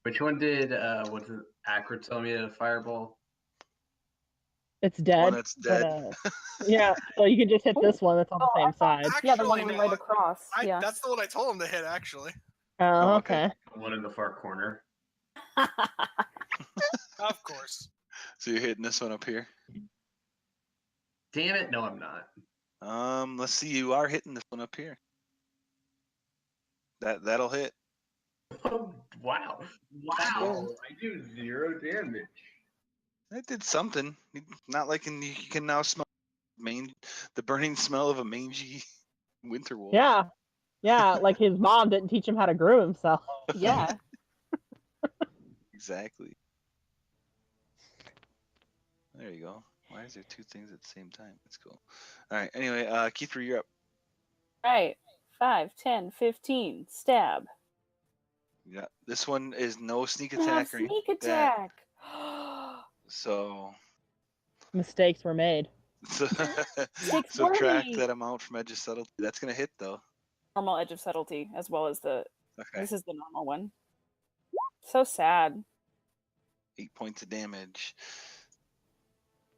Which one did Accurate tell me to fireball? It's dead. One that's dead. But, yeah, so you can just hit this one that's on the same side. Yeah, the one right across. Yeah. That's the one I told him to hit, actually. Oh, okay. One in the far corner. Of course. So you're hitting this one up here? Damn it, no I'm not. Let's see, you are hitting this one up here. That'll hit. Wow. Wow. I do 0 damage. That did something. Not like you can now smell the burning smell of a mangy winter wolf. Yeah, like his mom didn't teach him how to groom himself. Yeah. Exactly. There you go. Why is there two things at the same time? That's cool. All right. Anyway, Keith, you're up. Right. 5, 10, 15. Stab. Yeah. This one is no sneak Have attack or anything sneak like that. attack. So Mistakes were made. subtract that amount from edge of subtlety. That's gonna hit though. Normal edge of subtlety, as well as the. Okay. This is the normal one. So sad. 8 points of damage.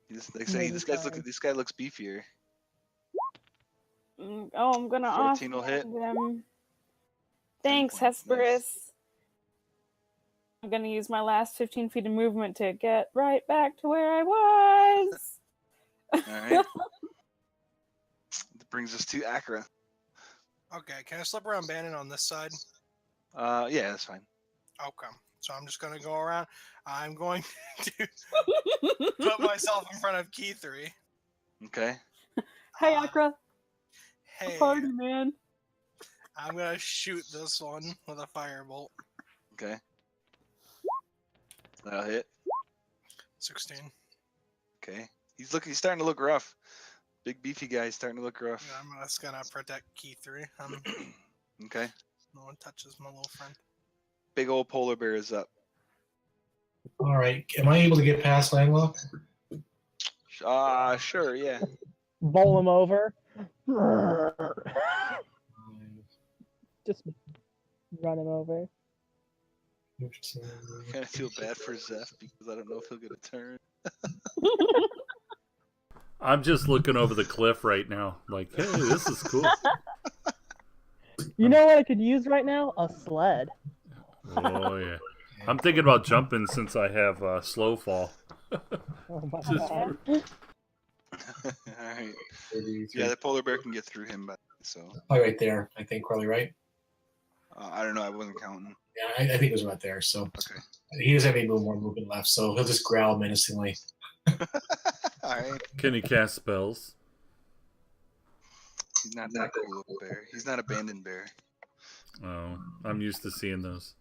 This guy looks beefier. Oh, I'm gonna 14 will hit. them. Thanks, points, Hesperus. nice. I'm gonna use my last 15 feet of movement to get right back to where I was. All right. That brings us to Acra. Okay, can I slip around Bannon on this side? Yeah, that's fine. Okay, so I'm just gonna go around. I'm going to put myself in front of Key 3. Okay. Hey, Acra. Hey, Party, man. I'm gonna shoot this one with a firebolt. Okay. That'll hit. 16. Okay. He's starting to look rough. Big beefy guy starting to look rough. Yeah, I'm just gonna protect Key 3. Okay. No one touches my little friend. Big old polar bear is up. All right. Am I able to get past Langlock? Sure, yeah. Bowl him over. Just run him over. I kind of feel bad for Zeph because I don't know if he'll get a turn. I'm just looking over the cliff right now. Like, hey, this is cool. You know what I could use right now? A sled. Oh, yeah. I'm thinking about jumping since I have slow fall. Oh my Just god. All right. Yeah, the polar bear can get through him, but so. Probably right there, I think, Carly, right? I don't know. I wasn't counting. Yeah, I think it was right there. So Okay. he doesn't have any more movement left, so he'll just growl menacingly. All right. Can he cast spells? He's not that cool of a bear. He's not a abandoned bear. Oh, I'm used to seeing those.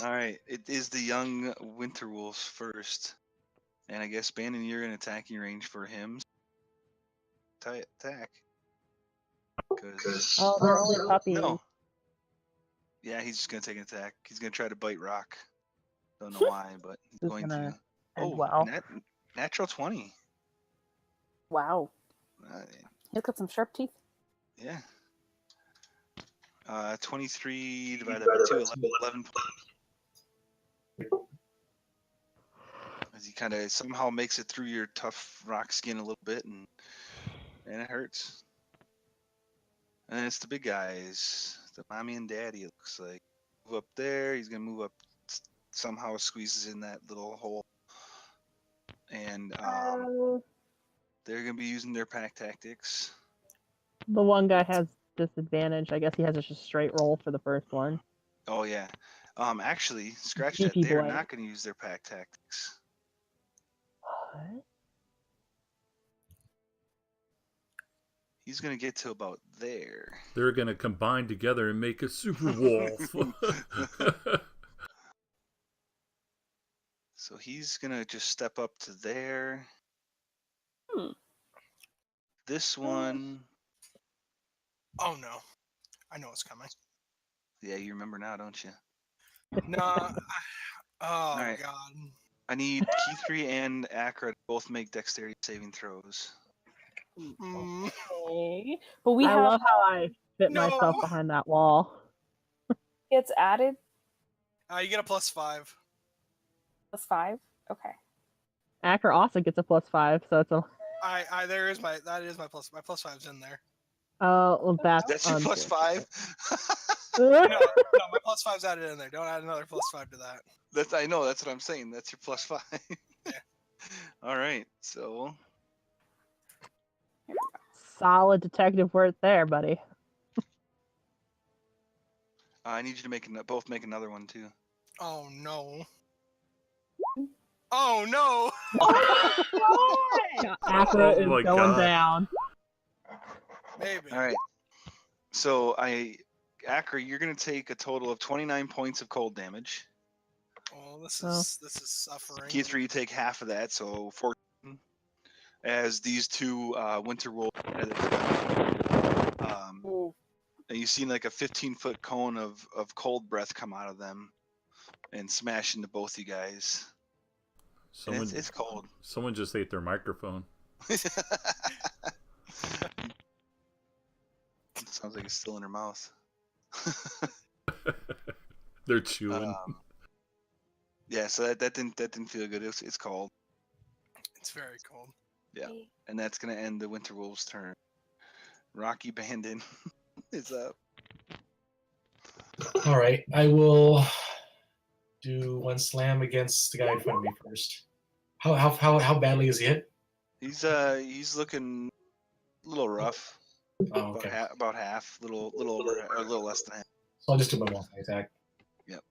All right. It is the young winter wolves first. And I guess, Bandon, you're in attacking range for him. Attack. Oh, they're only puppies. No. Yeah, he's just going to take an attack. He's going to try to bite Rock. Don't know why, but he's going to. Oh, wow. Natural 20. Wow. He's got some sharp teeth. Yeah. 23 divided by 2, 11 points. As he kind of somehow makes it through your tough rock skin a little bit, and it hurts. And then it's the big guys, the mommy and daddy, it looks like. Move up there, he's going to move up, somehow squeezes in that little hole. And they're going to be using their pack tactics. The one guy has disadvantage. I guess he has just a straight roll for the first one. Oh, yeah. Actually, scratch that. They're not going to use their pack tactics. What? He's going to get to about there. They're going to combine together and make a super wolf. So he's going to just step up to there. This one. Oh, no. I know what's coming. Yeah, you remember now, don't you? No. Oh, right. God. I need Key3 and Acra to both make dexterity saving throws. Okay. But I love how I fit myself behind that wall. It's added? You get a +5. +5? Okay. Acra also gets a +5, so it's a... that is my plus. My +5's in there. Oh, well, that's your +5? no, my +5's added in there. Don't add another +5 to that. I know, that's what I'm saying. That's your +5. Yeah. All right, so... Solid detective work there, buddy. I need you to both make another one too. Oh no. Oh no! Yeah, Accurate is going down. Maybe. All right. So Accurate, you're gonna take a total of 29 points of cold damage. Oh, this is suffering. Keith, you take half of that, so 14. As these two winter wolves, and you see like a 15-foot cone of cold breath come out of them and smash into both you guys. It's cold. Someone just ate their microphone. Sounds like it's still in her mouth. They're chewing. Yeah, so that didn't feel good. It's cold. It's very cold. Yeah, and that's gonna end the Winter Wolves' turn. Rocky Bandit is up. All right, I will do one slam against the guy in front of me first. How badly is he hit? He's looking a little rough. Oh, okay. About half, little over, or a little less than half. So I'll just do my multi-attack. Yep.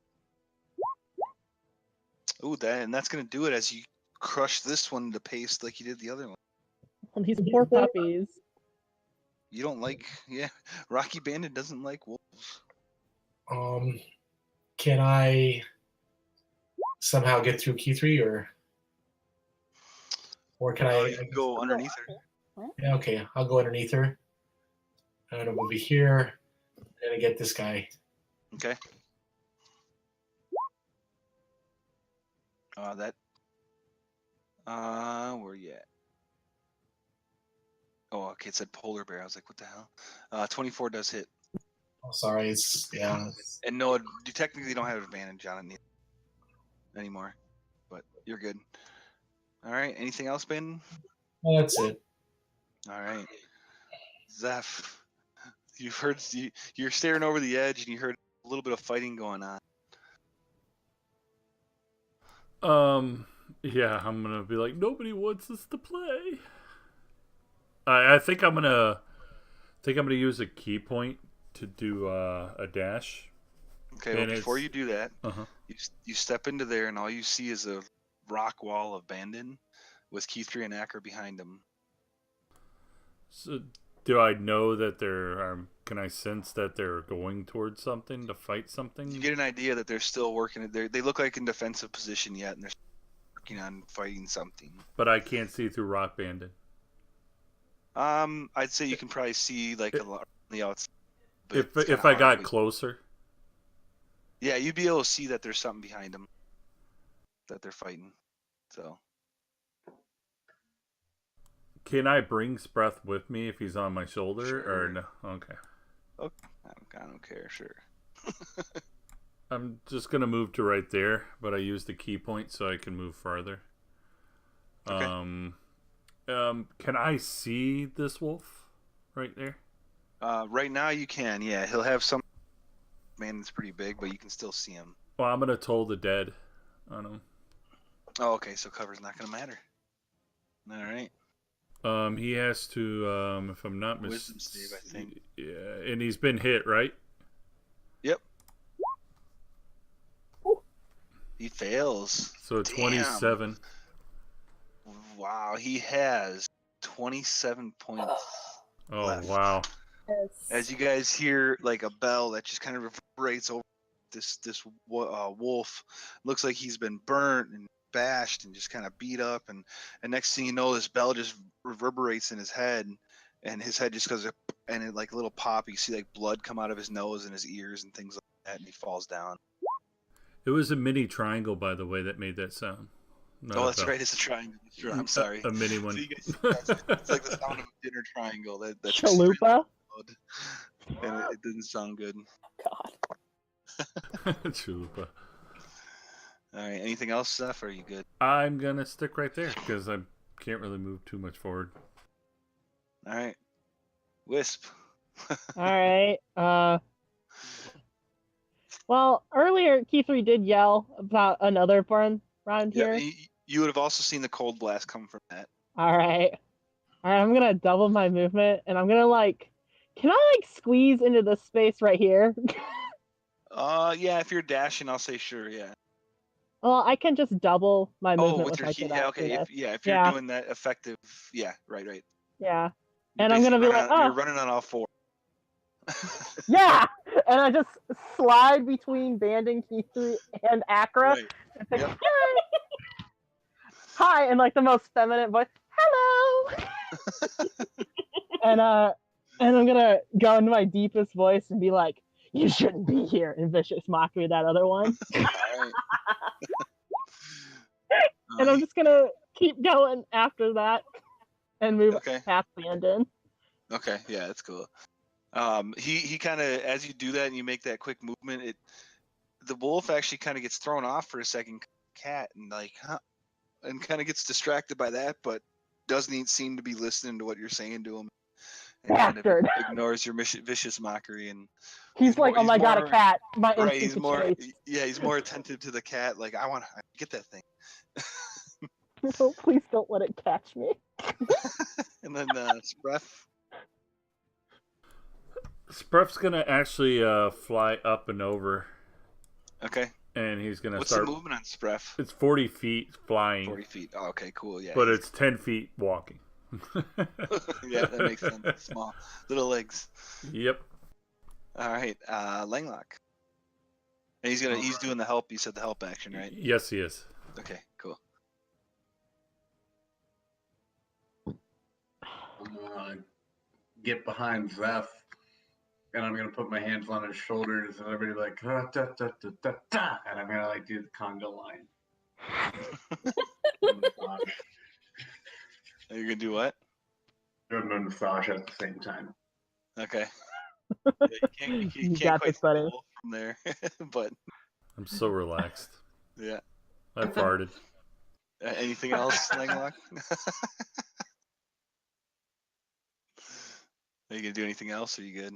Ooh, that's gonna do it as you crush this one to paste like you did the other one. Well, these poor puppies. You don't like, Rocky Bandit doesn't like wolves. Can I somehow get through key 3 or can I go underneath her? Yeah, okay, I'll go underneath her. I'm gonna move here. I'm gonna get this guy. Okay. Where you at? Oh, okay, it said polar bear. I was like, what the hell? 24 does hit. Oh, sorry, And no, you technically don't have advantage on it anymore, but you're good. All right, anything else, Ben? Oh, that's it. All right. Zeph, you're staring over the edge and you heard a little bit of fighting going on. Yeah, I'm gonna be like, nobody wants us to play. I think I'm gonna use a key point to do a dash. Okay, well, before you do that, you step into there and all you see is a rock wall of Bandon with Key 3 and Acker behind them. So, do I know that they're? Can I sense that they're going towards something to fight something? You get an idea that they're still working. They look like in defensive position yet, and they're working on fighting something. But I can't see through Rock Bandit. I'd say you can probably see like a lot on the outside. If I got closer. Yeah, you'd be able to see that there's something behind them that they're fighting. So. Can I bring Spreth with me if he's on my shoulder, sure. or no? Okay. I don't care. Sure. I'm just gonna move to right there, but I use the key point so I can move farther. Okay. Can I see this wolf right there? Right now you can. Yeah, he'll have some. Man, it's pretty big, but you can still see him. Well, I'm gonna toll the dead on him. Oh, okay. So cover's not gonna matter. All right. He has to, if I'm not Wisdom save, I think. Yeah, and he's been hit, right? Yep. He fails. So 27. Wow, he has 27 points. Oh, left. wow. Yes. As you guys hear, like a bell that just kind of reverberates over this wolf. Looks like he's been burnt and bashed and just kind of beat up, and next thing you know, this bell just reverberates in his head, and his head just goes up, and it like a little pop. You see like blood come out of his nose and his ears and things like that, and he falls down. It was a mini triangle, by the way, that made that sound. That's right. It's a triangle. Sure, I'm sorry. A mini one. So it's like the sound of a dinner triangle. That's Chalupa? And it didn't sound good. God. Chalupa. All right. Anything else, Seth? Or are you good? I'm gonna stick right there because I can't really move too much forward. All right. Wisp. All right. Well, earlier Key3 did yell about another barn around here. Yeah, you would have also seen the cold blast come from that. All right. I'm gonna double my movement, and I'm gonna can I squeeze into this space right here? Yeah, if you're dashing, I'll say sure, yeah. Well, I can just double my movement with your my heat. good Yeah, okay. action. If you're doing that effective, yeah, right. Yeah. You're And I'm gonna be like, you're running on all four. Yeah, and I just slide between Bandon, Keithley, and Acra. Right. It's like, hi, and like the most feminine voice, hello. and I'm gonna go into my deepest voice and be like, you shouldn't be here, in vicious mockery of that other one. All right. And I'm just gonna keep going after that and move past Bandon. Okay, yeah, that's cool. He kind of, as you do that and you make that quick movement, the wolf actually kind of gets thrown off for a second, cat, and like, and kind of gets distracted by that, but doesn't seem to be listening to what you're saying to him, and kind of ignores your vicious mockery. And he's like, oh my god, a cat! My right, he's more, he's more attentive to the cat. Like, I want to get that thing. Oh, please don't let it catch me. And then Spruff. Spruff's gonna actually fly up and over. Okay. And he's gonna What's start. the movement on Spruff? It's 40 feet flying. 40 feet. Oh, okay, cool. Yeah. But it's 10 feet walking. Yeah, that makes sense. Small little legs. Yep. All right, Langlock. And he's doing the help. You said the help action, right? Yes, he is. Okay, cool. I'm gonna get behind Zeph, and I'm gonna put my hands on his shoulders, and everybody like da, da, da, da, da, da, and I'm gonna like do the conga line. You're gonna do what? Doing a massage at the same time. Okay. Yeah, you can't quite pull from there, but I'm so relaxed. Yeah. I farted. Anything else, Langlock? Are you gonna do anything else? Or are you good?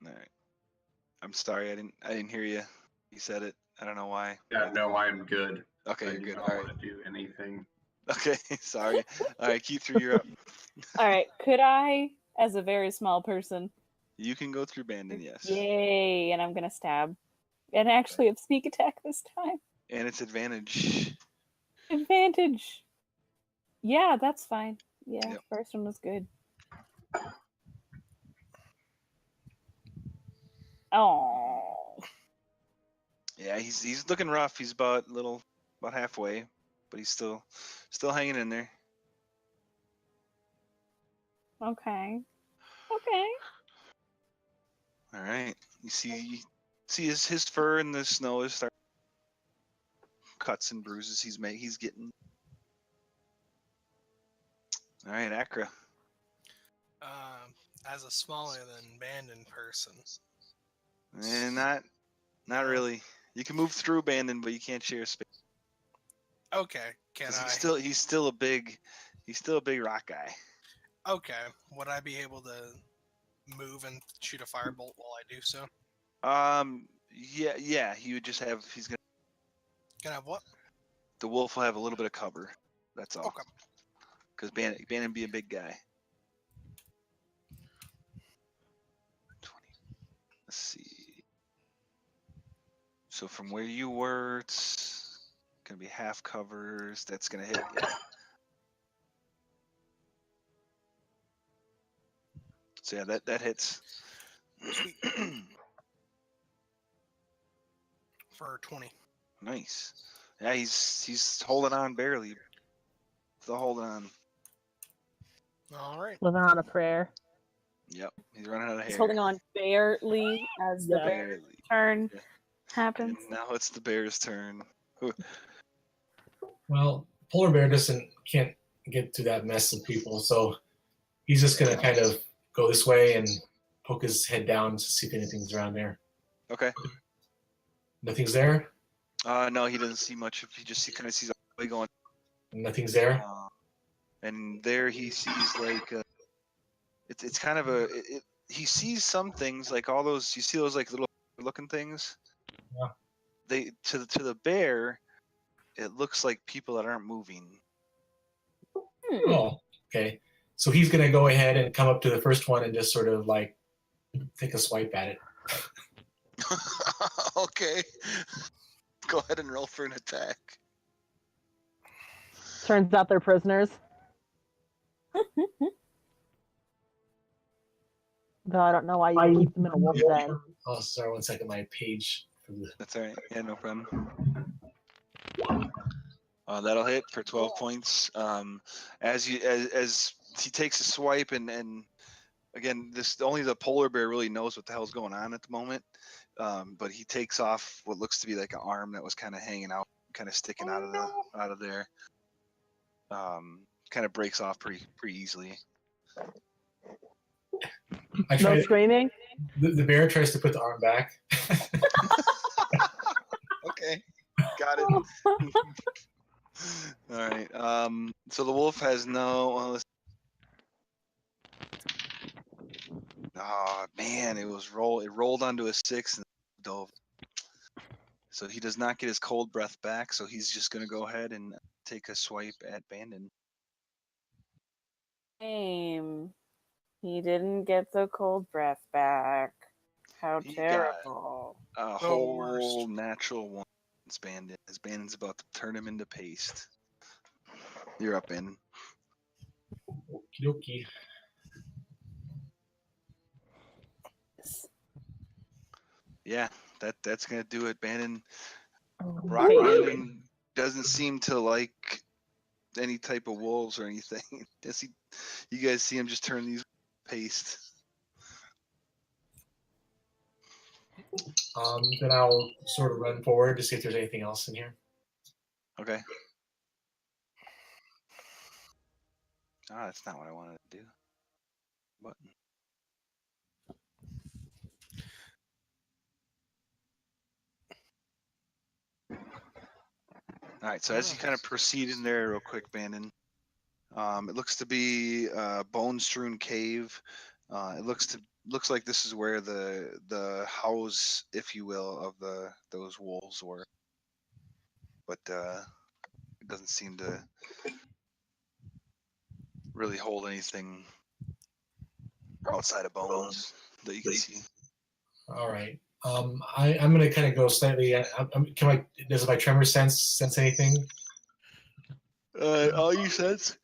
All right. I'm sorry, I didn't hear you. You said it. I don't know why. Yeah, no, I'm good. Okay, you're good. I don't want to do anything. Okay, sorry. All right, Keith, you're up. All right, could I, as a very small person? You can go through Bandon, yes. Yay! And I'm gonna stab, and actually have sneak attack this time. And it's advantage. Advantage. Yeah, that's fine. Yeah, Yep. First one was good. Oh. Yeah, he's looking rough. He's about halfway, but he's still hanging in there. Okay. All right. You see his fur in the snow is starting cuts and bruises he's getting. All right, Acra. As a smaller than Bandon person. And not really. You can move through Bandon, but you can't share space. Okay, can I? He's still a big rock guy. Okay, would I be able to move and shoot a firebolt while I do so? Yeah. He would just have. He's gonna. Can I have what? The wolf will have a little bit of cover. That's all. Okay. Because Bandon be a big guy. 20. Let's see. So from where you were, it's gonna be half covers. That's gonna hit. Yeah. So yeah, that hits. For 20. Nice. Yeah, he's holding on barely. Still holding on. All right. Living on a prayer. Yep, he's running out of hair. He's holding on barely as the bear's turn happens. And now it's the bear's turn. Well, polar bear can't get to that mess of people, so he's just gonna kind of go this way and poke his head down to see if anything's around there. Okay. Nothing's there? No, he doesn't see much. He kind of sees a way going. Nothing's there? And there he sees like it's kind of he sees some things like all those. You see those like little looking things. Yeah. They to the bear, it looks like people that aren't moving. Oh, okay. So he's gonna go ahead and come up to the first one and just sort of like take a swipe at it. Okay. Go ahead and roll for an attack. Turns out they're prisoners. Though I don't know why you keep them in a wolf den. Oh, sorry, 1 second. My page. That's all right. Yeah, no problem. That'll hit for 12 points. As he takes a swipe, and again, only the polar bear really knows what the hell's going on at the moment. But he takes off what looks to be like an arm that was kind of hanging out, kind of sticking out of there. Kind of breaks off pretty easily. No screaming? The bear tries to put the arm back. Okay, got it. All right. So the wolf has no. Oh man, it rolled onto a 6 and dove. So he does not get his cold breath back. So he's just gonna go ahead and take a swipe at Bandon. Same. He didn't get the cold breath back. How terrible. A whole natural one. Bandon. As Bandon's about to turn him into paste. You're up, Bandon. Okie dokie. Yeah, that's gonna do it. Bandon. Hey. Bandon doesn't seem to like any type of wolves or anything. You guys see him just turn these paste. Then I'll sort of run forward to see if there's anything else in here. Okay. That's not what I wanted to do. Button. All right, so as you kind of proceed in there real quick, Bandon, it looks to be a bone-strewn cave. It looks like this is where the house, if you will, of those wolves were. But it doesn't seem to really hold anything outside of bones that you can see. All right. I'm going to kind of go slightly. Does my tremor sense anything? All you sense,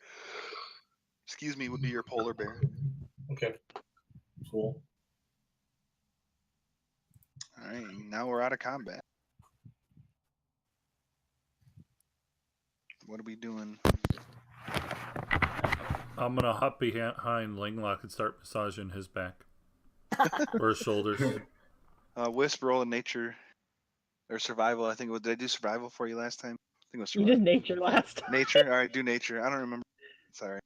excuse me, would be your polar bear. Okay. Cool. All right. Now we're out of combat. What are we doing? I'm gonna hop behind Langlock and start massaging his back or his shoulders. Wisp, roll in nature or survival. I think. Did I do survival for you last time? I think it was survival. You did nature last time. Nature. All right, do nature. I don't remember. Sorry.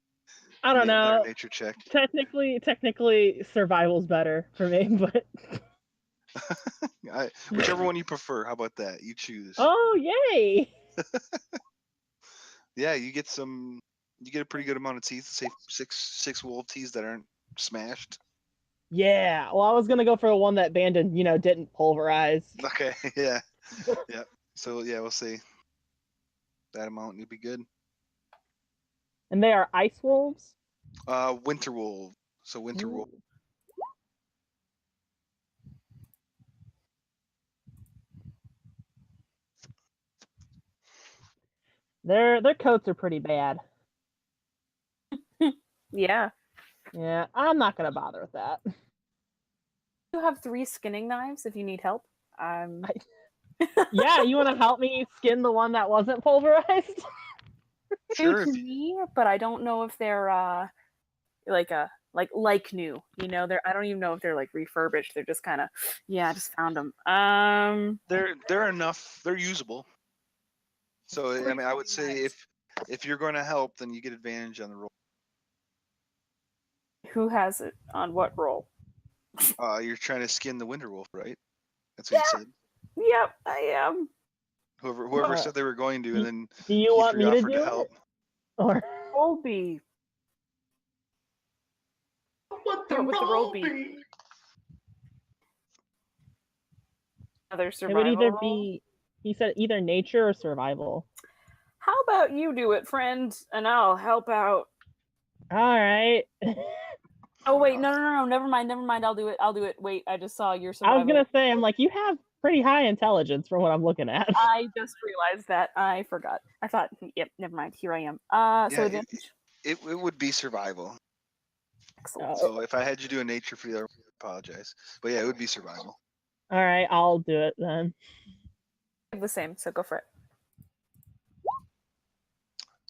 I don't know. Nature check. Technically, survival's better for me, but whichever one you prefer. How about that? You choose. oh yay! Yeah, you get a pretty good amount of teeth. Say six wolf teeth that aren't smashed. Yeah. Well, I was gonna go for the one that Bandon, didn't pulverize. Okay. Yeah. Yeah. So yeah, we'll see. That amount, you'd be good. And they are ice wolves? Winter wolf. So winter wolf. Their coats are pretty bad. Yeah. Yeah, I'm not gonna bother with that. You have 3 skinning knives if you need help. Yeah, you want to help me skin the one that wasn't pulverized? Sure. Me, but I don't know if they're like new. I don't even know if they're like refurbished. They're just kind of I just found them. They're enough. They're usable. So I mean, I would say if you're going to help, then you get advantage on the roll. Who has it on what roll? You're trying to skin the winter wolf, right? That's what you said. Yep, I am. Whoever said they were going to, and then do you want me to do help. it? Or roll B. What the roll be? Another it survival would either roll? be. He said either nature or survival. How about you do it, friend, and I'll help out All right. Oh wait, no, never mind. I'll do it. Wait, I just saw your I survival. was gonna say, I'm like, you have pretty high intelligence from what I'm looking at. I just realized that. I forgot. I thought, yep, never mind. Here I am. So advantage. It would be survival. Excellent. So if I had you do a nature feat, I apologize. But yeah, it would be survival. All right, I'll do it then. The same, so go for it.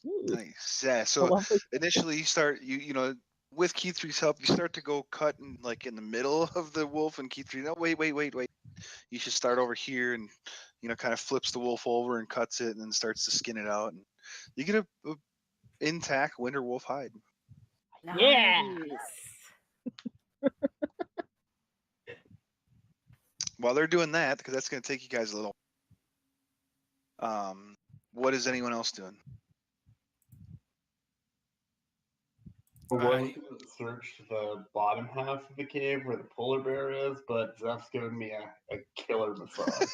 Ooh. Nice. Yeah. So initially, you start you know with Key 3's help, you start to go cut in the middle of the wolf, and Key 3. No, wait. You should start over here, and kind of flips the wolf over and cuts it, and then starts to skin it out, and you get a intact winter wolf hide. Nice. Yeah. While they're doing that, because that's going to take you guys a little. What is anyone else doing? Well, I was going to search the bottom half of the cave where the polar bear is, but Zeph's giving me a killer massage.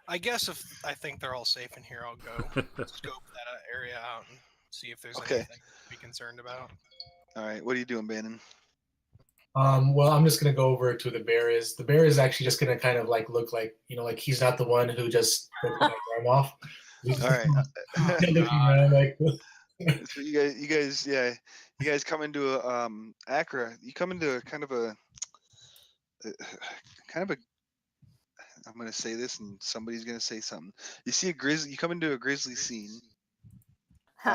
I guess if I think they're all safe in here, I'll go scope that area out and see if there's anything to be concerned about. All right, what are you doing, Bannon? Well, I'm just gonna go over to the bear. The bear is actually just gonna kind of look like like he's not the one who just broke my arm off. All right. So you guys come into a Accra. You come into a kind of a I'm gonna say this, and somebody's gonna say something. You see a grizzly. You come into a grizzly scene. We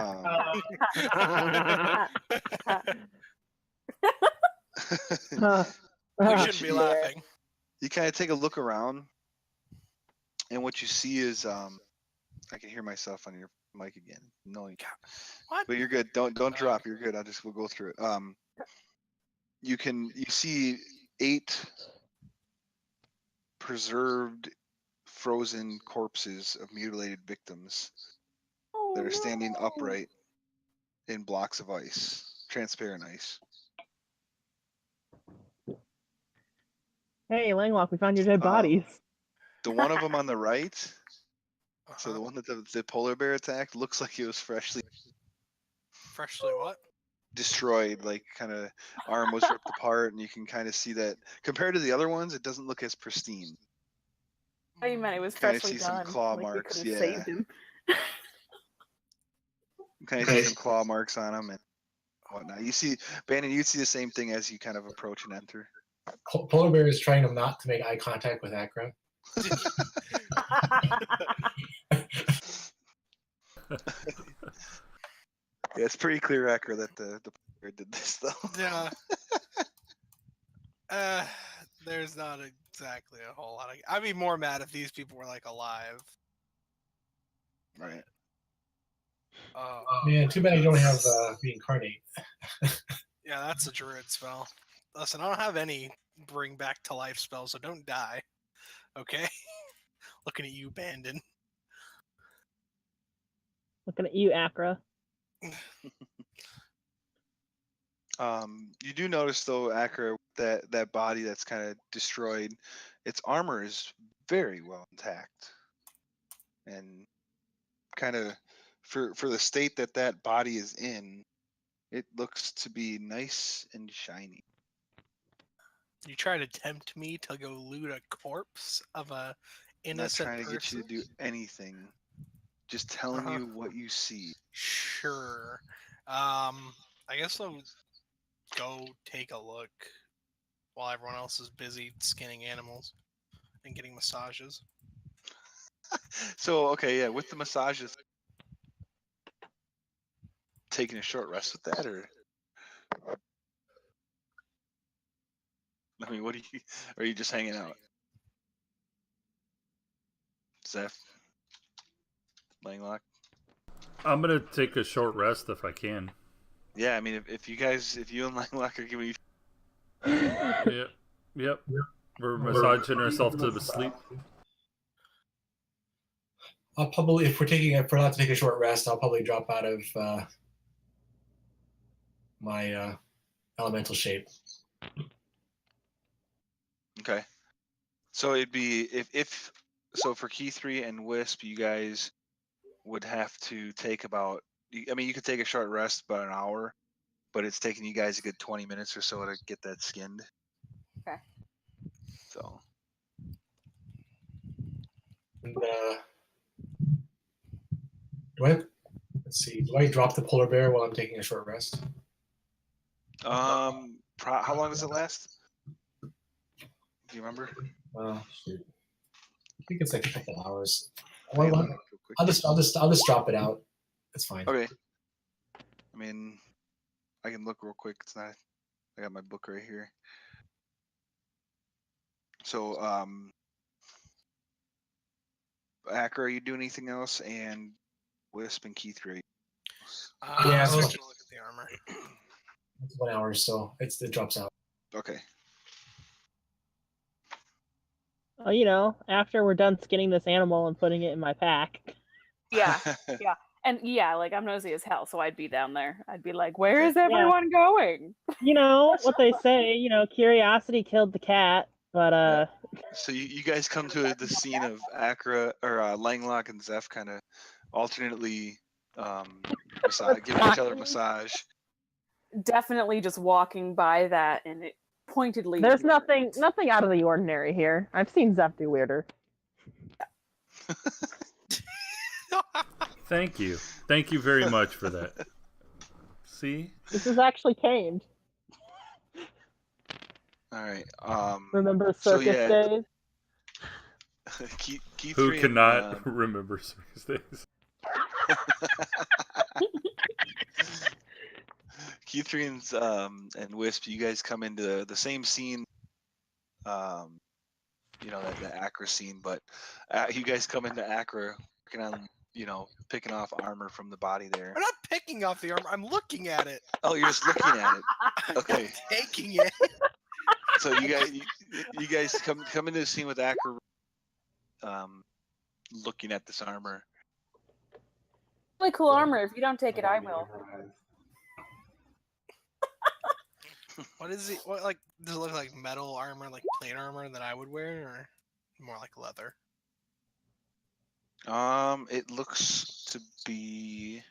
shouldn't be laughing. You kind of take a look around, and what you see is I can hear myself on your mic again. No, you can't. What? But you're good. Don't drop. You're good. We'll go through it. You see 8 preserved frozen corpses of mutilated victims that are standing upright in blocks of ice, transparent ice. Hey, Langlock, we found your dead bodies. The one of them on the right, so the one that the polar bear attacked, looks like it was freshly what? Destroyed, like kind of arm was ripped apart, and you can kind of see that compared to the other ones, it doesn't look as pristine. Oh, you meant it was Kind of freshly see done. some claw like marks, we saved him. Kind of see some claw marks on them and whatnot. You see, Bannon, you see the same thing as you kind of approach and enter. Polar bear is trying not to make eye contact with Accra. Yeah, it's pretty clear, Accra, that the player did this, though. Yeah. There's not exactly a whole lot. I'd be more mad if these people were alive. Right. Man, too bad I don't have reincarnate. Yeah, that's a druid spell. Listen, I don't have any bring back to life spells, so don't die. Okay? Looking at you, Bandon. Looking at you, Accra. You do notice, though, Accra, that body that's kind of destroyed, its armor is very well intact, and kind of for the state that body is in, it looks to be nice and shiny. You try to tempt me to go loot a corpse of a innocent I'm not trying to get you to do anything. Just telling you what you see. Sure. I guess I'll go take a look while everyone else is busy skinning animals and getting massages. So, okay, yeah, with the massages, taking a short rest with that, or I mean, are you just hanging out? Zeph? Langlock? I'm gonna take a short rest if I can. Yeah, I mean, if you and Langlock are giving you... Yep. We're massaging ourselves to sleep. I'll probably, if we're not to take a short rest, I'll probably drop out of my elemental shape. Okay. So it'd be if so for Key 3 and Wisp, you guys would have to take about I mean, you could take a short rest about an hour, but it's taking you guys a good 20 minutes or so to get that skinned. Okay. So. And, let's see. Do I drop the polar bear while I'm taking a short rest? How long does it last? Do you remember? Shoot. I think it's like a couple hours. I'll just drop it out. It's fine. Okay. I mean, I can look real quick. It's not. I got my book right here. So, Acker, are you doing anything else? And Wisp and Keith, right? Yeah, I'm just gonna look at the armor. It's 1 hour, so it drops out. Okay. Well, after we're done skinning this animal and putting it in my pack. Yeah, yeah. And yeah, like I'm nosy as hell, so I'd be down there. I'd be like, where is everyone going? What they say, curiosity killed the cat, but So you guys come to the scene of Accra or Langlock and Zeph kind of alternately giving each other a massage. Definitely just walking by that and it pointedly. There's nothing out of the ordinary here. I've seen Zeph do weirder. Thank you very much for that. See, this is actually tamed. All right. Remember circus days? Keith who cannot remember circus days? Keith and Wisp, you guys come into the same scene. The Accra scene, but you guys come into Accra working on, picking off armor from the body there. I'm not picking off the armor. I'm looking at it. Oh, you're just looking at it. Okay. I'm taking it. So you guys come into the scene with Accra, looking at this armor. Really cool armor. If you don't take it, I will. What is it? Does it look like metal armor, like plate armor that I would wear, or more like leather? It looks to be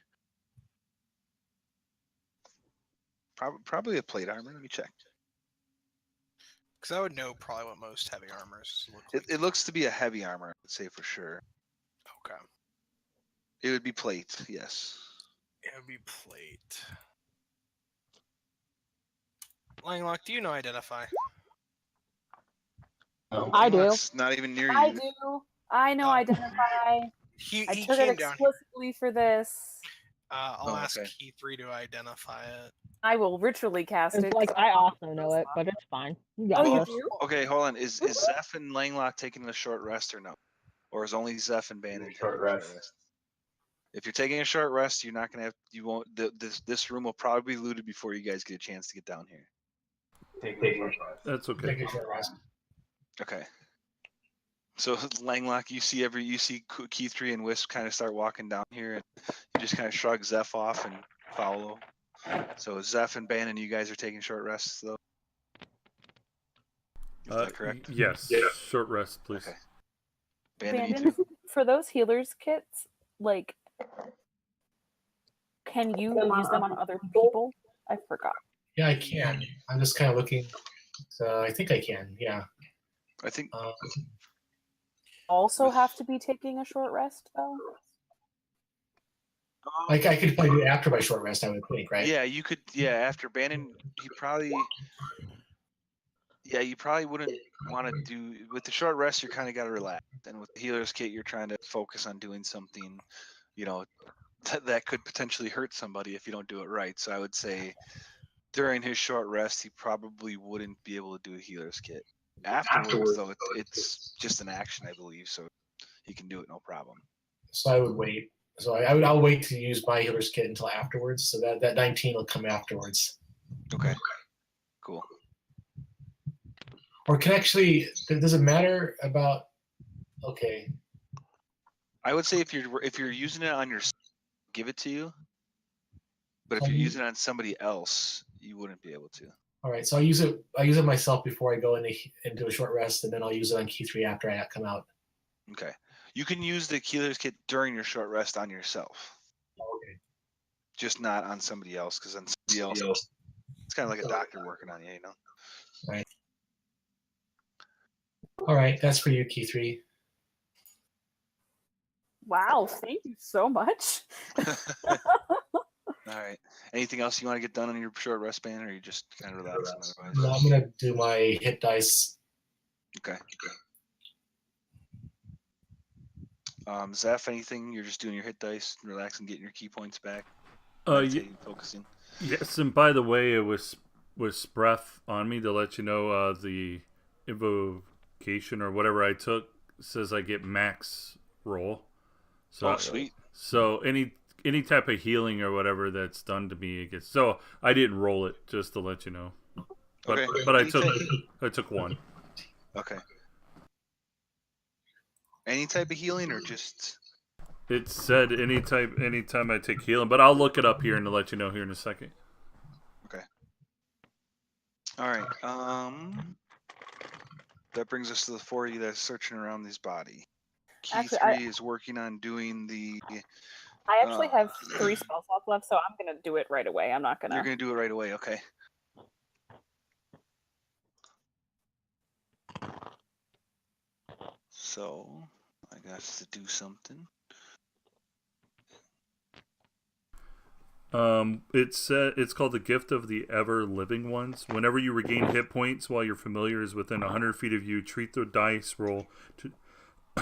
probably a plate armor. Let me check. Because I would know probably what most heavy armors look like. It looks to be a heavy armor, I would say for sure. Okay. It would be plate, yes. It would be plate. Langlock, do you know identify? I do. It's not even near you. I do. I know identify. He I took it came down explicitly for this. I'll ask okay. Keith 3 to identify it. I will ritually cast it. It's like I also know it, but it's fine. You do? Okay, hold on. Is Zeph and Langlock taking a short rest or no? Or is only Zeph and Bandon taking a short rest? If you're taking a short rest, you're not gonna have. You won't. This room will probably be looted before you guys get a chance to get down here. Take a short rest. That's okay. Take a short rest. Okay. So Langlock, you see Keith 3 and Wisp kind of start walking down here, and you just kind of shrug Zeph off and follow. So Zeph and Bannon, you guys are taking short rests though. Is that correct? Yes. Short rest, please. Okay. Bannon, you Bandon, too? for those healers kits, like, can you use them on other people? I forgot. Yeah, I can. I'm just kind of looking. So I think I can. Yeah. I think. Also have to be taking a short rest though. I could probably do it after my short rest, I would think, right? Yeah, you could. Yeah, after Bannon, you probably wouldn't want to do with the short rest. You kind of got to relax, and with the healer's kit, you're trying to focus on doing something, that could potentially hurt somebody if you don't do it right. So I would say during his short rest, he probably wouldn't be able to do a healer's kit. Afterwards, though, it's just an action, I believe, so he can do it no problem. So I would wait. So I'll wait to use my healer's kit until afterwards. So that 19 will come afterwards. Okay. Cool. Or does it matter about? Okay. I would say if you're using it on yourself, give it to you. But if you're using it on somebody else, you wouldn't be able to. All right, so I use it myself before I go into a short rest, and then I'll use it on Key 3 after I come out. Okay. You can use the healer's kit during your short rest on yourself. Okay. just not on somebody else, because on somebody else, it's kind of like a doctor working on you, you know. Right. All right, that's for you, Key 3. Wow, thank you so much. All right. Anything else you want to get done on your short rest band, or are you just kind of relaxing otherwise? No, I'm gonna do my hit dice. Okay. Zeph, anything? You're just doing your hit dice, relaxing, getting your key points back, meditating, focusing. Yes, and by the way, it was breath on me to let you know the invocation or whatever I took says I get max roll. So, sweet. So any type of healing or whatever that's done to me, it gets. So I didn't roll it, just to let you know. But Okay. but I took one. Okay. Any type of healing, or just? It said anytime I take healing, but I'll look it up here and let you know here in a second. Okay. All right. That brings us to the 40 that's searching around this body. Key Actually, 3 is working on doing the. I actually have 3 spell slots left, so I'm gonna do it right away. I'm not gonna. You're gonna do it right away, okay? So I got to do something. It's called the Gift of the Ever Living Ones. Whenever you regain hit points while your familiar is within 100 feet of you, treat the dice roll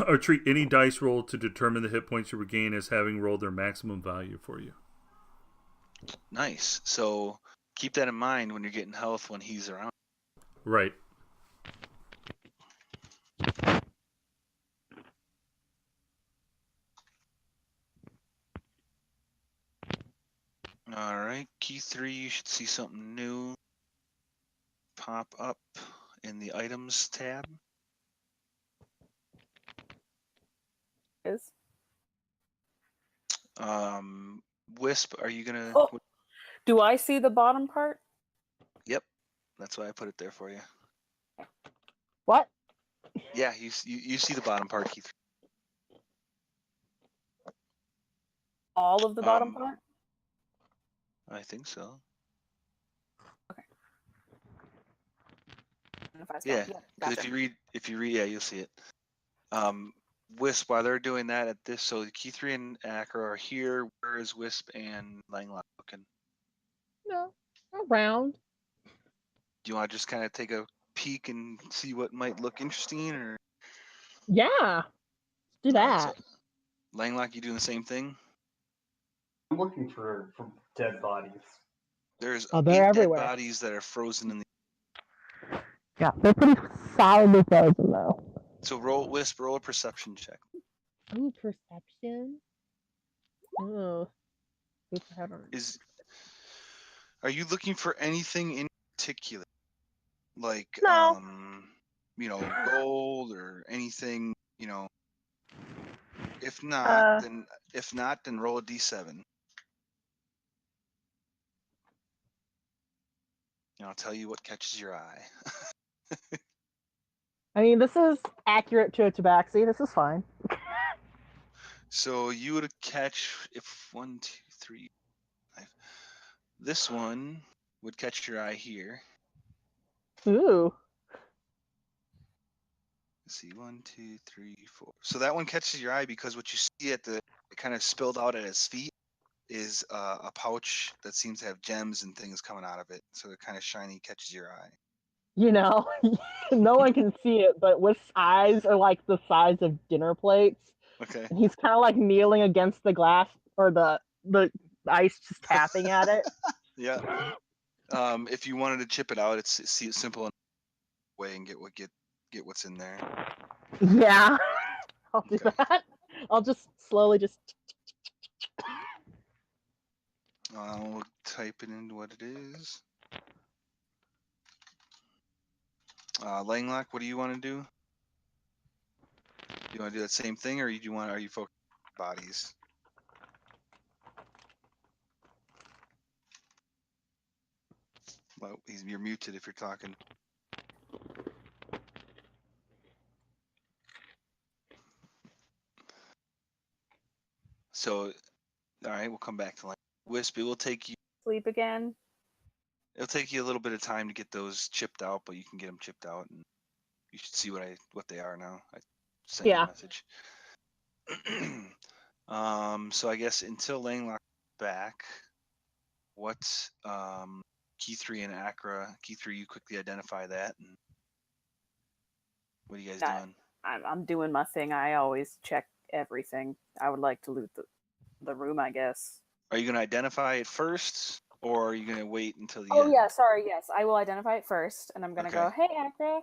or treat any dice roll to determine the hit points you regain as having rolled their maximum value for you. Nice. So keep that in mind when you're getting health when he's around. Right. All right, key 3, you should see something new pop up in the items tab. Is. Wisp, are you gonna? Oh, do I see the bottom part? Yep, that's why I put it there for you. What? Yeah, you see the bottom part, key 3. All of the bottom part? I think so. Okay. If I Yeah, because because gotcha. if you read, yeah, you'll see it. Wisp, while they're doing that at this, so key 3 and Acro are here. Where is Wisp and Langlock looking? No, around. Do you want to just kind of take a peek and see what might look interesting, or? Yeah, let's do that. Right, so, Langlock, you doing the same thing? I'm looking for dead bodies. There's they're 8 everywhere. dead bodies that are frozen in the. Yeah, they're pretty solidly frozen though. So Wisp, roll a perception check. Ooh, perception. Oh, Are you looking for anything in particular, like No. gold or anything, If not, then roll a d7. And I'll tell you what catches your eye. I mean, this is accurate to a tabaxi. This is fine. So you would catch if 1, 2, 3, 5. This one would catch your eye here. Ooh. Let's see, 1, 2, 3, 4. So that one catches your eye because what you see it kind of spilled out at his feet is a pouch that seems to have gems and things coming out of it. So it kind of shiny, catches your eye. No one can see it, but Wis's eyes are like the size of dinner plates. Okay. And he's kind of like kneeling against the glass or the ice, just tapping at it. Yeah. If you wanted to chip it out, it's simple way and get what's in there. Yeah, I'll do that. I'll just slowly just. I'll type it into what it is. Langlock, what do you want to do? Do you want to do that same thing, or are you focused on bodies? Well, you're muted if you're talking. So, all right, we'll come back to Langlock. Wisp, it will take you. Sleep again. It'll take you a little bit of time to get those chipped out, but you can get them chipped out, and you should see what they are now. I sent you a message. So I guess until Langlock back, what Key 3 and Acra? Key 3, you quickly identify that. And what are you guys doing? I'm doing my thing. I always check everything. I would like to loot the room, I guess. Are you going to identify it first, or are you going to wait until the end? Oh, yeah, sorry, yes. I will identify it first, and I'm going to go, hey, Acra,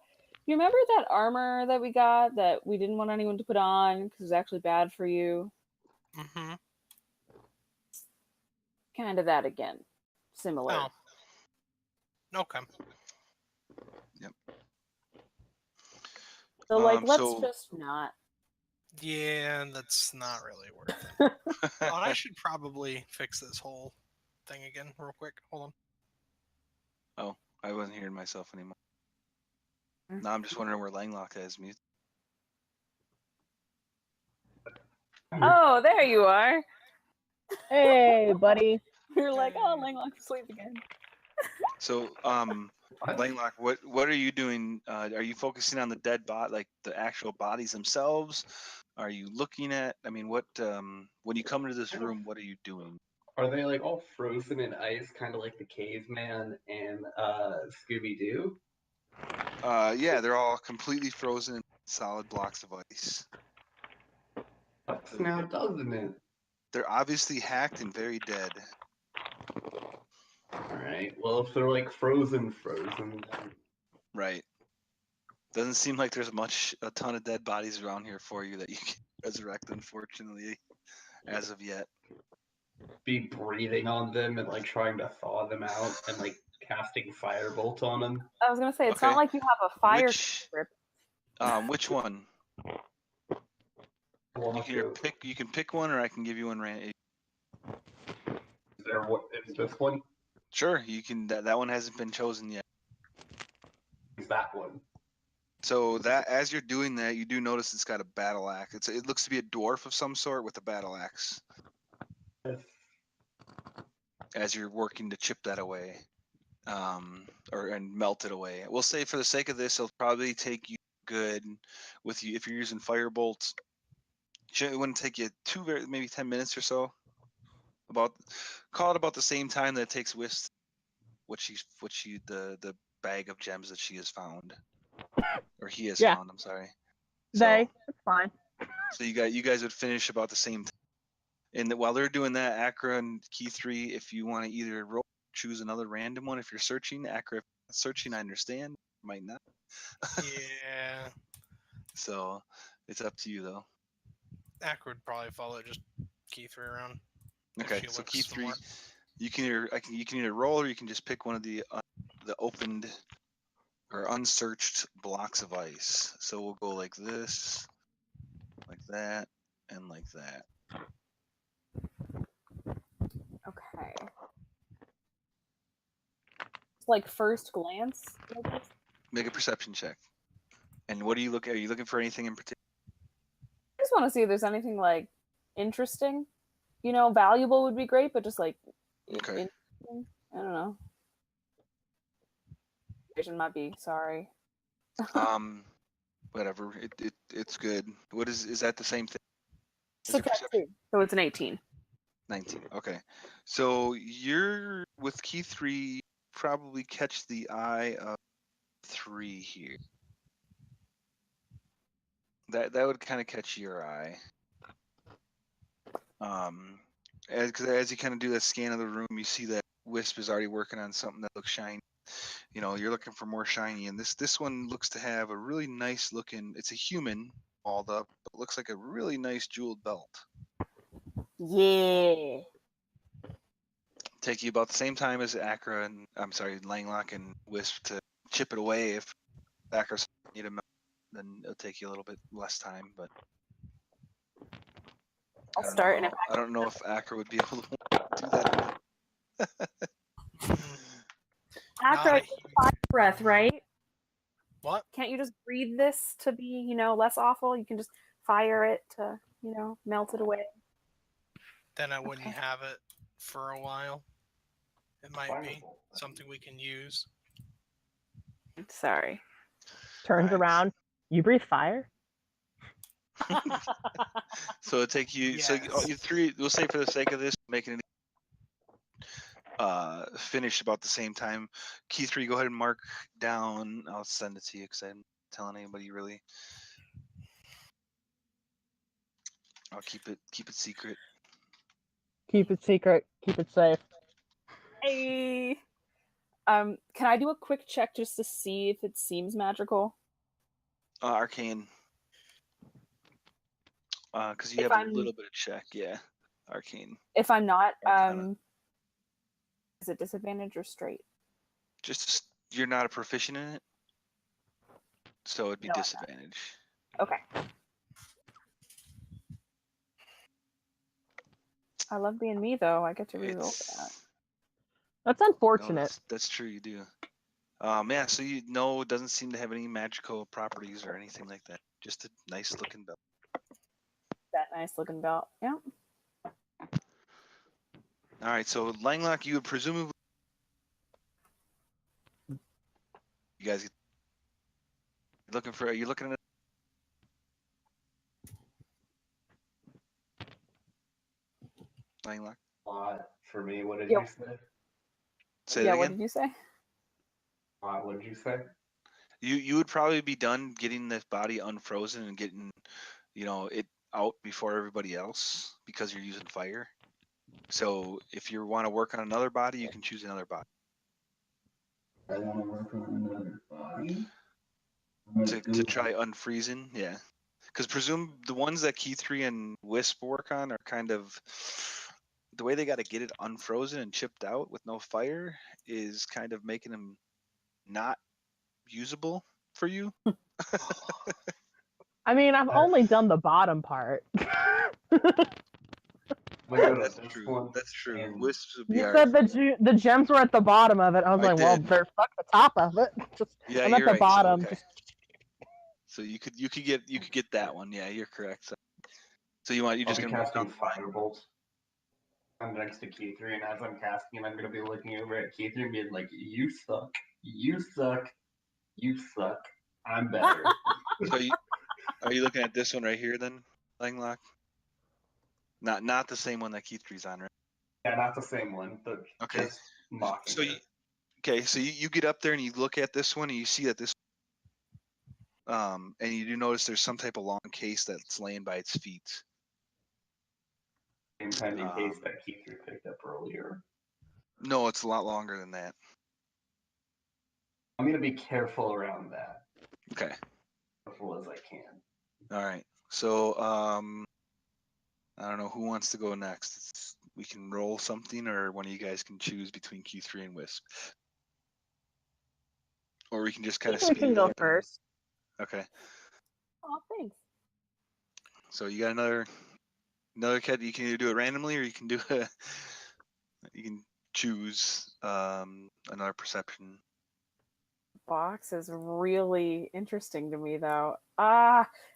you remember that armor that we got that we didn't want anyone to put on because it was actually bad for you? Mm-hmm. Kind of that again. Similar. Oh. Okay. Yep. So, let's just not. Yeah, that's not really worth it. I should probably fix this whole thing again real quick. Hold on. Oh, I wasn't hearing myself anymore. Now I'm just wondering where Langlock is. Oh, there you are. Hey, buddy. You're like, oh, Langlock's asleep again. So, Langlock, what are you doing? Are you focusing on the dead bot, like the actual bodies themselves? Are you looking at? I mean, what? When you come into this room, what are you doing? Are they like all frozen in ice, kind of like the caveman and Scooby-Doo? Yeah, they're all completely frozen in solid blocks of ice. Now, doesn't it? They're obviously hacked and very dead. Alright, well, if they're like frozen. Right. Doesn't seem like there's a ton of dead bodies around here for you that you can resurrect, unfortunately, as of yet. Be breathing on them and like trying to thaw them out and like casting firebolt on them. I was gonna say it's not like you have a fire grip. Which one? You can pick one, or I can give you one. Is this one? Sure, you can. That one hasn't been chosen yet. Is that one? So that as you're doing that, you do notice it's got a battle axe. It looks to be a dwarf of some sort with a battle axe. Yes. As you're working to chip that away, and melt it away. We'll say for the sake of this, it'll probably take you good with you if you're using firebolt. It wouldn't take you maybe 10 minutes or so. Call it about the same time that it takes Wisp the bag of gems that she has found, or he has found. I'm sorry. That's fine. So you guys would finish about the same time. And while they're doing that, Acra and Key 3, if you want to either choose another random one, if you're searching, Acra, searching, I understand, might not. Yeah. So it's up to you though. Acra would probably follow just Key 3 around. Okay, so Key 3, you can either roll, or you can just pick one of the opened or unsearched blocks of ice. So we'll go like this, like that, and like that. Okay. Like first glance. Make a perception check. And what do you look at? Are you looking for anything in particular? I just want to see if there's anything like interesting. Valuable would be great, but just like interesting. I don't know. Vision might be sorry. Whatever. It's good. What is that the same thing? So it's an 18. 19. Okay. So you're with Key 3, probably catch the eye of 3 here. That would kind of catch your eye. As you kind of do that scan of the room, you see that Wisp is already working on something that looks shiny. You're looking for more shiny, and this one looks to have a really nice looking. It's a human, walled up, but looks like a really nice jeweled belt. Yeah. Take you about the same time as Acra and Langlock and Wisp to chip it away. If Acra's need to melt, then it'll take you a little bit less time. But I don't know if Acra would be able to do that. Acra, fire breath, right? What? Can't you just breathe this to be, less awful? You can just fire it to, melt it away. Then I wouldn't have it for a while. It might be something we can use. Sorry. Turns around. You breathe fire? So it'll take you. Yes. So you three. We'll say for the sake of this, making it finish about the same time. Key 3, go ahead and mark down. I'll send it to you because I'm telling anybody really. I'll keep it secret. Keep it secret. Keep it safe. Hey. Can I do a quick check just to see if it seems magical? Arcane. Because you have a little bit of check, yeah. Arcane. If I'm not, is it disadvantage or straight? Just you're not a proficient in it, so it'd be disadvantage. Okay. I love being me, though. I get to reroll that. That's unfortunate. No, that's true. You do. Yeah. So you know, it doesn't seem to have any magical properties or anything like that. Just a nice looking belt. That nice looking belt. Yeah. All right. So Langlock, you would presumably. You guys looking for? Are you looking at? Langlock. For me, what did you say? Say that again. What did you say? What did you say? You would probably be done getting this body unfrozen and getting, it out before everybody else because you're using fire. So if you want to work on another body, you can choose another body. I want to work on another body. To try unfreezing, yeah. Because presume the ones that Key 3 and Wisp work on are kind of the way they got to get it unfrozen and chipped out with no fire is kind of making them not usable for you. I mean, I've only done the bottom part. That's true. That's true. Wisps would be you said the gems were at the bottom of it. I was like, well, they're stuck at the top of it. I'm at the bottom. So you could get that one. Yeah, you're correct. So you just gonna casting firebolt. I'm next to Key 3, and as I'm casting, I'm gonna be looking over at Key 3 and being like, "You suck. You suck. You suck. I'm better." So are you looking at this one right here then, Langlock? Not the same one that Key 3's on, right? Yeah, not the same one, but just mocking. So you get up there and you look at this one and you see that this and you do notice there's some type of long case that's laying by its feet. Same kind of case that Key 3 picked up earlier. No, it's a lot longer than that. I'm gonna be careful around that. Okay. Careful as I can. All right. So I don't know who wants to go next. We can roll something, or one of you guys can choose between Key 3 and Wisp, or we can just kind of speed can it go up. first. Okay. Oh, thanks. So you got another cat. You can either do it randomly, or you can do you can choose another perception. Box is really interesting to me, though.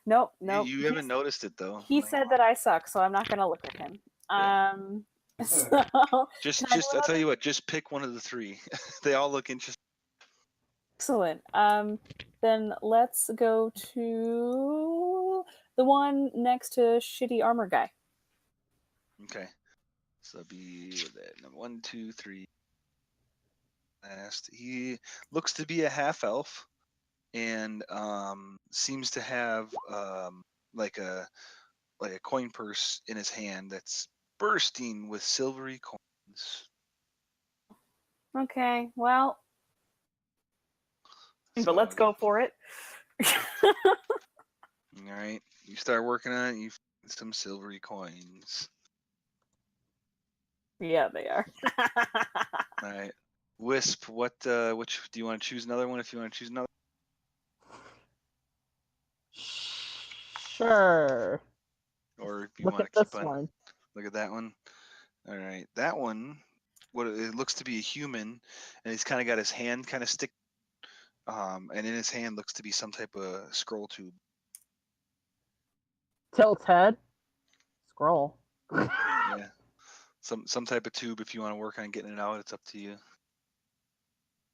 Nope. You haven't noticed it though. He said that I suck, so I'm not gonna look at him. Yeah. So just I'll tell you what. Just pick one of the three. They all look interesting. Excellent. Then let's go to the one next to shitty armor guy. Okay. So that'll be that number 1, 2, 3. Last. He looks to be a half elf, and seems to have like a coin purse in his hand that's bursting with silvery coins. Okay, well, but let's go for it. All right, you start working on it. You find some silvery coins. Yeah, they are. All right, Wisp. Which do you want to choose another one? If you want to choose another. Sure. Or if you look want at to keep this on. one. Look at that one. All right, that one. What it looks to be a human, and he's kind of got his hand kind of stick. And in his hand looks to be some type of scroll tube. Tilt's head. Scroll. Yeah. some type of tube if you want to work on getting it out. It's up to you.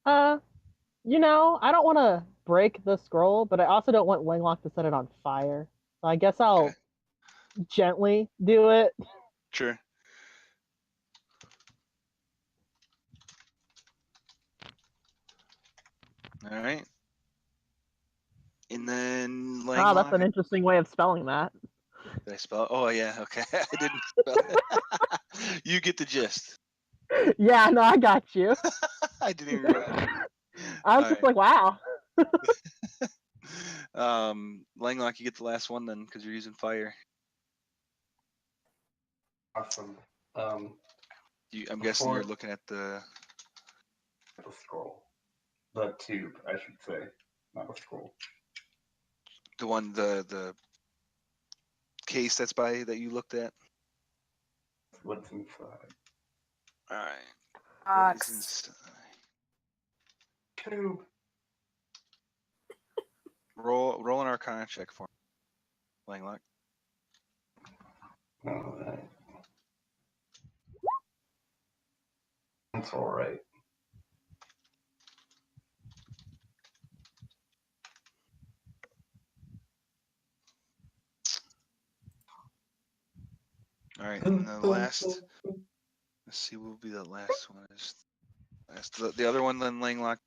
I don't want to break the scroll, but I also don't want Langlock to set it on fire. So I guess I'll gently do it. Sure. All right. And then Langlock. That's an interesting way of spelling that. Did I spell it? Oh, yeah. Okay. I didn't spell it. You get the gist. Yeah, no, I got you. I didn't even realize. I was just like, wow. Langlock, you get the last one then because you're using fire. Awesome. I'm guessing you're looking at the scroll. The tube, I should say. Not a scroll. The one, the case that you looked at? What's inside? All right. What is inside? Tube. Roll an Arcana check for me, Langlock. All right. That's all right. All right, and the last. Let's see, what will be the last one? The other one, then Langlock.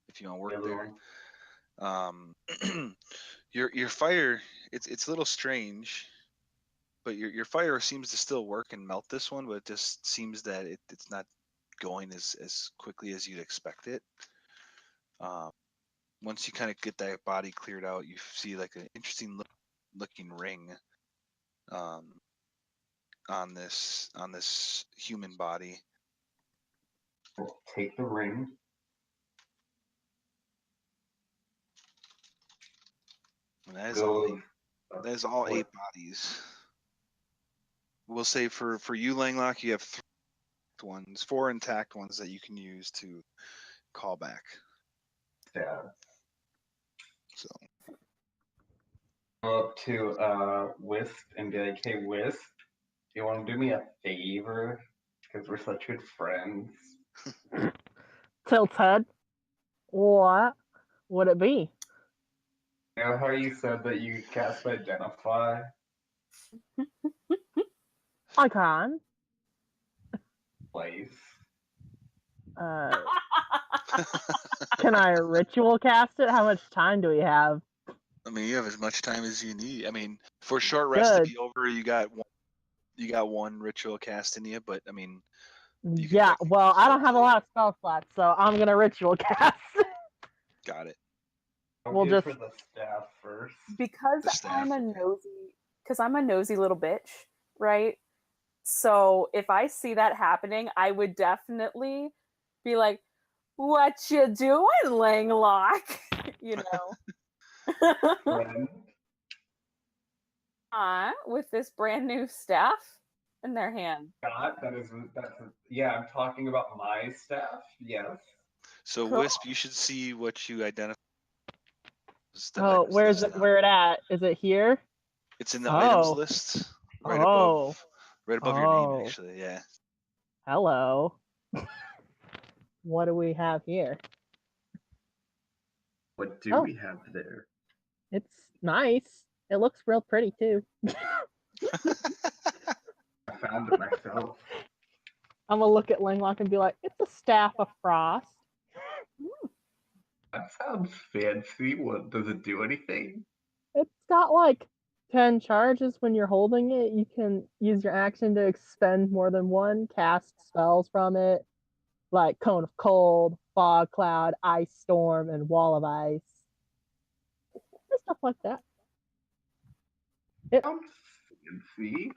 If you want to work there. Your fire, it's a little strange, but your fire seems to still work and melt this one, but it just seems that it's not going as quickly as you'd expect it. Once you kind of get that body cleared out, you see like an interesting looking ring on this human body. Take the ring. And that is all 8 bodies. We'll say for you, Langlock, you have 4 intact ones that you can use to call back. Yeah. So Go up to Wisp and be like, "Hey, Wisp, you want to do me a favor? Because we're such good friends." Tilt's head. What would it be? You know how you said that you cast Identify? I can. Place. Can I ritual cast it? How much time do we have? I mean, you have as much time as you need. I mean, for a short rest to be over, you got one ritual cast in you, but I mean, yeah. Well, I don't have a lot of spell slots, so I'm gonna ritual cast. Got it. We'll just for the staff first. Because I'm a nosy little bitch, right? So if I see that happening, I would definitely be like, "What you doing, Langlock?" You know. With this brand new staff in their hand. Yeah, I'm talking about my staff. Yes. So cool. Wisp, you should see what you identify. Where's it? Where it at? Is it here? It's in the items list, right above your name, actually. Yeah. Hello. What do we have here? What do we have there? It's nice. It looks real pretty too. I found it myself. I'm gonna look at Langlock and be like, "It's a staff of frost." That sounds fancy. What does it do? Anything? It's got like 10 charges when you're holding it. You can use your action to expend more than one, cast spells from it, like Cone of Cold, Fog Cloud, Ice Storm, and Wall of Ice. Stuff like that. Sounds fancy.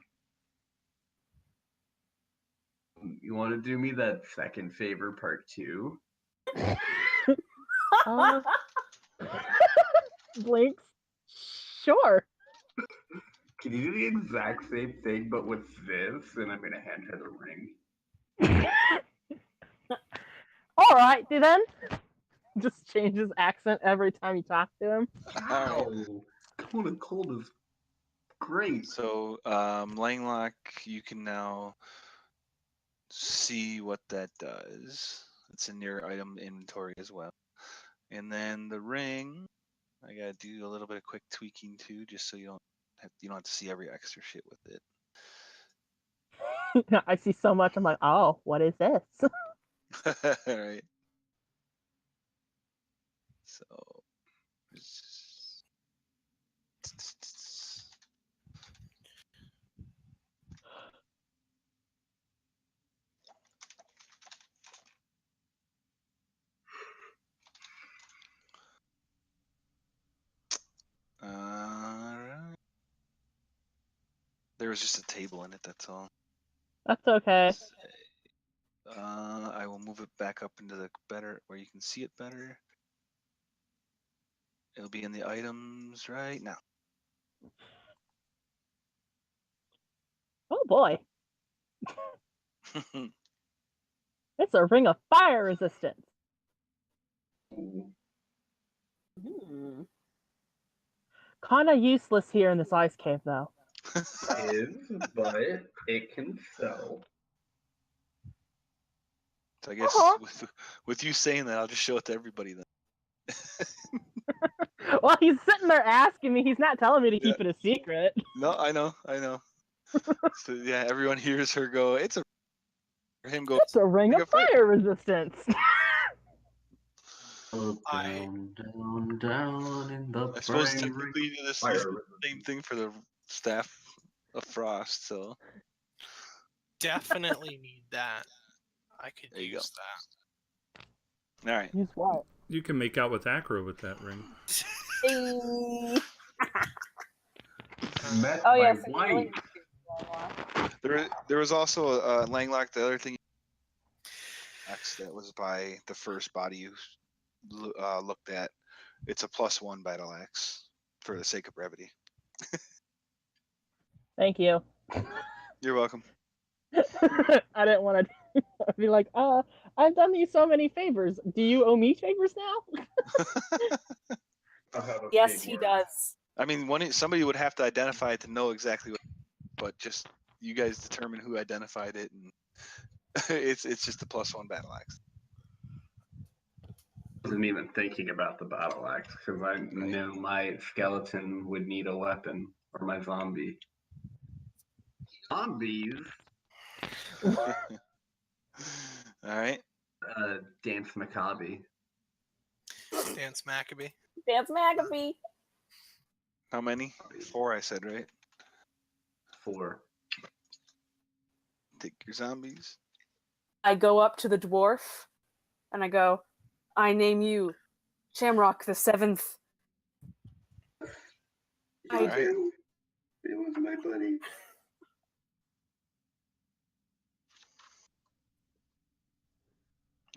You want to do me that second favor, part 2? Blinks. Sure. Can you do the exact same thing, but with this? And I'm gonna hand her the ring. All right, then. Just change his accent every time you talk to him. Ow! Cone of Cold is Great. So, Langlock, you can now see what that does. It's in your item inventory as well. And then the ring, I gotta do a little bit of quick tweaking too, just so you don't have to see every extra shit with it. I see so much. I'm like, oh, what is this? All right. So. Alright. There was just a table in it, that's all. That's okay. I will move it back up into the better, where you can see it better. It'll be in the items right now. Oh boy. It's a ring of fire resistance. Kinda useless here in this ice cave, though. Is, but it can sell. So I guess with you saying that, I'll just show it to everybody then. Well, he's sitting there asking me. He's not telling me to keep it a secret. No, I know. So yeah, everyone hears her go, it's a It's a ring of fire resistance. Down, down, down in the I suppose briny technically this is the same thing for the Staff of Frost, so. Definitely need that. I could There you use that. All right. Use what? You can make out with Acro with that ring. Met Oh my yes. wife. There was also a Langlock. The other thing that was by the first body you looked at. It's a +1 battle axe for the sake of brevity. Thank you. You're welcome. I didn't want to be like, I've done you so many favors. Do you owe me favors now? Yes, he does. I mean, somebody would have to identify it to know exactly what, but just you guys determine who identified it, and it's just a +1 battle axe. I wasn't even thinking about the battle axe because I knew my skeleton would need a weapon, or my zombie. Zombies. All right. Dance Macabre. Dance Maccabee. Dance Maccabee. How many? 4, I said, right? 4. Take your zombies. I go up to the dwarf, and I go, I name you Shamrock the 7th. All right. It was my buddy.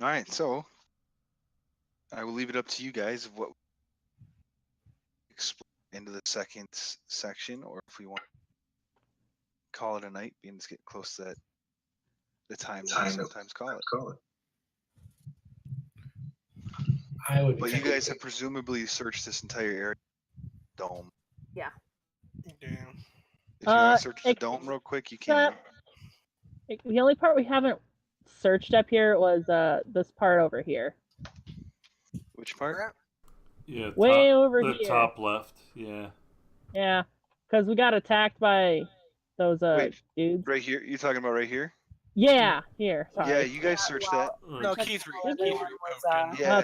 All right, so I will leave it up to you guys of what explore into the second section, or if we want to call it a night, being to get close to the time that we sometimes call it. But you guys have presumably searched this entire area. Dome. Yeah. Damn. If you want to search the dome real quick, you can. The only part we haven't searched up here was this part over here. Which part? Yeah, way over the here. top left. Yeah. Yeah, because we got attacked by those dudes. Right here? You talking about right here? Yeah, here. Sorry. Yeah, you guys searched that. No, Keith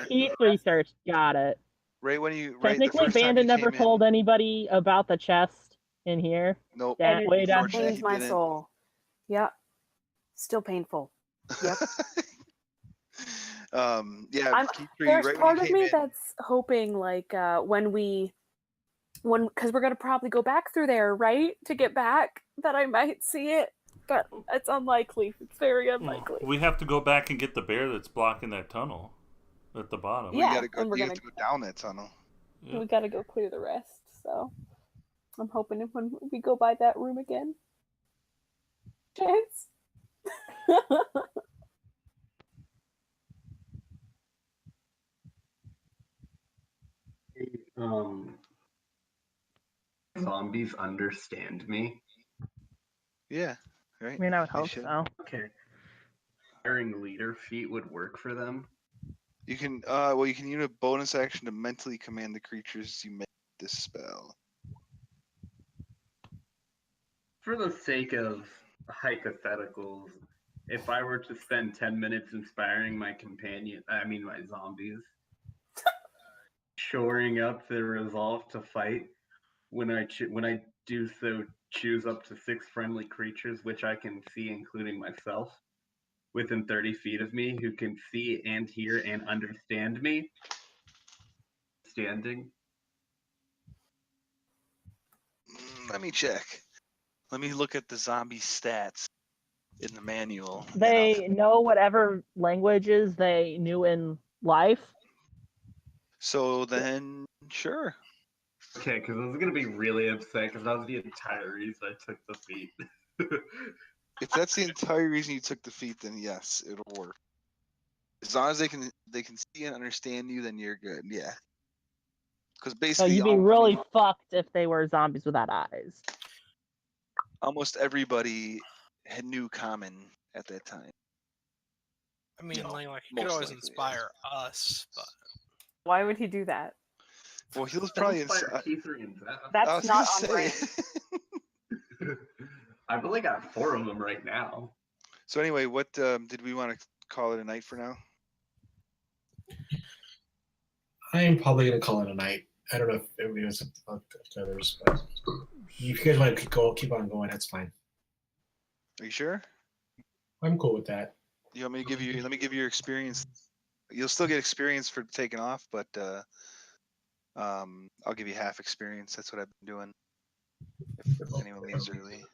Keith researched. Got it. Right when you Technically, Bandit never told anybody about the chest in here. Nope. That way down. Pains my soul. Yep. Still painful. Yep. Yeah. There's right part of me that's hoping, like, because we're gonna probably go back through there, right, to get back, that I might see it, but it's unlikely. It's very unlikely. We have to go back and get the bear that's blocking that tunnel at the bottom. Yeah, you have to go down that tunnel. Yeah. We gotta go clear the rest. So I'm hoping when we go by that room again. Chance. zombies understand me? Yeah, right. I mean, I would They hope should. so. Okay. Hiring leader feat would work for them. You can well, you can use a bonus action to mentally command the creatures you make this spell. For the sake of hypotheticals, if I were to spend 10 minutes inspiring my zombies, shoring up their resolve to fight, when I do so, choose up to 6 friendly creatures, which I can see, including myself, within 30 feet of me, who can see and hear and understand me. Standing. Let me check. Let me look at the zombie stats in the manual. They know whatever languages they knew in life. So then, sure. Okay, because I was gonna be really upset because that was the entire reason I took the feat. If that's the entire reason you took the feat, then yes, it'll work. As long as they can see and understand you, then you're good. Yeah. Because So basically, you'd be really fucked if they were zombies without eyes. almost everybody knew common at that time. I mean, like you could always inspire us, but Why would he do that? Well, he was probably inspire T3 and Zeph. That's not on brand. I've only got 4 of them right now. So anyway, what did we want to call it a night for now? I am probably going to call it a night. I don't know if everybody has others, but if you guys want to keep on going, that's fine. Are you sure? I'm cool with that. You want me to give you? Let me give you your experience. You'll still get experience for taking off, but I'll give you half experience. That's what I've been doing. If anyone leaves early.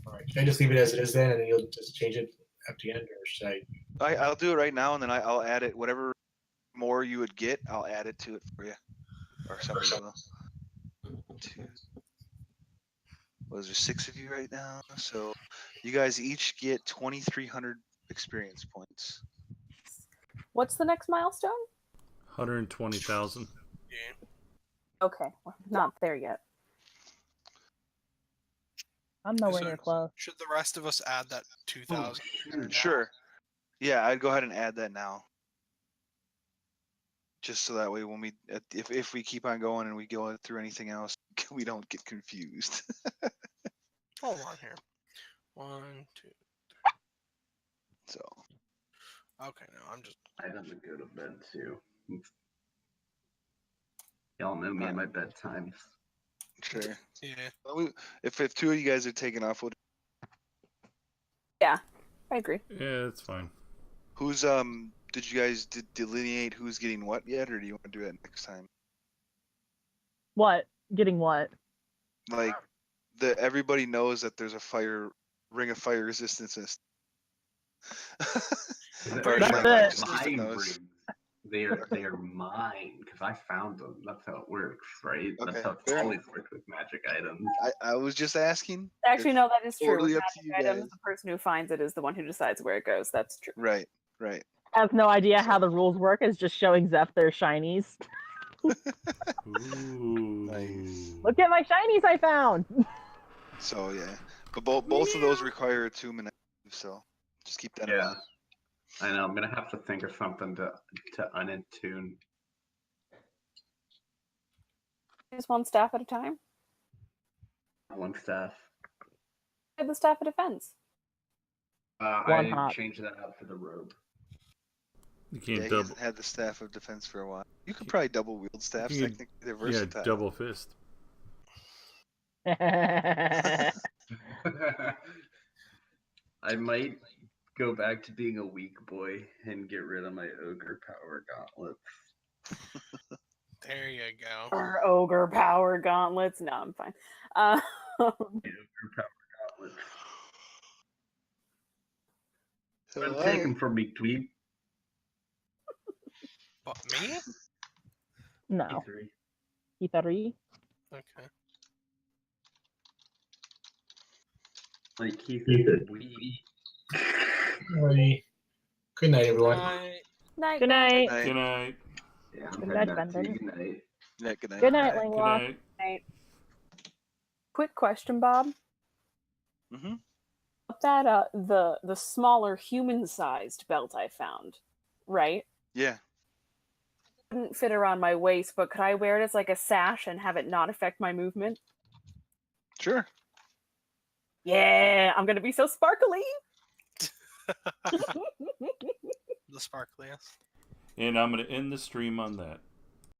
All right. Should I just leave it as it is then, and then you'll just change it at the end, or should I? I'll do it right now, and then I'll add it. Whatever more you would get, I'll add it to it for you, or somebody will. 2. Was there 6 of you right now? So you guys each get 2,300 experience points. What's the next milestone? 120,000. Yeah. Okay, well, not there yet. I'm nowhere near close. Should the rest of us add that 2,000? Sure. Yeah, I'd go ahead and add that now. Just so that way, when if we keep on going and we go through anything else, we don't get confused. Hold on here. 1, 2. So. Okay, no, I'm just. I have to go to bed too. Y'all know me at my bedtimes. Sure. Yeah. Well, if 2 of you guys are taking off, Yeah, I agree. Yeah, it's fine. Who's did you guys delineate who's getting what yet, or do you want to do that next time? What? Getting what? Like everybody knows that there's a ring of fire resistance. That's it. They are mine because I found them. That's how it works, right? Okay, That's how it's always worked with magic items. I was just asking. Actually, no, that is true. Totally With up to you magic items, guys. the person who finds it is the one who decides where it goes. That's true. Right. I have no idea how the rules work. It's just showing Zeph their shinies. Ooh. Nice. Look at my shinies I found. So yeah, but both of those require attunement, so just keep that in mind. I know. I'm gonna have to think of something to unattune. Just one staff at a time. One staff. Have the staff of defense. I changed that out for the robe. You can't He double. hasn't had the staff of defense for a while. You could probably double wield staffs. Technically, they're versatile. Yeah, double fist. I might go back to being a weak boy and get rid of my ogre power gauntlets. There you go. Or ogre power gauntlets. No, I'm fine. Ogre power gauntlets. Take them from me, Tweed. What, me? No. E3. E3. Okay. Like Keith. Good night, everyone. Night. Good night. Good night. Yeah, Good night, Banden. Good night. Yeah, good night. Good night, Good Langlois. night. Night. Quick question, Bob. Mm-hmm. That the smaller human-sized belt I found, right? Yeah. Wouldn't fit around my waist, but could I wear it as like a sash and have it not affect my movement? Sure. Yeah, I'm gonna be so sparkly. The sparkliest. And I'm going to end the stream on that.